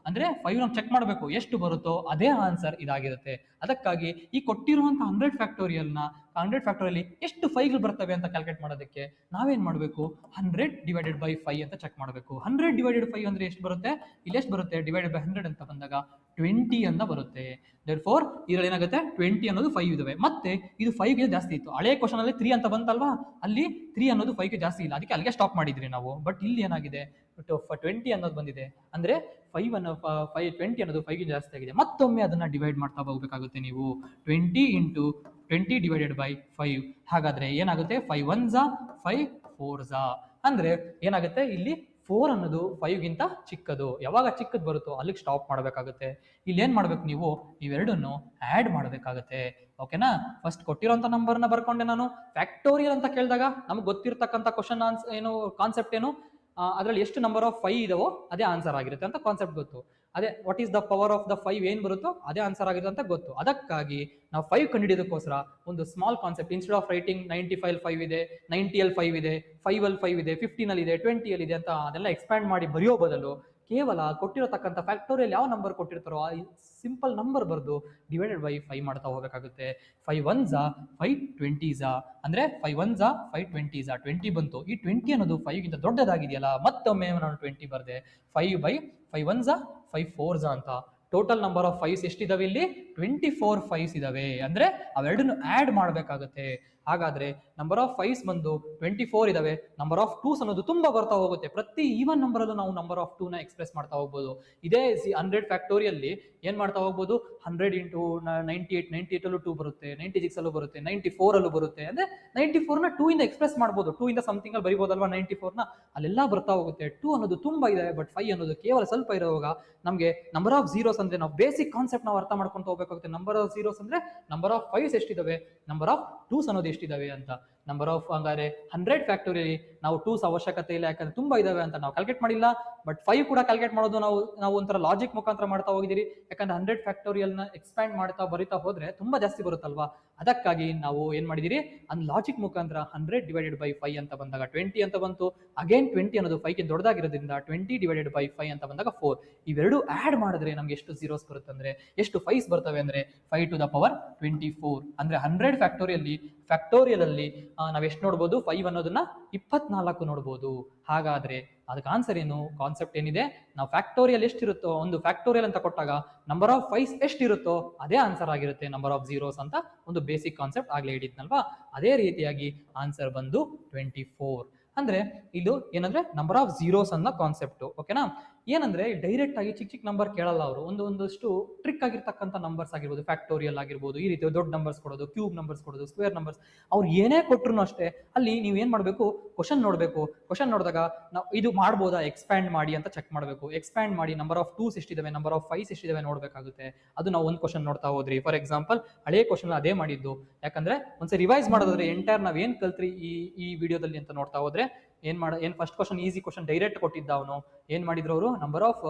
ಅಂದ್ರೆ 5 ನಾವು ಚೆಕ್ ಮಾಡಬೇಕು, ಎಷ್ಟು ಬರುತ್ತೋ ಅದೇ ಆನ್ಸರ್ ಇದಾಗಿರುತ್ತೆ. ಅದಕ್ಕಾಗಿ ಈ ಕೊಟ್ಟಿರುವಂತಹ 100 ಫ್ಯಾಕ್ಟೋರಿಯಲ್ ಎಷ್ಟು 5ಗಳು ಬರ್ತವೆ ಅಂತ ಕ್ಯಾಲ್ಕುಲೇಟ್ ಮಾಡೋದಕ್ಕೆ ನಾವೇನ್ ಮಾಡಬೇಕು, 100 ಡಿವೈಡೆಡ್ ಬೈ 5 ಅಂತ ಚೆಕ್ ಮಾಡಬೇಕು. 100 ಡಿವೈಡೆಡ್ 5 ಅಂದ್ರೆ ಎಷ್ಟು ಬರುತ್ತೆ, ಇಲ್ಲಿ ಎಷ್ಟು ಬರುತ್ತೆ, ಡಿವೈಡೆಡ್ ಬೈ 100 ಅಂತ ಬಂದಾಗ 20 ಅಂತ ಬರುತ್ತೆ. ದೇರ್ಫೋರ್ ಇದರಲ್ಲಿ ಏನಾಗುತ್ತೆ, 20 ಅನ್ನೋದು 5 ಇದಾವೆ. ಮತ್ತೆ ಇದು 5ಗೆ ಜಾಸ್ತಿ ಇತ್ತು. ಹಳೆ ಕ್ವಶನ್ ಅಲ್ಲಿ 3 ಅಂತ ಬಂತಲ್ವಾ, ಅಲ್ಲಿ 3 ಅನ್ನೋದು 5ಗೆ ಜಾಸ್ತಿ ಇಲ್ಲ, ಅದಕ್ಕೆ ಅಲ್ಲಿಗೆ ಸ್ಟಾಪ್ ಮಾಡಿದ್ರಿ ನಾವು. ಬಟ್ ಇಲ್ಲಿ ಏನಾಗಿದೆ, 20 ಅನ್ನೋದು ಬಂದಿದೆ. ಅಂದ್ರೆ 20 ಅನ್ನೋದು 5ಗೆ ಜಾಸ್ತಿ ಆಗಿದೆ. ಮತ್ತೊಮ್ಮೆ ಅದನ್ನ ಡಿವೈಡ್ ಮಾಡ್ತಾ ಹೋಗ್ಬೇಕಾಗುತ್ತೆ ನೀವು. 20 ಇಂಟು 20 ಡಿವೈಡೆಡ್ ಬೈ 5. ಹಾಗಾದ್ರೆ ಏನಾಗುತ್ತೆ, 5 1s 5 4s ಅಂದ್ರೆ ಏನಾಗುತ್ತೆ, ಇಲ್ಲಿ 4 ಅನ್ನೋದು 5ಗಿಂತ ಚಿಕ್ಕದು. ಯಾವಾಗ ಚಿಕ್ಕದು ಬರುತ್ತೋ ಅಲ್ಲಿಗೆ ಸ್ಟಾಪ್ ಮಾಡಬೇಕಾಗುತ್ತೆ. ಇಲ್ಲಿ ಏನು ಮಾಡಬೇಕು, ನೀವು ಇವೆರಡನ್ನು ಆ್ಯಡ್ ಮಾಡಬೇಕಾಗುತ್ತೆ. ಓಕೆನಾ? ಫಸ್ಟ್ ಕೊಟ್ಟಿರೋಂಥ ನಂಬರ್ನ ಬರ್ಕೊಂಡೆ ನಾನು. ಫ್ಯಾಕ್ಟೋರಿಯಲ್ ಅಂತ ಕೇಳಿದಾಗ ನಮ್ಗೆ ಗೊತ್ತಿರ್ತಕ್ಕಂಥ ಕ್ವಶನ್ ಏನು ಕಾನ್ಸೆಪ್ಟ್ ಏನು, ಅದರಲ್ಲಿ ಎಷ್ಟು ನಂಬರ್ ಆಫ್ 5 ಇದಾವೋ ಅದೇ ಆನ್ಸರ್ ಆಗಿರುತ್ತೆ ಅಂತ ಕಾನ್ಸೆಪ್ಟ್ ಗೊತ್ತು. ಅದೇ what is the power of the 5 ಏನು ಬರುತ್ತೋ ಅದೇ ಆನ್ಸರ್ ಆಗಿರುತ್ತೆ ಅಂತ ಗೊತ್ತು. ಅದಕ್ಕಾಗಿ ನಾವು 5 ಕಂಡುಹಿಡಿಯೋದಕ್ಕೋಸ್ಕರ ಒಂದು small concept, instead of writing 95 5 ಇದೆ, 90 5 ಇದೆ, 5 5 ಇದೆ, 15 ಇದೆ, 20 ಇದೆ ಅಂತ ಅದೆಲ್ಲ ಎಕ್ಸ್ಪ್ಯಾಂಡ್ ಮಾಡಿ ಬರೆಯೋ ಬದಲು ಕೇವಲ ಕೊಟ್ಟಿರತಕ್ಕಂಥ ಫ್ಯಾಕ್ಟೋರಿಯಲ್ ಯಾವ ನಂಬರ್ ಕೊಟ್ಟಿರ್ತಾರೋ ಆ ಸಿಂಪಲ್ ನಂಬರ್ ಬರೆದು ಡಿವೈಡೆಡ್ ಬೈ 5 ಮಾಡ್ತಾ ಹೋಗಬೇಕಾಗುತ್ತೆ. 5 1s 5 20s ಅಂದ್ರೆ 5 1s 5 20s 20 ಬಂತು. ಈ 20 ಅನ್ನೋದು 5ಗಿಂತ ದೊಡ್ಡದಾಗಿದೆಯಲ್ಲ, ಮತ್ತೊಮ್ಮೆ ನಾನು 20 ಬರ್ದೆ. 5 ಬೈ 5 1s 5 4s ಅಂತ ಟೋಟಲ್ ನಂಬರ್ ಆಫ್ 5s ಎಷ್ಟಿದಾವೆ ಇಲ್ಲಿ? 24 5s ಇದಾವೆ. ಅಂದ್ರೆ ಅವೆರಡನ್ನು ಆ್ಯಡ್ ಮಾಡಬೇಕಾಗುತ್ತೆ. ಹಾಗಾದ್ರೆ ನಂಬರ್ ಆಫ್ 5s ಬಂದು 24 ಇದಾವೆ. ನಂಬರ್ ಆಫ್ 2s ಅನ್ನೋದು ತುಂಬಾ ಬರ್ತಾ ಹೋಗುತ್ತೆ. ಪ್ರತಿ ಈವನ್ ನಂಬರ್ ಅಲ್ಲೂ ನಾವು ನಂಬರ್ ಆಫ್ 2ನ ಎಕ್ಸ್ಪ್ರೆಸ್ ಮಾಡ್ತಾ ಹೋಗ್ಬೋದು. ಇದೇ 100 ಫ್ಯಾಕ್ಟೋರಿಯಲ್ಲಿ ಏನ್ ಮಾಡ್ತಾ ಹೋಗ್ಬೋದು, 100 ಇಂಟು 98, 98 ಅಲ್ಲೂ 2 ಬರುತ್ತೆ, 96 ಅಲ್ಲೂ ಬರುತ್ತೆ, 94 ಅಲ್ಲೂ ಬರುತ್ತೆ. ಅಂದ್ರೆ 94ನ 2 ಇಂದ ಎಕ್ಸ್ಪ್ರೆಸ್ ಮಾಡ್ಬೋದು. 2 ಇಂದ ಸಮಥಿಂಗ್ ಅಲ್ಲಿ ಬರಿಬೋದಲ್ವಾ 94ನ, ಅಲ್ಲೆಲ್ಲ ಬರ್ತಾ ಹೋಗುತ್ತೆ. 2 ಅನ್ನೋದು ತುಂಬಾ ಇದೆ, ಬಟ್ 5 ಅನ್ನೋದು ಕೇವಲ ಸ್ವಲ್ಪ ಇರುವಾಗ ನಮಗೆ ನಂಬರ್ ಆಫ್ ಜೀರೋಸ್ ಅಂದ್ರೆ ನಾವು ಬೇಸಿಕ್ ಕಾನ್ಸೆಪ್ಟ್ ನಾವು ಅರ್ಥ ಮಾಡ್ಕೊಂಡು ಹೋಗ್ಬೇಕಾಗುತ್ತೆ. ನಂಬರ್ ಆಫ್ ಜೀರೋಸ್ ಅಂದ್ರೆ ನಂಬರ್ ಆಫ್ 5s ಎಷ್ಟಿದಾವೆ, ನಂಬರ್ ಆಫ್ 2s ಅನ್ನೋದು ಎಷ್ಟಿದಾವೆ ಅಂತ. ನಂಬರ್ ಆಫ್ ಹಂಗಾರೆ 100 ಫ್ಯಾಕ್ಟೋರಿಯಲ್ಲಿ ನಾವು 2s ಅವಶ್ಯಕತೆ ಇಲ್ಲ, ಯಾಕಂದ್ರೆ ತುಂಬಾ ಇದಾವೆ ಅಂತ ನಾವು ಕ್ಯಾಲ್ಕುಲೇಟ್ ಮಾಡಿಲ್ಲ. ಬಟ್ 5 ಕೂಡ ಕ್ಯಾಲ್ಕುಲೇಟ್ ಮಾಡೋದು ನಾವು ಒಂಥರ ಲಾಜಿಕ್ ಮುಖಾಂತರ ಮಾಡ್ತಾ ಹೋಗಿದ್ದೀರಿ. ಯಾಕಂದ್ರೆ 100 ಫ್ಯಾಕ್ಟೋರಿಯಲ್ ನ ಎಕ್ಸ್ಪ್ಯಾಂಡ್ ಮಾಡ್ತಾ ಬರಿತಾ ಹೋದ್ರೆ ತುಂಬಾ ಜಾಸ್ತಿ ಬರುತ್ತಲ್ವಾ. ಅದಕ್ಕಾಗಿ ನಾವು ಏನ್ ಮಾಡಿದಿರಿ, ಒಂದು ಲಾಜಿಕ್ ಮುಖಾಂತರ 100 ಡಿವೈಡೆಡ್ ಬೈ 5 ಅಂತ ಬಂದಾಗ 20 ಅಂತ ಬಂತು. ಅಗೇನ್ 20 ಅನ್ನೋದು 5ಗೆ ದೊಡ್ಡದಾಗಿರೋದ್ರಿಂದ 20 ಡಿವೈಡೆಡ್ ಬೈ 5 ಅಂತ ಬಂದಾಗ 4. ಇವೆರಡು ಆಡ್ ಮಾಡಿದ್ರೆ ನಮ್ಗೆ ಎಷ್ಟು ಜೀರೋಸ್ ಬರುತ್ತೆ ಅಂದ್ರೆ, ಎಷ್ಟು 5s ಬರ್ತವೆ ಅಂದ್ರೆ 5 ಟು ದ ಪವರ್ 24. ಅಂದ್ರೆ 100 ಫ್ಯಾಕ್ಟೋರಿಯಲ್ ಅಲ್ಲಿ ನಾವ್ ಎಷ್ಟು ನೋಡ್ಬೋದು, 5 ಅನ್ನೋದನ್ನ 24 ನೋಡ್ಬೋದು. ಹಾಗಾದ್ರೆ ಅದಕ್ಕೆ ಆನ್ಸರ್ ಏನು, ಕಾನ್ಸೆಪ್ಟ್ ಏನಿದೆ, ನಾವು ಫ್ಯಾಕ್ಟೋರಿಯಲ್ ಎಷ್ಟಿರುತ್ತೋ, ಒಂದು ಫ್ಯಾಕ್ಟೋರಿಯಲ್ ಅಂತ ಕೊಟ್ಟಾಗ ನಂಬರ್ ಆಫ್ 5s ಎಷ್ಟಿರುತ್ತೋ ಅದೇ ಆನ್ಸರ್ ಆಗಿರುತ್ತೆ ನಂಬರ್ ಆಫ್ ಜೀರೋಸ್ ಅಂತ ಒಂದು ಬೇಸಿಕ್ ಕಾನ್ಸೆಪ್ಟ್ ಆಗ್ಲೇ ಹಿಡಿದ್ನಲ್ವಾ. ಅದೇ ರೀತಿಯಾಗಿ ಆನ್ಸರ್ ಬಂದು 24. ಅಂದ್ರೆ ಇದು ಏನಂದ್ರೆ ನಂಬರ್ ಆಫ್ ಜೀರೋಸ್ ಅನ್ನೋ ಕಾನ್ಸೆಪ್ಟ್. ಓಕೆನಾ? ಏನಂದ್ರೆ ಡೈರೆಕ್ಟ್ ಆಗಿ ಚಿಕ್ಕ ನಂಬರ್ ಕೇಳಲ್ಲ ಅವರು. ಒಂದಷ್ಟು ಟ್ರಿಕ್ ಆಗಿರ್ತಕ್ಕಂಥ ನಂಬರ್ಸ್ ಆಗಿರ್ಬೋದು, ಫ್ಯಾಕ್ಟೋರಿಯಲ್ ಆಗಿರ್ಬೋದು, ಈ ರೀತಿ ದೊಡ್ಡ ನಂಬರ್ಸ್ ಕೊಡೋದು, ಕ್ಯೂಬ್ ನಂಬರ್ಸ್ ಕೊಡೋದು, ಸ್ಕ್ವೇರ್ ನಂಬರ್ಸ್, ಅವ್ರು ಏನೇ ಕೊಟ್ರು ಅಷ್ಟೇ ಅಲ್ಲಿ ನೀವು ಏನ್ ಮಾಡ್ಬೇಕು, ಕ್ವಶನ್ ನೋಡ್ಬೇಕು. ಕ್ವಶನ್ ನೋಡಿದಾಗ ನಾವು ಇದು ಮಾಡ್ಬೋದಾ ಎಕ್ಸ್ಪ್ಯಾಂಡ್ ಮಾಡಿ ಅಂತ ಚೆಕ್ ಮಾಡಬೇಕು. ಎಕ್ಸ್ಪ್ಯಾಂಡ್ ಮಾಡಿ ನಂಬರ್ ಆಫ್ 2s ಎಷ್ಟಿದಾವೆ, ನಂಬರ್ ಆಫ್ 5s ಎಷ್ಟಿದಾವೆ ನೋಡ್ಬೇಕಾಗುತ್ತೆ. ಅದು ನಾವು ಒಂದು ಕ್ವಶನ್ ನೋಡ್ತಾ ಹೋದ್ರಿ. ಫಾರ್ ಎಕ್ಸಾಂಪಲ್ ಹಳೆ ಕ್ವಶನ್ ಅದೇ ಮಾಡಿದ್ದು. ಯಾಕಂದ್ರೆ ಒಂದ್ಸರಿ ರಿವೈಸ್ ಮಾಡೋದ್ರೆ ಎಂಟೈರ್ ನಾವ್ ಏನ್ ಕಲ್ತ್ರಿ ಈ ವಿಡಿಯೋದಲ್ಲಿ ಅಂತ ನೋಡ್ತಾ ಹೋದ್ರೆ ಏನ್ first question easy question direct ಕೊಟ್ಟಿದ್ದ ಅವನು. ಏನ್ ಮಾಡಿದ್ರು ಅವರು, ನಂಬರ್ ಆಫ್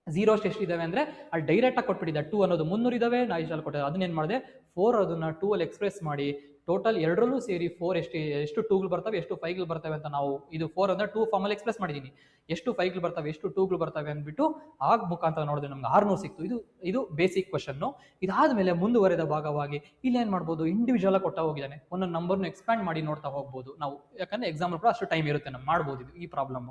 ಜೀರೋಸ್ ಎಷ್ಟಿದಾವೆ ಅಂದ್ರೆ ಅಲ್ಲಿ ಡೈರೆಕ್ಟ್ ಆಗಿ ಕೊಟ್ಬಿಟ್ಟಿದ್ದ. 2 ಅನ್ನೋದು 300 ಇದಾವೆ, ನಾ ಇಷ್ಟಲ್ಲಿ ಕೊಟ್ಟಿದ್ದೆ. ಅದನ್ನೇನ್ ಮಾಡಿದೆ, 4 ಅದನ್ನ 2 ಅಲ್ಲಿ ಎಕ್ಸ್ಪ್ರೆಸ್ ಮಾಡಿ ಟೋಟಲ್ ಎರಡರಲ್ಲೂ ಸೇರಿ 4 ಎಷ್ಟು 2ಗಳು ಬರ್ತವೆ, ಎಷ್ಟು 5ಗಳು ಬರ್ತವೆ ಅಂತ ನಾವು ಇದು 4 ಅಂದ್ರೆ 2 ಫಾರ್ಮ್ ಅಲ್ಲಿ ಎಕ್ಸ್ಪ್ರೆಸ್ ಮಾಡಿದೀನಿ. ಎಷ್ಟು 5ಗಳು ಬರ್ತವೆ, ಎಷ್ಟು 2ಗಳು ಬರ್ತವೆ ಅಂದ್ಬಿಟ್ಟು ಆಗ ಮುಖಾಂತರ ನೋಡಿದ್ರೆ ನಮ್ಗೆ 600 ಸಿಕ್ತು. ಇದು ಬೇಸಿಕ್ ಕ್ವಶನ್. ಇದಾದ್ಮೇಲೆ ಮುಂದುವರೆದ ಭಾಗವಾಗಿ ಇಲ್ಲಿ ಏನ್ ಮಾಡ್ಬೋದು, ಇಂಡಿವಿಜುವಲ್ ಆಗಿ ಕೊಟ್ಟ ಹೋಗಿದ್ದಾನೆ. ಒಂದೊಂದು ನಂಬರ್ನ ಎಕ್ಸ್ಪ್ಯಾಂಡ್ ಮಾಡಿ ನೋಡ್ತಾ ಹೋಗ್ಬೋದು ನಾವು. ಯಾಕಂದ್ರೆ ಎಕ್ಸಾಂಪಲ್ ಕೂಡ ಅಷ್ಟು ಟೈಮ್ ಇರುತ್ತೆ, ನಾವು ಮಾಡ್ಬೋದು ಈ ಪ್ರಾಬ್ಲಮ್.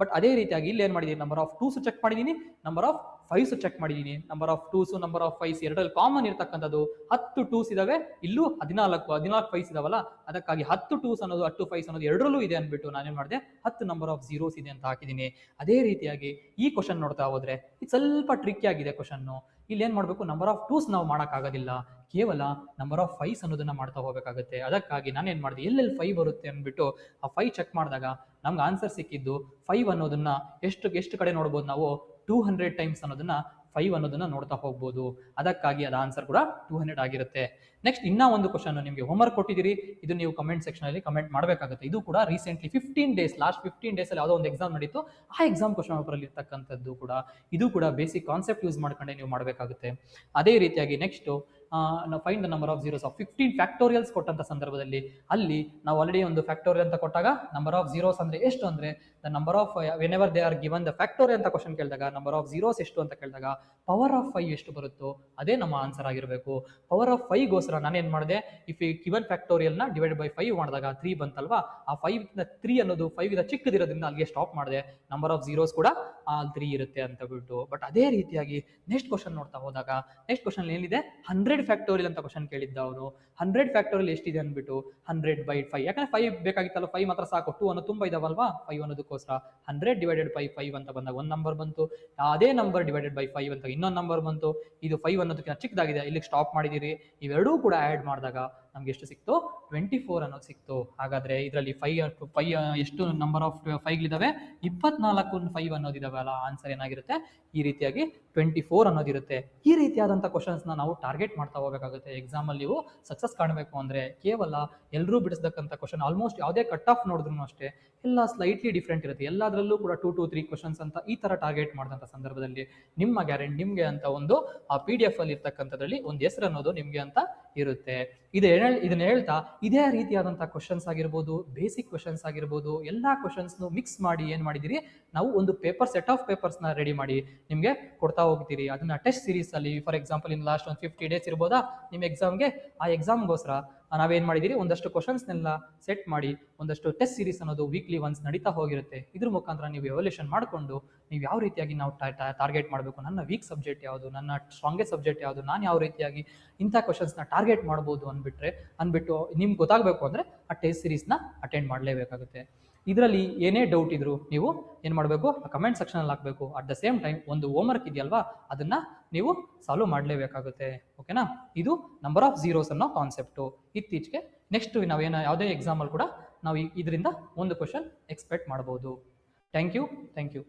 ಬಟ್ ಅದೇ ರೀತಿಯಾಗಿ ಇಲ್ಲಿ ಏನ್ ಮಾಡಿದೀನಿ, ನಂಬರ್ ಆಫ್ 2s ಚೆಕ್ ಮಾಡಿದೀನಿ, ನಂಬರ್ ಆಫ್ 5s ಚೆಕ್ ಮಾಡಿದೀನಿ. Number of 2s number of 5s ಎರಡರಲ್ಲಿ ಕಾಮನ್ ಇರ್ತಕ್ಕಂಥದ್ದು 10 2s ಇದಾವೆ, ಇಲ್ಲೂ 14 5s ಇದಾವಲ್ಲ, ಅದಕ್ಕಾಗಿ 10 2s ಅನ್ನೋದು 10 5s ಅನ್ನೋದು ಎರಡರಲ್ಲೂ ಇದೆ ಅಂದ್ಬಿಟ್ಟು ನಾನೇನ್ ಮಾಡಿದೆ, 10 ನಂಬರ್ ಆಫ್ ಜೀರೋಸ್ ಇದೆ ಅಂತ ಹಾಕಿದೀನಿ. ಅದೇ ರೀತಿಯಾಗಿ ಈ ಕ್ವಶನ್ ನೋಡ್ತಾ ಹೋದ್ರೆ ಇದು ಸ್ವಲ್ಪ ಟ್ರಿಕ್ಕಿ ಆಗಿದೆ ಕ್ವಶನ್. ಇಲ್ಲಿ ಏನ್ ಮಾಡ್ಬೇಕು, ನಂಬರ್ ಆಫ್ 2s ನಾವು ಮಾಡೋಕ್ಕಾಗೋದಿಲ್ಲ, ಕೇವಲ ನಂಬರ್ ಆಫ್ 5s ಅನ್ನೋದನ್ನ ಮಾಡ್ತಾ ಹೋಗಬೇಕಾಗುತ್ತೆ. ಅದಕ್ಕಾಗಿ ನಾನೇನ್ ಮಾಡಿದೆ, ಎಲ್ಲೆಲ್ಲಿ 5 ಬರುತ್ತೆ ಅಂದ್ಬಿಟ್ಟು ಆ 5 ಚೆಕ್ ಮಾಡಿದಾಗ ನಮ್ಗೆ ಆನ್ಸರ್ ಸಿಕ್ಕಿದ್ದು 5 ಅನ್ನೋದನ್ನ ಎಷ್ಟು ಕಡೆ ನೋಡ್ಬೋದು ನಾವು, 200 ಟೈಮ್ಸ್ ಅನ್ನೋದನ್ನ 5 ಅನ್ನೋದನ್ನ ನೋಡ್ತಾ ಹೋಗ್ಬೋದು. ಅದಕ್ಕಾಗಿ ಅದ ಆನ್ಸರ್ ಕೂಡ 200 ಆಗಿರುತ್ತೆ. ನೆಕ್ಸ್ಟ್ ಇನ್ನ ಒಂದು ಕ್ವಶನ್ ನಿಮಗೆ ಹೋಮ್ವರ್ಕ್ ಕೊಟ್ಟಿದ್ದೀರಿ, ಇದು ನೀವು ಕಮೆಂಟ್ ಸೆಕ್ಷನ್ ಅಲ್ಲಿ ಕಮೆಂಟ್ ಮಾಡಬೇಕಾಗುತ್ತೆ. ಇದು ಕೂಡ ರೀಸೆಂಟ್ಲಿ 15 ಡೇಸ್ ಲಾಸ್ಟ್ 15 ಡೇಸ್ ಅಲ್ಲಿ ಯಾವುದೋ ಒಂದು ಎಕ್ಸಾಮ್ ನಡೀತು, ಆ ಎಕ್ಸಾಮ್ ಕ್ವಶನ್ ಪೇಪರ್ ಅಲ್ಲಿ ಇರ್ತಕ್ಕಂಥದ್ದು ಕೂಡ. ಇದು ಕೂಡ ಬೇಸಿಕ್ ಕಾನ್ಸೆಪ್ಟ್ ಯೂಸ್ ಮಾಡ್ಕೊಂಡೆ ನೀವು ಮಾಡಬೇಕಾಗುತ್ತೆ. ಅದೇ ರೀತಿಯಾಗಿ ನೆಕ್ಸ್ಟ್ ನಾವು find the number of zeros of 15 ಫ್ಯಾಕ್ಟೋರಿಯಲ್ಸ್ ಕೊಟ್ಟಂತ ಸಂದರ್ಭದಲ್ಲಿ ಅಲ್ಲಿ ನಾವು ಆಲ್ರೆಡಿ ಒಂದು ಫ್ಯಾಕ್ಟೋರಿಯಲ್ ಅಂತ ಕೊಟ್ಟಾಗ ನಂಬರ್ ಆಫ್ ಜೀರೋಸ್ ಅಂದ್ರೆ ಎಷ್ಟು ಅಂದ್ರೆ the number of whenever they are given the factorial ಅಂತ ಕ್ವಶನ್ ಕೇಳಿದಾಗ ನಂಬರ್ ಆಫ್ ಜೀರೋಸ್ ಎಷ್ಟು ಅಂತ ಕೇಳಿದಾಗ ಪವರ್ ಆಫ್ 5 ಎಷ್ಟು ಬರುತ್ತೋ ಅದೇ ನಮ್ಮ ಆನ್ಸರ್ ಆಗಿರಬೇಕು. ಪವರ್ ಆಫ್ 5 ಗೋಸ್ಕರ ನಾನೇನ್ ಮಾಡಿದೆ, ಇಫ್ ಈ ಗಿವನ್ ಫ್ಯಾಕ್ಟೋರಿಯಲ್ ನ ಡಿವೈಡ್ ಬೈ 5 ಮಾಡಿದಾಗ 3 ಬಂತಲ್ವಾ, ಆ 3 ಅನ್ನೋದು 5 ಚಿಕ್ಕದಿರೋದ್ರಿಂದ ಅಲ್ಲಿಗೆ ಸ್ಟಾಪ್ ಮಾಡಿದೆ. ನಂಬರ್ ಆಫ್ ಜೀರೋಸ್ ಕೂಡ 3 ಇರುತ್ತೆ ಅಂತ ಬಿಟ್ಟು. ಬಟ್ ಅದೇ ರೀತಿಯಾಗಿ ನೆಕ್ಸ್ಟ್ ಕ್ವಶನ್ ನೋಡ್ತಾ ಹೋದಾಗ ನೆಕ್ಸ್ಟ್ ಕ್ವಶನ್ ಏನಿದೆ, 100 ಫ್ಯಾಕ್ಟೋರಿಯಲ್ ಅಂತ ಕ್ವಶನ್ ಕೇಳಿದ್ದ ಅವನು. 100 ಫ್ಯಾಕ್ಟೋರಿಯಲ್ ಎಷ್ಟಿದೆ ಅಂದ್ಬಿಟ್ಟು 100 ಬೈ 5, ಯಾಕಂದ್ರೆ 5 ಬೇಕಾಗಿತ್ತಲ್ಲ, 5 ಮಾತ್ರ ಸಾಕು, 2 ಅನ್ನೋ ತುಂಬಾ ಇದಾವಲ್ವಾ 5 ಅನ್ನೋದಕ್ಕೋಸ್ಕರ 100 ಡಿವೈಡೆಡ್ ಬೈ 5 ಅಂತ ಬಂದಾಗ ಒಂದು ನಂಬರ್ ಬಂತು. ಅದೇ ನಂಬರ್ ಡಿವೈಡೆಡ್ ಬೈ 5 ಅಂತ ಇನ್ನೊಂದು ನಂಬರ್ ಬಂತು. ಇದು 5 ಅನ್ನೋದಕ್ಕಿಂತ ಚಿಕ್ಕದಾಗಿದೆ, ಇಲ್ಲಿಗೆ ಸ್ಟಾಪ್ ಮಾಡಿದಿರಿ. ಇವೆರಡೂ ಕೂಡ ಆಡ್ ಮಾಡಿದಾಗ ನಮ್ಗೆ ಎಷ್ಟು ಸಿಕ್ತು 24 ಅನ್ನೋದು ಸಿಕ್ತು. ಹಾಗಾದ್ರೆ ಇದರಲ್ಲಿ 5 ಎಷ್ಟು ನಂಬರ್ ಆಫ್ 5ಗಳಿದಾವೆ 24 5 ಅನ್ನೋದಿದಾವಲ್ಲ, ಆನ್ಸರ್ ಏನಾಗಿರುತ್ತೆ ಈ ರೀತಿಯಾಗಿ 24 ಅನ್ನೋದಿರುತ್ತೆ. ಈ ರೀತಿಯಾದಂಥ ಕ್ವಶನ್ಸ್ನ ನಾವು ಟಾರ್ಗೆಟ್ ಮಾಡ್ತಾ ಹೋಗಬೇಕಾಗುತ್ತೆ. ಎಕ್ಸಾಮಲ್ಲಿ ನೀವು ಸಕ್ಸಸ್ ಕಾಣಬೇಕು ಅಂದರೆ ಕೇವಲ ಎಲ್ಲರೂ ಬಿಡಿಸತಕ್ಕಂಥ ಕ್ವಶನ್ ಆಲ್ಮೋಸ್ಟ್ ಯಾವುದೇ ಕಟ್ ಆಫ್ ನೋಡಿದ್ರು ಅಷ್ಟೇ ಎಲ್ಲ ಸ್ಲೈಟ್ಲಿ ಡಿಫ್ರೆಂಟ್ ಇರುತ್ತೆ. ಎಲ್ಲದರಲ್ಲೂ ಕೂಡ 2 to 3 ಕ್ವಶನ್ಸ್ ಅಂತ ಈ ಥರ ಟಾರ್ಗೆಟ್ ಮಾಡಿದಂಥ ಸಂದರ್ಭದಲ್ಲಿ ನಿಮ್ಮ ಗ್ಯಾರಂಟಿ ನಿಮಗೆ ಅಂತ ಒಂದು ಆ PDF ಅಲ್ಲಿ ಇರ್ತಕ್ಕಂಥದ್ರಲ್ಲಿ ಒಂದು ಹೆಸರು ಅನ್ನೋದು ನಿಮಗೆ ಅಂತ ಇರುತ್ತೆ. ಇದನ್ನ ಹೇಳ್ತಾ ಇದೇ ರೀತಿಯಾದಂಥ ಕ್ವಶನ್ಸ್ ಆಗಿರ್ಬೋದು, ಬೇಸಿಕ್ ಕ್ವಶನ್ಸ್ ಆಗಿರ್ಬೋದು, ಎಲ್ಲ ಕ್ವಶನ್ಸ್ನು ಮಿಕ್ಸ್ ಮಾಡಿ ಏನು ಮಾಡಿದಿರಿ ನಾವು ಒಂದು ಸೆಟ್ ಆಫ್ ಪೇಪರ್ಸ್ನ ರೆಡಿ ಮಾಡಿ ನಿಮಗೆ ಕೊಡ್ತಾ ಹೋಗ್ತೀರಿ. ಅದನ್ನ ಟೆಸ್ಟ್ ಸೀರೀಸ್ ಅಲ್ಲಿ ಫಾರ್ ಎಕ್ಸಾಂಪಲ್ ಇನ್ ಲಾಸ್ಟ್ ಒಂದು 50 ಡೇಸ್ ಇರ್ಬೋದಾ ನಿಮ್ಮ ಎಕ್ಸಾಮ್ಗೆ, ಆ ಎಕ್ಸಾಮ್ಗೋಸ್ಕರ ನಾವೇನು ಮಾಡಿದಿರಿ ಒಂದಷ್ಟು ಕ್ವಶನ್ಸ್ನೆಲ್ಲ ಸೆಟ್ ಮಾಡಿ ಒಂದಷ್ಟು ಟೆಸ್ಟ್ ಸೀರೀಸ್ ಅನ್ನೋದು ವೀಕ್ಲಿ ಒನ್ಸ್ ನಡೀತಾ ಹೋಗಿರುತ್ತೆ. ಇದ್ರ ಮುಖಾಂತರ ನೀವು ಎವಲ್ಯೂಷನ್ ಮಾಡಿಕೊಂಡು ನೀವು ಯಾವ ರೀತಿಯಾಗಿ ನಾವು ಟಾರ್ಗೆಟ್ ಮಾಡಬೇಕು, ನನ್ನ ವೀಕ್ ಸಬ್ಜೆಕ್ಟ್ ಯಾವುದು, ನನ್ನ ಸ್ಟ್ರಾಂಗೆಸ್ಟ್ ಸಬ್ಜೆಕ್ಟ್ ಯಾವುದು, ನಾನು ಯಾವ ರೀತಿಯಾಗಿ ಇಂಥ ಕ್ವಶನ್ಸ್ನ ಟಾರ್ಗೆಟ್ ಮಾಡ್ಬೋದು ಅಂದ್ಬಿಟ್ಟು ನಿಮ್ಗೆ ಗೊತ್ತಾಗಬೇಕು ಅಂದರೆ ಆ ಟೆಸ್ಟ್ ಸೀರೀಸ್ನ ಅಟೆಂಡ್ ಮಾಡಲೇಬೇಕಾಗುತ್ತೆ. ಇದರಲ್ಲಿ ಏನೇ ಡೌಟ್ ಇದ್ರು ನೀವು ಏನು ಮಾಡಬೇಕು ಕಮೆಂಟ್ ಸೆಕ್ಷನಲ್ಲಿ ಹಾಕಬೇಕು. ಅಟ್ ದ ಸೇಮ್ ಟೈಮ್ ಒಂದು ಹೋಮ್ವರ್ಕ್ ಇದೆಯಲ್ವಾ ಅದನ್ನ ನೀವು ಸಾಲ್ವ್ ಮಾಡಲೇಬೇಕಾಗುತ್ತೆ. ಓಕೆನಾ? ಇದು ನಂಬರ್ ಆಫ್ ಝೀರೋಸ್ ಅನ್ನೋ ಕಾನ್ಸೆಪ್ಟು. ಇತ್ತೀಚೆಗೆ ನೆಕ್ಸ್ಟ್ ನಾವೇನೋ ಯಾವುದೇ ಎಕ್ಸಾಮಲ್ಲಿ ಕೂಡ ನಾವು ಇದರಿಂದ ಒಂದು ಕ್ವಶನ್ ಎಕ್ಸ್ಪೆಕ್ಟ್ ಮಾಡ್ಬೋದು. Thank you.